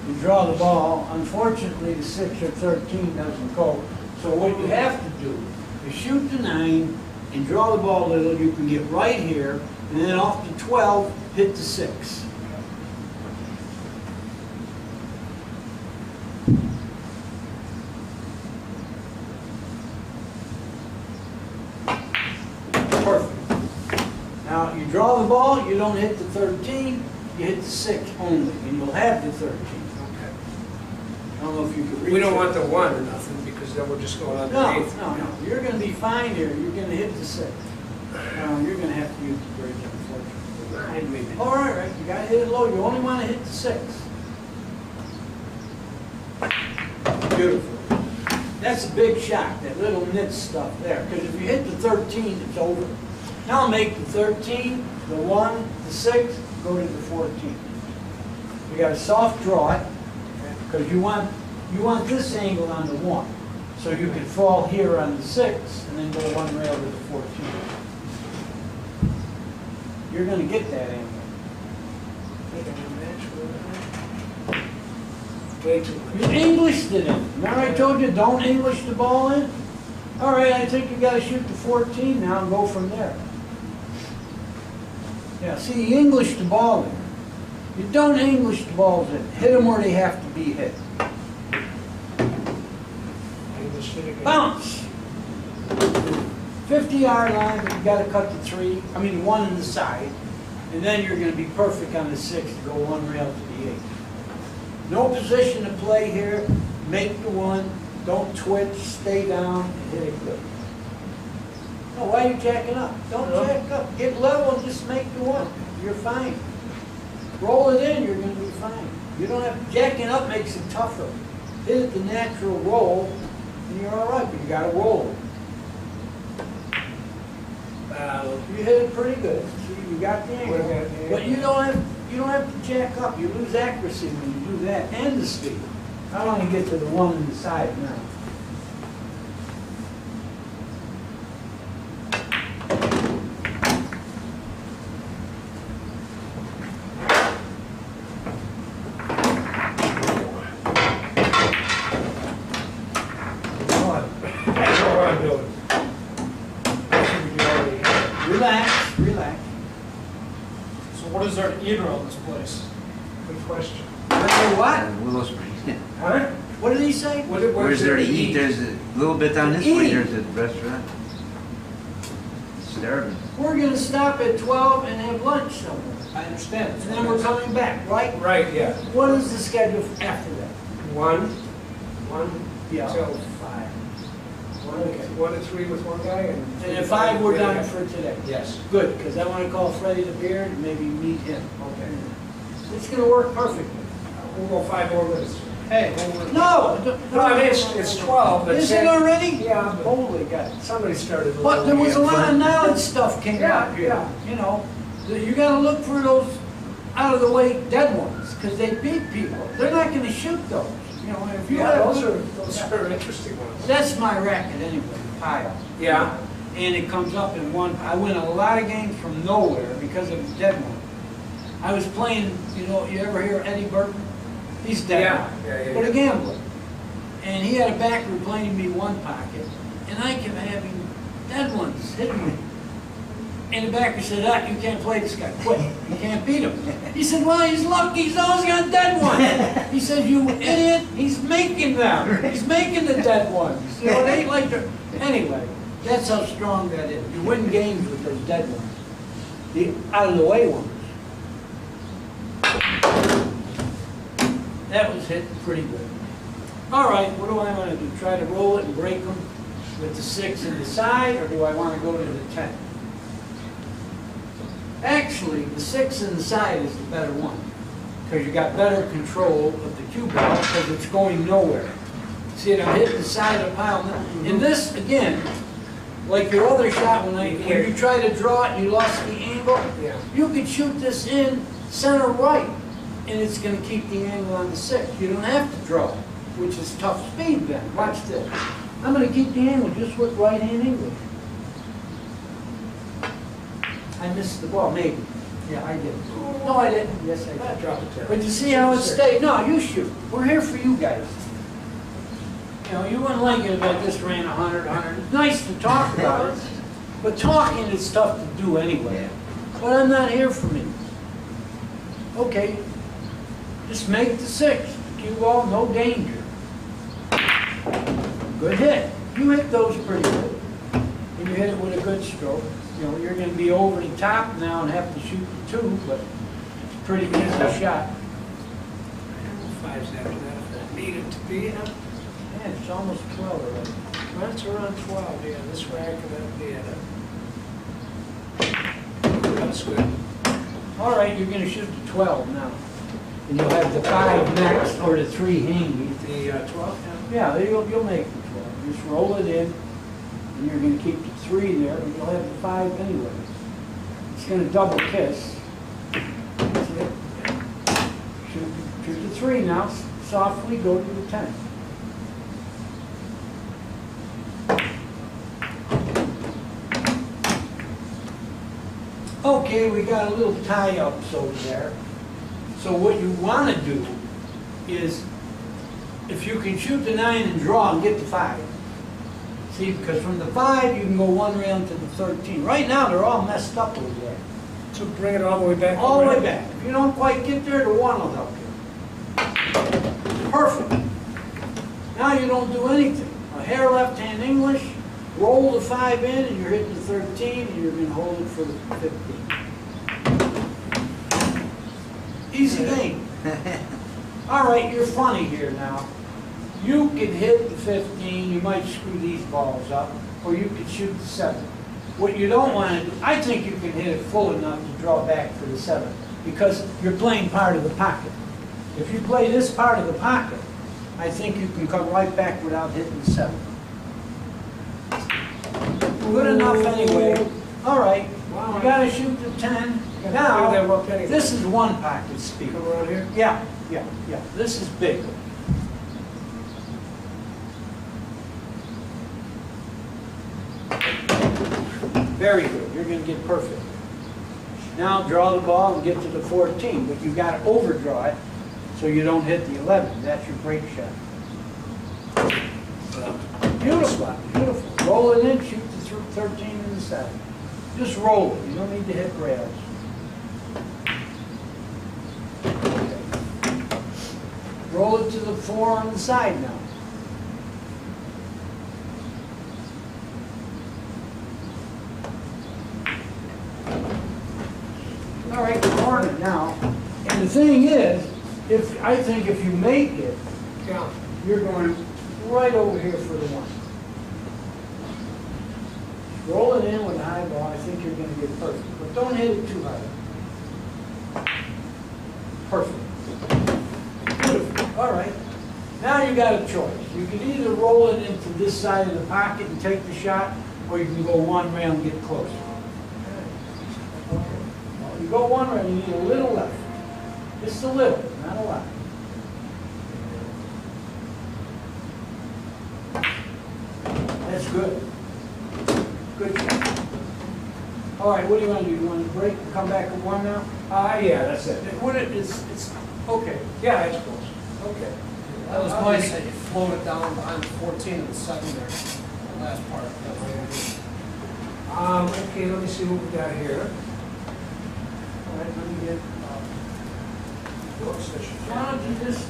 [SPEAKER 1] and draw the ball. Unfortunately, the 6 or 13 doesn't go. So what you have to do is shoot the 9 and draw the ball a little. You can get right here, and then off the 12, hit the 6. Perfect. Now you draw the ball, you don't hit the 13, you hit the 6 only, and you'll have the 13.
[SPEAKER 2] Okay.
[SPEAKER 1] I don't know if you could reach
[SPEAKER 2] We don't
[SPEAKER 1] it.
[SPEAKER 2] want the 1 or nothing, because then we're just going on the
[SPEAKER 1] No,
[SPEAKER 2] 8th.
[SPEAKER 1] no. You're going to be fine here. You're going to hit the 6. You're going to have to use the bridge, unfortunately. All right. You got to hit it low. You only want to hit the 6. Beautiful. That's a big shot, that little nit stuff there. Because if you hit the 13, it's over. Now make the 13, the 1, the 6, go to the 14. You got to soft draw it, because you want this angle on the 1. So you can fall here on the 6 and then go 1 rail to the 14. You're going to get that angle.
[SPEAKER 2] Way too
[SPEAKER 1] You
[SPEAKER 2] much.
[SPEAKER 1] Englished it in. Remember I told you don't English the ball in? All right, I think you got to shoot the 14 now and go from there. Yeah, see, you English the ball in. You don't English the balls in. Hit them where they have to be hit.
[SPEAKER 2] English hit again.
[SPEAKER 1] Bounce. 50-yard line, but you got to cut the 3. I mean, 1 in the side, and then you're going to be perfect on the 6 to go 1 rail to the 8. No position to play here. Make the 1. Don't twitch. Stay down and hit it good. No, why are you jacking up? Don't jack up. Get level and just make the 1. You're fine. Roll it in. You're going to be fine. You don't have jacking up makes it tougher. Hit it the natural roll, and you're all right. But you got to roll it. You hit it pretty good. See, you got the angle. But you don't have to jack up. You lose accuracy when you do that, and the speed. I want to get to the 1 on the side now.
[SPEAKER 2] Come on. That's what I'm doing.
[SPEAKER 1] Relax, relax.
[SPEAKER 4] So what is there to eat around this place?
[SPEAKER 2] Good question.
[SPEAKER 1] What?
[SPEAKER 3] Willow Spring.
[SPEAKER 2] Huh?
[SPEAKER 1] What did he say?
[SPEAKER 3] Where's there to eat? There's a little bit down this way,
[SPEAKER 1] Eat.
[SPEAKER 3] there's a restaurant. Starving.
[SPEAKER 1] We're going to stop at 12 and have lunch somewhere.
[SPEAKER 4] I understand.
[SPEAKER 1] And then we're coming back, right?
[SPEAKER 2] Right, yeah.
[SPEAKER 1] What is the schedule after that?
[SPEAKER 2] 1
[SPEAKER 1] Yeah.
[SPEAKER 2] till 5. 1 to 3 with one guy and.
[SPEAKER 1] And at 5, we're done for today.
[SPEAKER 2] Yes.
[SPEAKER 1] Good, because I want to call Freddie the Beard and maybe meet him.
[SPEAKER 2] Okay.
[SPEAKER 1] It's going to work perfectly.
[SPEAKER 2] We'll go 5 more minutes.
[SPEAKER 4] Hey,
[SPEAKER 1] No!
[SPEAKER 2] No, I mean, it's 12, but.
[SPEAKER 1] Is it already?
[SPEAKER 2] Yeah, but
[SPEAKER 1] Holy God.
[SPEAKER 2] somebody started.
[SPEAKER 1] But there was a lot of knowledge stuff came
[SPEAKER 2] Yeah,
[SPEAKER 1] out here.
[SPEAKER 2] yeah.
[SPEAKER 1] You know, you got to look for those out of the way dead ones because they beat people. They're not going to shoot those. You know, if you
[SPEAKER 2] Yeah,
[SPEAKER 1] have
[SPEAKER 2] those are interesting ones.
[SPEAKER 1] That's my racket anyway, pile.
[SPEAKER 2] Yeah.
[SPEAKER 1] and it comes up in one. I win a lot of games from nowhere because of the dead one. I was playing, you know, you ever hear Eddie Burton? He's dead
[SPEAKER 2] Yeah,
[SPEAKER 1] now,
[SPEAKER 2] yeah.
[SPEAKER 1] but a gambler. And he had a backer playing me one pocket, and I kept having dead ones hitting me. And the backer said, ah, you can't play this guy, quit. You can't beat him. He said, well, he's lucky, he's always got dead ones. He said, you idiot, he's making them. He's making the dead ones. You know, they ain't like the, anyway, that's how strong that is. You win games with those dead ones. The out of the way ones. That was hit pretty good. All right, what do I want to do? Try to roll it and break them with the 6 in the side, or do I want to go to the 10? Actually, the 6 in the side is the better one, because you got better control of the cue ball because it's going nowhere. See it, I'm hitting the side of the pile. And this, again, like your other shot when you try to draw it and you lost the angle, you could shoot this in center right, and it's going to keep the angle on the 6. You don't have to draw it, which is tough speed then. Watch this. I'm going to keep the angle just with right-hand English. I missed the ball, maybe. Yeah, I did. No, I didn't. Yes, I did.
[SPEAKER 2] Drop it down.
[SPEAKER 1] But you see how it stayed? No, you shoot. We're here for you guys. You know, you wouldn't like it if I just ran 100. It's nice to talk about it, but talking is tough to do anyway. But I'm not here for me. Okay, just make the 6. Cue ball, no danger. Good hit. You hit those pretty good. And you hit it with a good stroke. You know, you're going to be over the top now and have to shoot the 2, but it's a pretty easy shot.
[SPEAKER 2] 5's after that, if that needed to be, huh?
[SPEAKER 1] Yeah, it's almost 12 already.
[SPEAKER 2] Well, it's around 12, yeah, this way I can have the, that's good.
[SPEAKER 1] All right, you're going to shoot the 12 now. And you'll have the 5 next, or the 3 hangy.
[SPEAKER 2] The 12?
[SPEAKER 1] Yeah, you'll make the 12. Just roll it in, and you're going to keep the 3 there, and you'll have the 5 anyway. It's going to double kiss. See it? Shoot the 3 now. Softly go to the 10. Okay, we got a little tie-ups over there. So what you want to do is, if you can shoot the 9 and draw and get the 5. See, because from the 5 you can go 1 round to the 13. Right now they're all messed up over there.
[SPEAKER 2] So bring it all the way back?
[SPEAKER 1] All the way back. If you don't quite get there, the 1 will help you. Perfect. Now you don't do anything. A hair left-hand English, roll the 5 in, and you're hitting the 13, and you're going to hold it for the 15. Easy game. All right, you're funny here now. You can hit the 15, you might screw these balls up, or you could shoot the 7. What you don't want to do, I think you can hit it full enough to draw back for the 7, because you're playing part of the pocket. If you play this part of the pocket, I think you can come right back without hitting the 7. Good enough anyway. All right,
[SPEAKER 2] Wow.
[SPEAKER 1] you got to shoot the 10. Now, this is 1 pocket speed.
[SPEAKER 2] Come around here?
[SPEAKER 1] Yeah. This is big. Very good. You're going to get perfect. Now draw the ball and get to the 14, but you've got to overdraw it so you don't hit the 11. That's your break shot. Beautiful. Beautiful. Roll it in, shoot the 13 in the 7. Just roll it. You don't need to hit rails. Roll it to the 4 on the side now. All right, corner now. And the thing is, I think if you make it, you're going right over here for the 1. Roll it in with a high ball. I think you're going to get perfect. But don't hit it too high. Perfect. Beautiful. All right. Now you got a choice. You can either roll it into this side of the pocket and take the shot, or you can go 1 round and get closer. You go 1 round, you need a little left. Just a little, not a lot. That's good. Good shot. All right, what do you want to do? You want to break and come back at 1 now?
[SPEAKER 2] Yeah, that's it.
[SPEAKER 4] It's, okay.
[SPEAKER 2] Yeah, it's close. Okay.
[SPEAKER 4] That was nice that you floated down on 14 and 7 there, the last part. That was good.
[SPEAKER 2] Okay, let me see what we got here.
[SPEAKER 1] All right, let me get, why don't you just,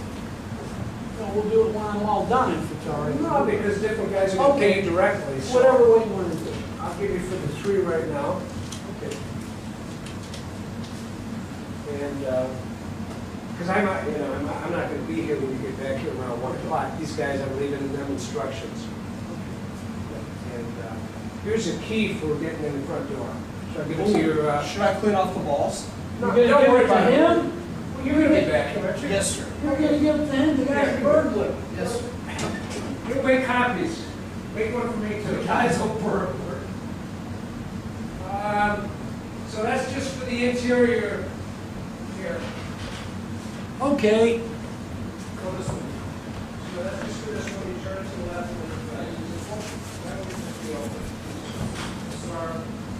[SPEAKER 1] we'll do it when I'm all done if it's all right.
[SPEAKER 2] No, because different guys are
[SPEAKER 1] Okay.
[SPEAKER 2] paid directly, so.
[SPEAKER 1] Whatever way you want to do it.
[SPEAKER 2] I'll give you for the 3 right now.
[SPEAKER 1] Okay.
[SPEAKER 2] And, because I'm not gonna be here when you get back here around 1 o'clock. These guys, I'm leaving them instructions. And, here's a key for getting in the front door. So I'll give it to your,
[SPEAKER 4] Should I clean off the balls?
[SPEAKER 2] no,
[SPEAKER 1] You're
[SPEAKER 2] don't
[SPEAKER 1] gonna
[SPEAKER 2] worry
[SPEAKER 1] give it to
[SPEAKER 2] about it.
[SPEAKER 1] him?
[SPEAKER 2] You're gonna be back here, aren't you?
[SPEAKER 4] Yes, sir.
[SPEAKER 1] You're gonna give it to him, the guy's a burglar.
[SPEAKER 4] Yes, sir.
[SPEAKER 2] You make copies. Make one for me too.
[SPEAKER 4] Guys, a burglar.
[SPEAKER 2] So that's just for the interior here.
[SPEAKER 1] Okay.
[SPEAKER 2] Go this way. So that's just for this one, you turn to the left and then right. That would just be open. This is our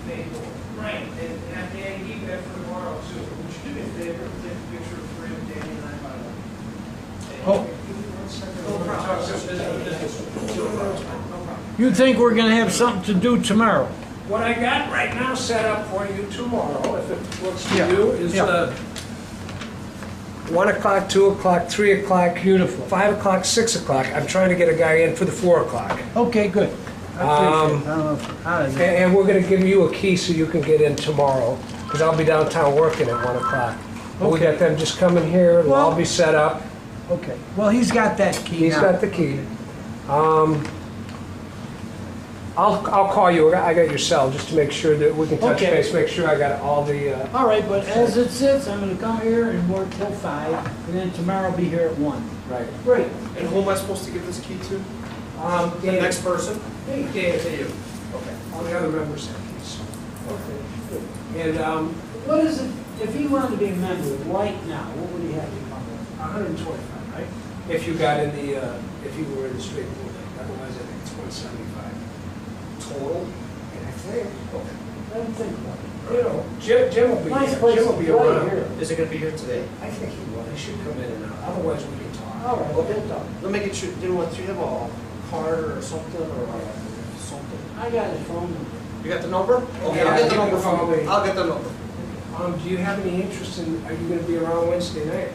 [SPEAKER 2] main door. Right, and keep that for tomorrow too. Would you do me a favor, take a picture of Fred, Danny, and I by the way?
[SPEAKER 1] Oh.
[SPEAKER 2] No problem.
[SPEAKER 1] You think we're gonna have something to do tomorrow?
[SPEAKER 2] What I got right now set up for you tomorrow, if it works for
[SPEAKER 1] Yeah.
[SPEAKER 2] you, is
[SPEAKER 1] Yeah.
[SPEAKER 2] 1 o'clock, 2 o'clock, 3 o'clock.
[SPEAKER 1] Beautiful.
[SPEAKER 2] 5 o'clock, 6 o'clock. I'm trying to get a guy in for the 4 o'clock.
[SPEAKER 1] Okay, good. I appreciate it. I don't know how to do it.
[SPEAKER 2] And we're gonna give you a key so you can get in tomorrow, because I'll be downtown working at 1 o'clock. But we
[SPEAKER 1] Okay.
[SPEAKER 2] got them just coming here, it'll all be set up.
[SPEAKER 1] Okay, well, he's got that key
[SPEAKER 2] He's
[SPEAKER 1] now.
[SPEAKER 2] got the key. I'll call you, I got your cell, just to make sure that we can touch
[SPEAKER 1] Okay.
[SPEAKER 2] base, make sure I got all the,
[SPEAKER 1] All right, but as it sits, I'm gonna come here and work till 5, and then tomorrow I'll be here at 1.
[SPEAKER 2] right.
[SPEAKER 1] Great.
[SPEAKER 4] And who am I supposed to give this key to? The
[SPEAKER 2] Dave,
[SPEAKER 4] next person?
[SPEAKER 2] Dave, to you. Okay. All the other members have keys.
[SPEAKER 1] Okay, good.
[SPEAKER 2] And,
[SPEAKER 1] What is it, if he wanted to be a member right now, what would he have to come with?
[SPEAKER 2] 125, right? If you got in the, if you were in the straight pool, otherwise I think it's 175.
[SPEAKER 4] Total?
[SPEAKER 2] And I think, okay.
[SPEAKER 1] Let him think about it.
[SPEAKER 2] You know, Jim will be
[SPEAKER 1] Nice
[SPEAKER 2] here.
[SPEAKER 1] place
[SPEAKER 2] Jim
[SPEAKER 1] to
[SPEAKER 2] will be
[SPEAKER 1] play
[SPEAKER 2] around.
[SPEAKER 1] here.
[SPEAKER 4] Is it gonna be here today?
[SPEAKER 2] I think he will. He should come in and out. Otherwise, we can talk.
[SPEAKER 1] All right, we'll talk.
[SPEAKER 4] Let me get you, do you have a card or something, or something?
[SPEAKER 1] I got his phone number.
[SPEAKER 4] You got the number? Okay,
[SPEAKER 2] Yeah,
[SPEAKER 4] I'll get the
[SPEAKER 2] you
[SPEAKER 4] number
[SPEAKER 2] can call
[SPEAKER 4] from
[SPEAKER 2] me.
[SPEAKER 4] you. I'll get the number.
[SPEAKER 2] Do you have any interest in, are you gonna be around Wednesday night?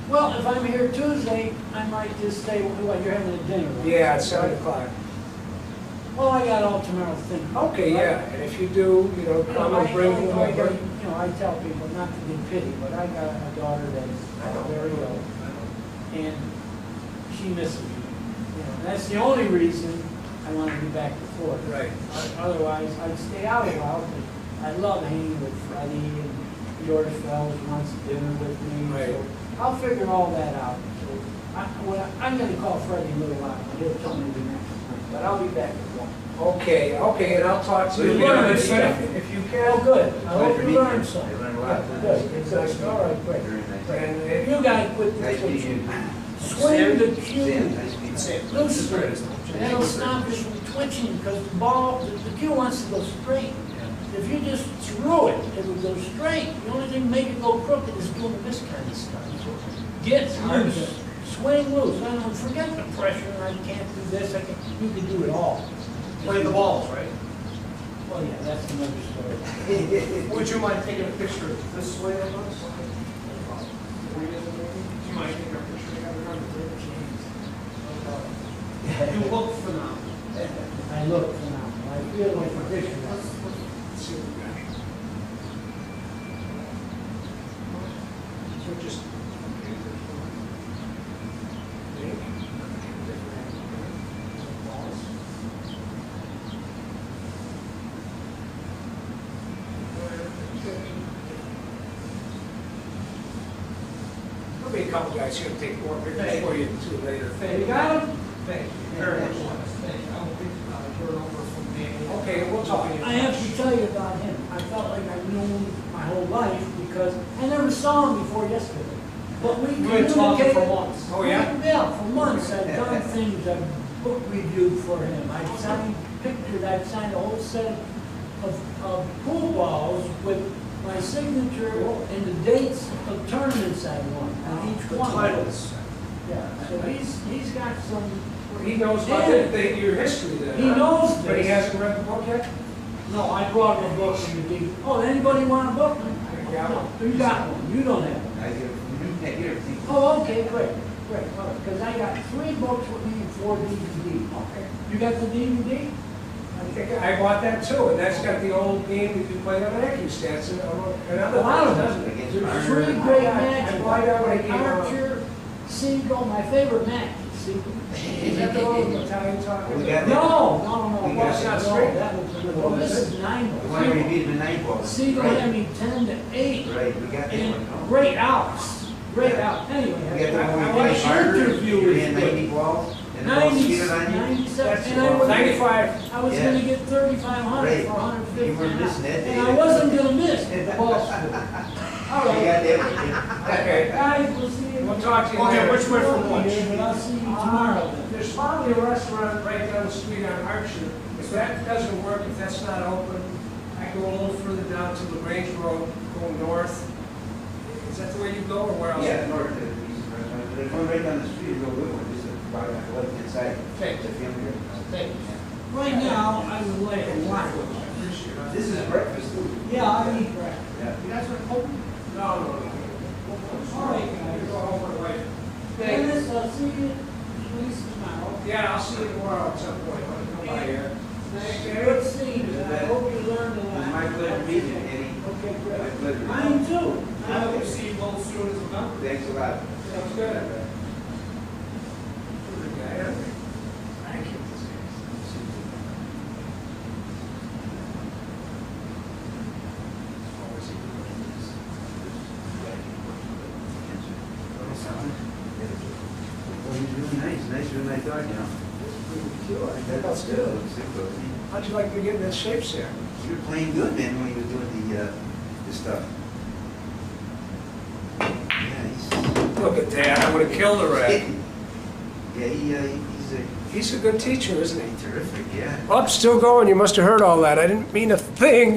[SPEAKER 1] Well, if I'm here Tuesday, I might just stay, what, you're having a dinner, right?
[SPEAKER 2] Yeah, at 7 o'clock.
[SPEAKER 1] Well, I got all tomorrow to think about.
[SPEAKER 2] Okay, yeah, and if you do, come and bring him over.
[SPEAKER 1] I tell people not to get pity, but I got a daughter that's very ill, and she misses me. That's the only reason I want to get back to Florida.
[SPEAKER 2] Right.
[SPEAKER 1] Otherwise, I'd stay out a while, but I love hanging with Freddie, and George Fells wants dinner with me.
[SPEAKER 2] Right.
[SPEAKER 1] So I'll figure all that out. So I'm going to call Freddie in a little while, and he'll tell me the next time, but I'll be back at 1.
[SPEAKER 2] Okay, and I'll talk to you.
[SPEAKER 1] You learn something.
[SPEAKER 2] If you
[SPEAKER 1] Oh,
[SPEAKER 2] can.
[SPEAKER 1] good. I hope you
[SPEAKER 3] Pleasure
[SPEAKER 1] learned
[SPEAKER 3] meeting
[SPEAKER 1] something.
[SPEAKER 3] you. You learned a lot.
[SPEAKER 1] Good. It's all right, great.
[SPEAKER 3] Very nice.
[SPEAKER 2] And
[SPEAKER 1] If you guys quit
[SPEAKER 3] Nice
[SPEAKER 1] this,
[SPEAKER 3] meeting you.
[SPEAKER 1] swing the
[SPEAKER 3] Sam,
[SPEAKER 1] cue
[SPEAKER 3] nice meeting you.
[SPEAKER 4] Sam.
[SPEAKER 1] loose, and it'll stop you from twitching, because the ball, the cue wants to go straight. If you just threw it, it would go straight. The only thing to make it go crooked is doing this kind of stuff. Get loose, swing loose. I don't forget the pressure, I can't do this, you can do it all.
[SPEAKER 4] Play the balls, right?
[SPEAKER 1] Well, yeah, that's another story.
[SPEAKER 4] Would you mind taking a picture this way of us? Do you mind taking a picture together? You look phenomenal.
[SPEAKER 1] I look phenomenal. I feel like a picture.
[SPEAKER 2] Let's see what we got here. So just. There'll be a couple guys here to take more pictures for you too later.
[SPEAKER 1] You got him?
[SPEAKER 4] Thank you very much. Thank you. I will be heard over from Danny.
[SPEAKER 2] Okay, we'll talk.
[SPEAKER 1] I have to tell you about him. I felt like I knew him my whole life because I never saw him before yesterday. But we
[SPEAKER 4] We've been talking for
[SPEAKER 1] communicated.
[SPEAKER 4] months.
[SPEAKER 2] Oh, yeah?
[SPEAKER 1] Yeah, for months. I've done things, I've book reviewed for him. I've signed pictures, I've signed a whole set of pool balls with my signature and the dates of tournaments I won on each
[SPEAKER 2] The
[SPEAKER 1] one.
[SPEAKER 2] titles.
[SPEAKER 1] Yeah, so he's got some,
[SPEAKER 2] He knows about your history then.
[SPEAKER 1] he knows
[SPEAKER 2] But he
[SPEAKER 1] this.
[SPEAKER 2] hasn't read the book yet?
[SPEAKER 1] No, I brought him a book from the deep. Oh, anybody want a book?
[SPEAKER 2] I got one.
[SPEAKER 1] You got one, you don't have one.
[SPEAKER 3] I get you can't hear it.
[SPEAKER 1] Oh, okay, great, great, all right, because I got 3 books with me and 4 DVD.
[SPEAKER 2] Okay.
[SPEAKER 1] You got the DVD?
[SPEAKER 2] I think I bought that too, and that's got the old game that you played on an stance and other
[SPEAKER 1] A lot of
[SPEAKER 2] things,
[SPEAKER 1] them.
[SPEAKER 2] doesn't it?
[SPEAKER 1] There's 3 great
[SPEAKER 2] I
[SPEAKER 1] matches.
[SPEAKER 2] bought that when I came out.
[SPEAKER 1] Archer, Seagull, my favorite match is Seagull.
[SPEAKER 2] Is that the one with Italian talking?
[SPEAKER 3] We got
[SPEAKER 1] No,
[SPEAKER 3] We
[SPEAKER 1] well,
[SPEAKER 3] got
[SPEAKER 1] it's
[SPEAKER 3] it.
[SPEAKER 1] not straight. That was, well, this is 9
[SPEAKER 3] The one where you
[SPEAKER 1] ball.
[SPEAKER 3] beat him in 9 balls.
[SPEAKER 1] Seagull
[SPEAKER 3] Right.
[SPEAKER 1] had me 10 to 8.
[SPEAKER 3] Right, we got that
[SPEAKER 1] And
[SPEAKER 3] one.
[SPEAKER 1] great outs, great out.
[SPEAKER 3] We
[SPEAKER 1] Anyway,
[SPEAKER 3] got the one
[SPEAKER 1] I
[SPEAKER 3] where you
[SPEAKER 1] watched
[SPEAKER 3] played harder,
[SPEAKER 1] interview
[SPEAKER 3] you
[SPEAKER 1] with
[SPEAKER 3] ran 90 balls, and the ball
[SPEAKER 1] 90,
[SPEAKER 3] skidded on you.
[SPEAKER 1] 97,
[SPEAKER 2] That's
[SPEAKER 1] and I was,
[SPEAKER 2] 95.
[SPEAKER 1] I was
[SPEAKER 3] Yeah.
[SPEAKER 1] gonna get 3,500
[SPEAKER 3] Right.
[SPEAKER 1] for 150.
[SPEAKER 3] You were missing that day.
[SPEAKER 1] And I wasn't gonna miss the ball score. All
[SPEAKER 3] You got
[SPEAKER 1] right.
[SPEAKER 3] that.
[SPEAKER 2] Okay.
[SPEAKER 1] Guys, we'll see you.
[SPEAKER 2] We'll talk to you
[SPEAKER 4] Okay,
[SPEAKER 2] later.
[SPEAKER 4] which way for lunch?
[SPEAKER 1] But I'll see you tomorrow then.
[SPEAKER 2] There's probably a restaurant right down the street on Archer. If that doesn't work, if that's not open, I go a little further down to LaGrange Road, go north. Is that the way you go, or where else?
[SPEAKER 3] Yeah, north of the East Restaurant. There's one right down the street, a real good one, just about on the left-hand side.
[SPEAKER 2] Okay.
[SPEAKER 3] It's a family restaurant.
[SPEAKER 2] Thank you.
[SPEAKER 1] Right now, I would like a lot.
[SPEAKER 3] This is breakfast too.
[SPEAKER 1] Yeah, I eat breakfast.
[SPEAKER 3] Yeah.
[SPEAKER 1] You guys want to open?
[SPEAKER 2] No.
[SPEAKER 1] All right, guys.
[SPEAKER 2] Go home with the wife. Thank you.
[SPEAKER 1] Dennis, I'll see you please tomorrow.
[SPEAKER 2] Yeah, I'll see you tomorrow at some point. Come by here. Thank you.
[SPEAKER 1] Good seeing you. I hope you learned a
[SPEAKER 3] It
[SPEAKER 1] lot.
[SPEAKER 3] was my pleasure meeting you, Eddie.
[SPEAKER 1] Okay,
[SPEAKER 3] My
[SPEAKER 1] great.
[SPEAKER 3] pleasure.
[SPEAKER 1] Mine too.
[SPEAKER 2] I hope to see you both soon as well.
[SPEAKER 3] Thanks a lot.
[SPEAKER 2] Sounds good. Good guy, huh? Thank you.
[SPEAKER 3] Well, he's really nicer than I thought, you know.
[SPEAKER 2] Sure, I think that's good. How'd you like to get in that shape, sir?
[SPEAKER 3] You were playing good, man, when you were doing the stuff. Yeah, he's
[SPEAKER 2] Look at that, I would have killed the rat.
[SPEAKER 3] hitting. Yeah, he's
[SPEAKER 2] He's a good teacher, isn't he?
[SPEAKER 3] terrific, yeah.
[SPEAKER 2] Oh, still going, you must have heard all that. I didn't mean a thing.